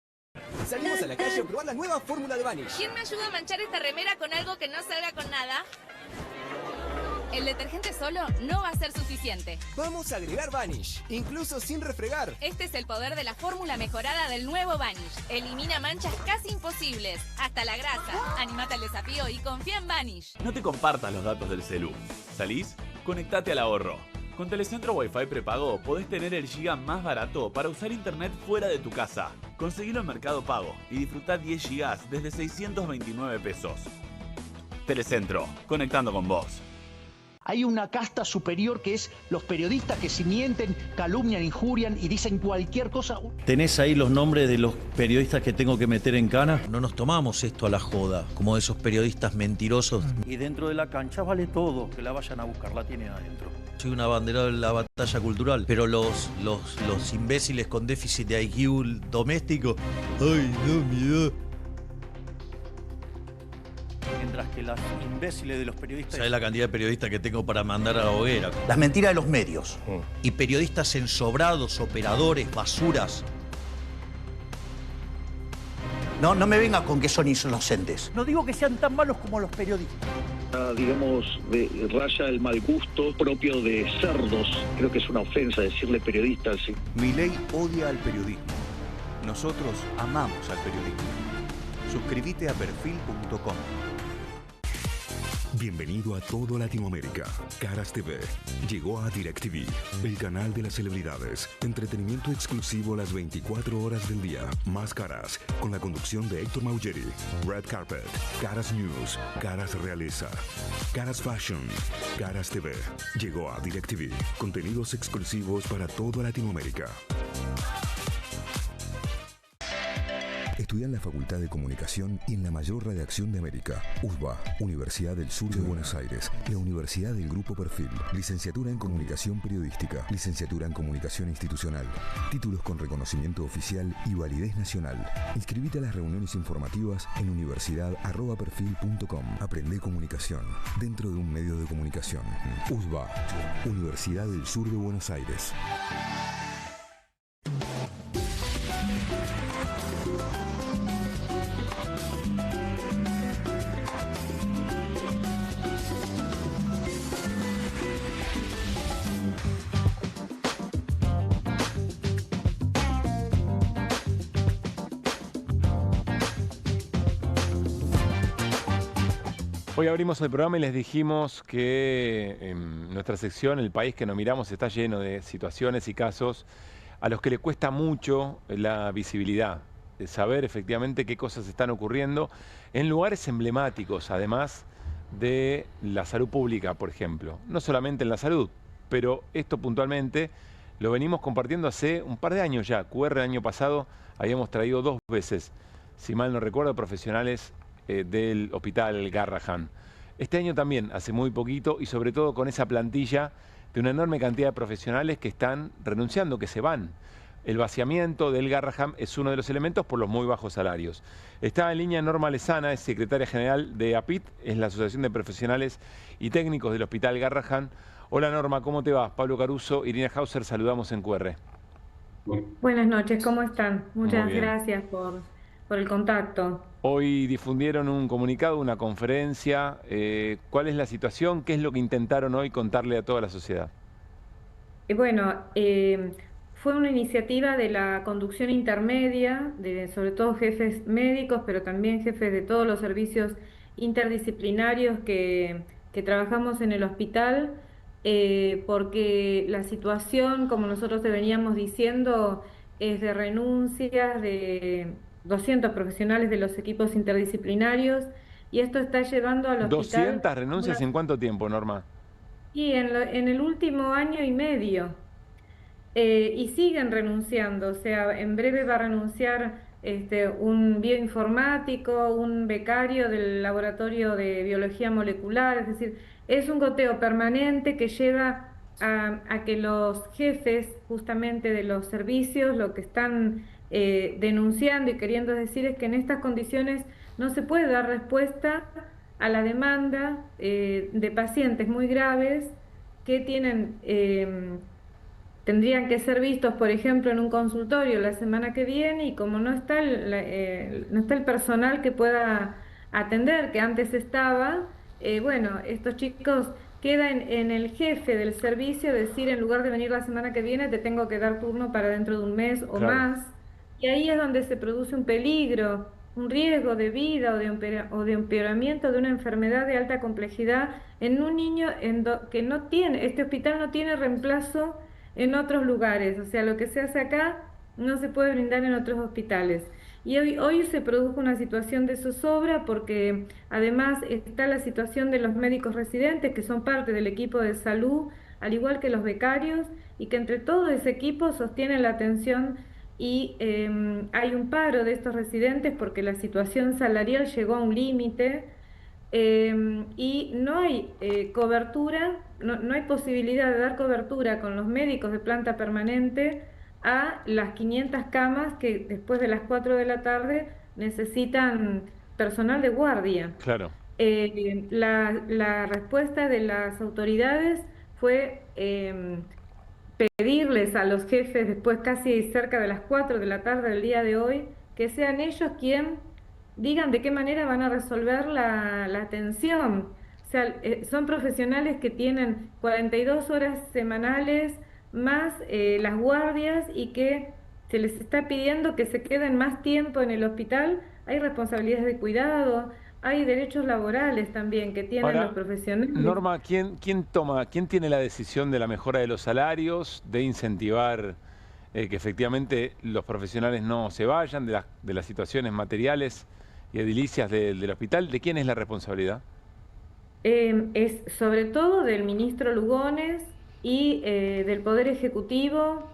Salimos a la calle a probar la nueva fórmula de Vanish. ¿Quién me ayuda a manchar esta remera con algo que no salga con nada? El detergente solo no va a ser suficiente. Vamos a agregar Vanish, incluso sin refregar. Este es el poder de la fórmula mejorada del nuevo Vanish. Elimina manchas casi imposibles, hasta la grasa. Animate al desafío y confía en Vanish. No te compartas los datos del celu. ¿Salís? Conectate al ahorro. Con Telecentro Wi-Fi prepago podés tener el giga más barato para usar internet fuera de tu casa. Conseguilo en Mercado Pago y disfrutá 10 gigas desde 629 pesos. Telecentro, conectando con vos. Hay una casta superior que es los periodistas que si mienten, calumnian, injurian y dicen cualquier cosa. ¿Tenés ahí los nombres de los periodistas que tengo que meter en cana? No nos tomamos esto a la joda, como esos periodistas mentirosos. Y dentro de la cancha vale todo, que la vayan a buscar, la tienen adentro. Soy un abanderado de la batalla cultural, pero los imbéciles con déficit de IQ doméstico, ¡ay, no, miedo! Mientras que las imbéciles de los periodistas... ¿Sabes la cantidad de periodistas que tengo para mandar a la hoguera? Las mentiras de los medios. Y periodistas ensobrados, operadores, basuras. No me venga con que son inocentes. No digo que sean tan malos como los periodistas. Digamos, raya el mal gusto propio de cerdos. Creo que es una ofensa decirle periodistas. ¿Sí? Milei odia al periodismo. Nosotros amamos al periodismo. Suscríbete a perfil.com. Bienvenido a todo Latinoamérica. Caras TV llegó a DirecTV, el canal de las celebridades. Entretenimiento exclusivo las 24 horas del día. Más Caras, con la conducción de Héctor Maugeri. Red Carpet, Caras News, Caras Realeza, Caras Fashion, Caras TV. Llegó a DirecTV. Contenidos exclusivos para toda Latinoamérica. Estudia en la Facultad de Comunicación y en la mayor redacción de América. USBA, Universidad del Sur de Buenos Aires. La Universidad del Grupo Perfil. Licenciatura en Comunicación Periodística. Licenciatura en Comunicación Institucional. Títulos con reconocimiento oficial y validez nacional. Inscribite a las reuniones informativas en universidad@perfil.com. Aprende comunicación dentro de un medio de comunicación. USBA, Universidad del Sur de Buenos Aires. Hoy abrimos el programa y les dijimos que en nuestra sección, El País que nos miramos, está lleno de situaciones y casos a los que le cuesta mucho la visibilidad, de saber efectivamente qué cosas están ocurriendo en lugares emblemáticos, además de la salud pública, por ejemplo. No solamente en la salud, pero esto puntualmente lo venimos compartiendo hace un par de años ya. QR el año pasado habíamos traído 2 veces, si mal no recuerdo, profesionales del Hospital Garrahan. Este año también, hace muy poquito, y sobre todo con esa plantilla de una enorme cantidad de profesionales que están renunciando, que se van. El vaciamiento del Garrahan es uno de los elementos por los muy bajos salarios. Está en línea Norma Lezana, es secretaria general de APIT, es la Asociación de Profesionales y Técnicos del Hospital Garrahan. Hola Norma, ¿cómo te va? Pablo Caruso, Irina Hauser, saludamos en QR. Buenas noches, ¿cómo están? Muchas gracias por el contacto. Hoy difundieron un comunicado, una conferencia. ¿Cuál es la situación? ¿Qué es lo que intentaron hoy contarle a toda la sociedad? Fue una iniciativa de la conducción intermedia, sobre todo jefes médicos, pero también jefes de todos los servicios interdisciplinarios que trabajamos en el hospital, porque la situación, como nosotros te veníamos diciendo, es de renuncias de 200 profesionales de los equipos interdisciplinarios, y esto está llevando al hospital... ¿200 renuncias en cuánto tiempo, Norma? Y en el último año y medio. Y siguen renunciando, o sea, en breve va a renunciar un bioinformático, un becario del laboratorio de biología molecular, es decir, es un goteo permanente que lleva a que los jefes justamente de los servicios lo que están denunciando y queriendo decir es que en estas condiciones no se puede dar respuesta a la demanda de pacientes muy graves que tendrían que ser vistos, por ejemplo, en un consultorio la semana que viene, y como no está el personal que pueda atender, que antes estaba, estos chicos queda en el jefe del servicio decir, en lugar de venir la semana que viene, te tengo que dar turno para dentro de un mes o más, y ahí es donde se produce un peligro, un riesgo de vida o de empeoramiento de una enfermedad de alta complejidad en un niño que no tiene, este hospital no tiene reemplazo en otros lugares, o sea, lo que se hace acá no se puede brindar en otros hospitales. Y hoy se produjo una situación de zozobra porque además está la situación de los médicos residentes que son parte del equipo de salud, al igual que los becarios, y que entre todo ese equipo sostienen la atención y hay un paro de estos residentes porque la situación salarial llegó a un límite y no hay cobertura, no hay posibilidad de dar cobertura con los médicos de planta permanente a las 500 camas que después de las 4 de la tarde necesitan personal de guardia. Claro. La respuesta de las autoridades fue pedirles a los jefes después casi cerca de las 4 de la tarde del día de hoy que sean ellos quien digan de qué manera van a resolver la atención. O sea, son profesionales que tienen 42 horas semanales más las guardias y que se les está pidiendo que se queden más tiempo en el hospital. Hay responsabilidades de cuidado, hay derechos laborales también que tienen los profesionales. Norma, ¿quién tiene la decisión de la mejora de los salarios, de incentivar que efectivamente los profesionales no se vayan, de las situaciones materiales y edilicias del hospital? ¿De quién es la responsabilidad? Es sobre todo del ministro Lugones y del Poder Ejecutivo,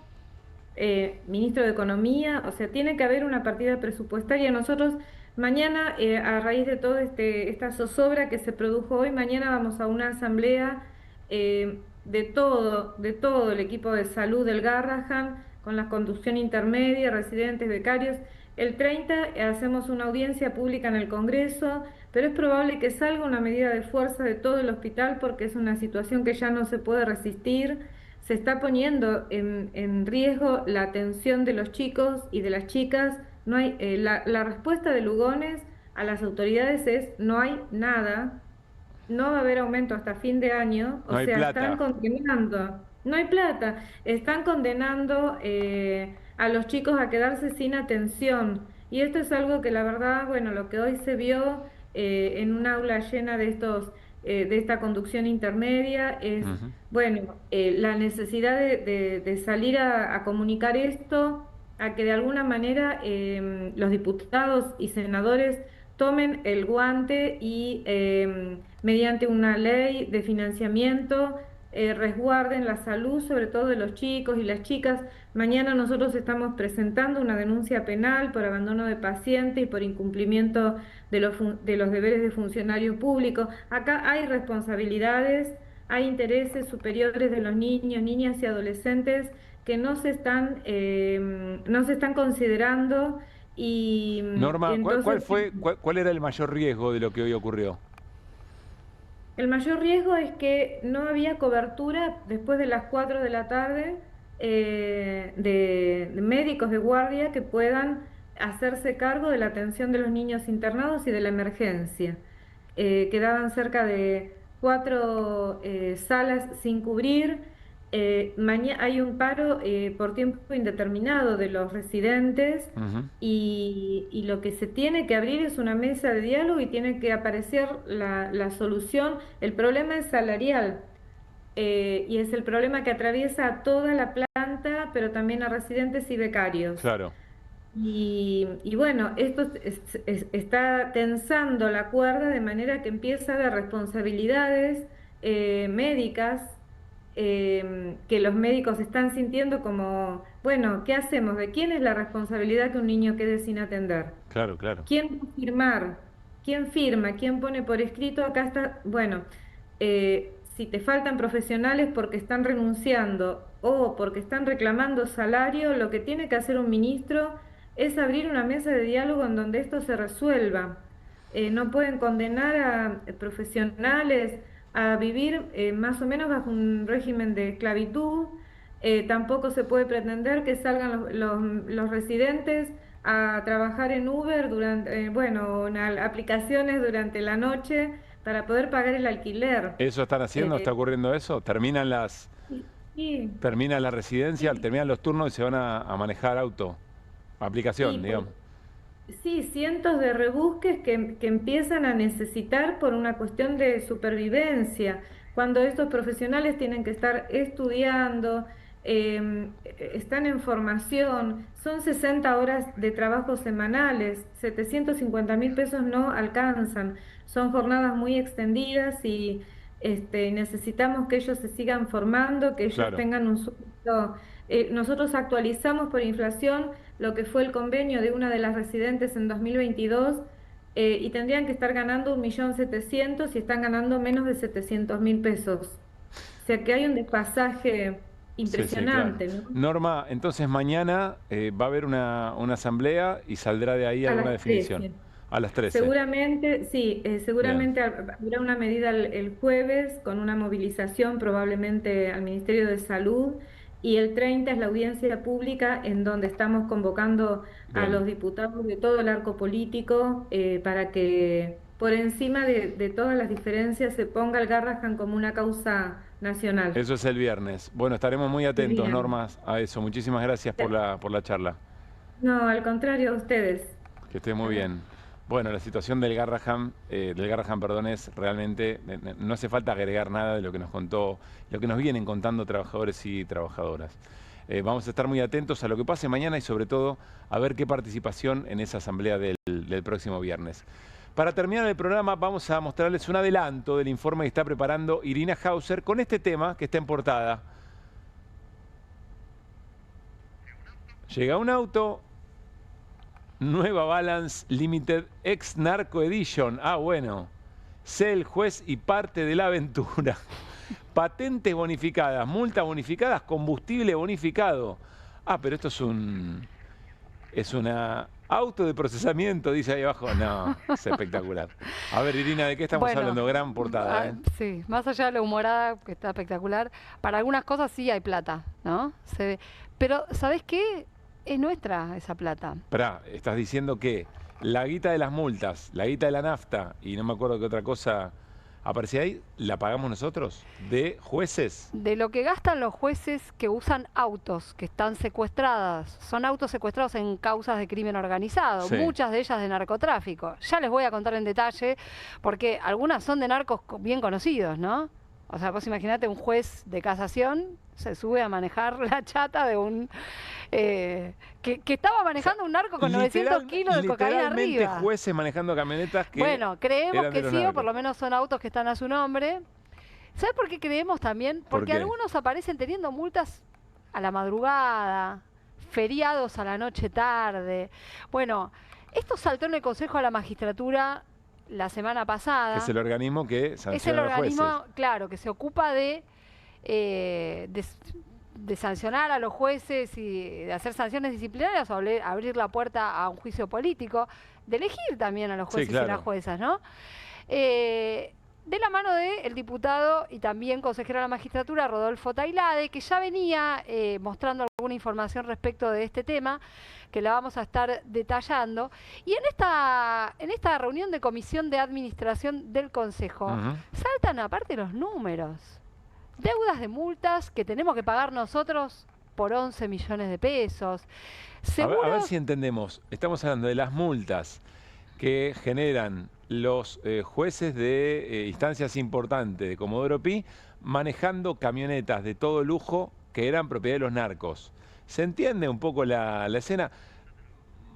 ministro de Economía, o sea, tiene que haber una partida presupuestaria. Nosotros mañana, a raíz de toda esta zozobra que se produjo hoy, mañana vamos a una asamblea de todo el equipo de salud del Garrahan, con la conducción intermedia, residentes, becarios. El 30 hacemos una audiencia pública en el Congreso, pero es probable que salga una medida de fuerza de todo el hospital porque es una situación que ya no se puede resistir. Se está poniendo en riesgo la atención de los chicos y de las chicas. No hay, la respuesta de Lugones a las autoridades es no hay nada, no va a haber aumento hasta fin de año, o sea, están condenando, no hay plata, están condenando a los chicos a quedarse sin atención. Y esto es algo que la verdad, lo que hoy se vio en un aula llena de esta conducción intermedia es, la necesidad de salir a comunicar esto, a que de alguna manera los diputados y senadores tomen el guante y mediante una ley de financiamiento resguarden la salud, sobre todo de los chicos y las chicas. Mañana nosotros estamos presentando una denuncia penal por abandono de paciente y por incumplimiento de los deberes de funcionario público. Acá hay responsabilidades, hay intereses superiores de los niños, niñas y adolescentes que no se están considerando. Y Norma, entonces, ¿cuál era el mayor riesgo de lo que hoy ocurrió? el mayor riesgo es que no había cobertura después de las 4 de la tarde de médicos de guardia que puedan hacerse cargo de la atención de los niños internados y de la emergencia. Quedaban cerca de 4 salas sin cubrir. Hay un paro por tiempo indeterminado de los residentes y lo que se tiene que abrir es una mesa de diálogo y tiene que aparecer la solución. El problema es salarial y es el problema que atraviesa a toda la planta, pero también a residentes y becarios. Claro. Y bueno, esto está tensando la cuerda de manera que empieza a haber responsabilidades médicas que los médicos están sintiendo como, bueno, ¿qué hacemos? ¿De quién es la responsabilidad que un niño quede sin atender? Claro, claro. ¿Quién va a firmar? ¿Quién firma? ¿Quién pone por escrito? Acá está, bueno, si te faltan profesionales porque están renunciando o porque están reclamando salario, lo que tiene que hacer un ministro es abrir una mesa de diálogo en donde esto se resuelva. No pueden condenar a profesionales a vivir más o menos bajo un régimen de esclavitud. Tampoco se puede pretender que salgan los residentes a trabajar en Uber durante, en aplicaciones durante la noche para poder pagar el alquiler. ¿Eso están haciendo? ¿Está ocurriendo eso? ¿Terminan termina la residencia, terminan los turnos y se van a manejar auto? Aplicación, digamos. Sí, cientos de rebusques que empiezan a necesitar por una cuestión de supervivencia, cuando estos profesionales tienen que estar estudiando, están en formación, son 60 horas de trabajo semanales, 750.000 pesos no alcanzan, son jornadas muy extendidas y necesitamos que ellos se sigan formando, que ellos tengan un sueldo. Nosotros actualizamos por inflación lo que fue el convenio de una de las residentes en 2022 y tendrían que estar ganando 1.700.000 y están ganando menos de 700.000 pesos. O sea que hay un desfasaje impresionante. Sí, claro. ¿No? Norma, entonces mañana va a haber una asamblea y saldrá de ahí alguna definición. 13. A las 13. Seguramente, sí, seguramente habrá una medida el jueves con una movilización probablemente al Ministerio de Salud. Y el 30 es la audiencia pública en donde estamos convocando a los diputados de todo el arco político para que por encima de todas las diferencias se ponga el Garrahan como una causa nacional. Eso es el viernes. Bueno, estaremos muy atentos, Norma, a eso. Muchísimas gracias por la charla. No, al contrario, a ustedes. Que esté muy bien. Bueno, la situación del Garrahan, es realmente, no hace falta agregar nada de lo que nos contó, lo que nos vienen contando trabajadores y trabajadoras. Vamos a estar muy atentos a lo que pase mañana y sobre todo a ver qué participación en esa asamblea del próximo viernes. Para terminar el programa vamos a mostrarles un adelanto del informe que está preparando Irina Hauser con este tema que está en portada. Llega un auto... Nueva Balance Limited Ex Narco Edition. Ah, bueno. Sé el juez y parte de la aventura. Patentes bonificadas, multas bonificadas, combustible bonificado. Ah, pero esto es una auto de procesamiento, dice ahí abajo. No, es espectacular. A ver, Irina, ¿de qué estamos hablando? Gran portada, ¿eh? Sí, más allá de la humorada, que está espectacular, para algunas cosas sí hay plata, ¿no? Se ve. Pero, ¿sabés qué? Es nuestra esa plata. Esperá, estás diciendo que la guita de las multas, la guita de la nafta y no me acuerdo qué otra cosa aparecía ahí, ¿la pagamos nosotros? ¿De jueces? De lo que gastan los jueces que usan autos que están secuestradas. Son autos secuestrados en causas de crimen organizado, muchas de ellas de narcotráfico. Ya les voy a contar en detalle porque algunas son de narcos bien conocidos, ¿no? O sea, vos imaginate un juez de casación se sube a manejar la chata de un... que estaba manejando un narco con 900 kilos de cocaína arriba. Jueces manejando camionetas que... Bueno, creemos que sí, o por lo menos son autos que están a su nombre. ¿Sabes por qué creemos también? Porque algunos aparecen teniendo multas a la madrugada, feriados a la noche tarde. Bueno, esto saltó en el Consejo a la Magistratura la semana pasada. Es el organismo que sanciona a los jueces. Es el organismo, claro, que se ocupa de sancionar a los jueces y de hacer sanciones disciplinarias o abrir la puerta a un juicio político, de elegir también a los jueces y las juezas, ¿no? De la mano del diputado y también consejero de la magistratura, Rodolfo Tailade, que ya venía mostrando alguna información respecto de este tema, que la vamos a estar detallando. Y en esta reunión de comisión de administración del Consejo, saltan aparte los números. Deudas de multas que tenemos que pagar nosotros por 11 millones de pesos. A ver si entendemos. Estamos hablando de las multas que generan los jueces de instancias importantes de Comodoro Pi manejando camionetas de todo lujo que eran propiedad de los narcos. ¿Se entiende un poco la escena?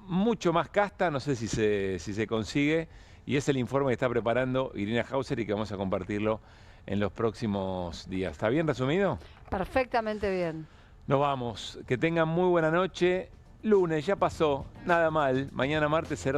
Mucho más casta, no sé si se consigue, y es el informe que está preparando Irina Hauser y que vamos a compartirlo en los próximos días. ¿Está bien resumido? Perfectamente bien. Nos vamos. Que tengan muy buena noche. Lunes, ya pasó. Nada mal. Mañana martes será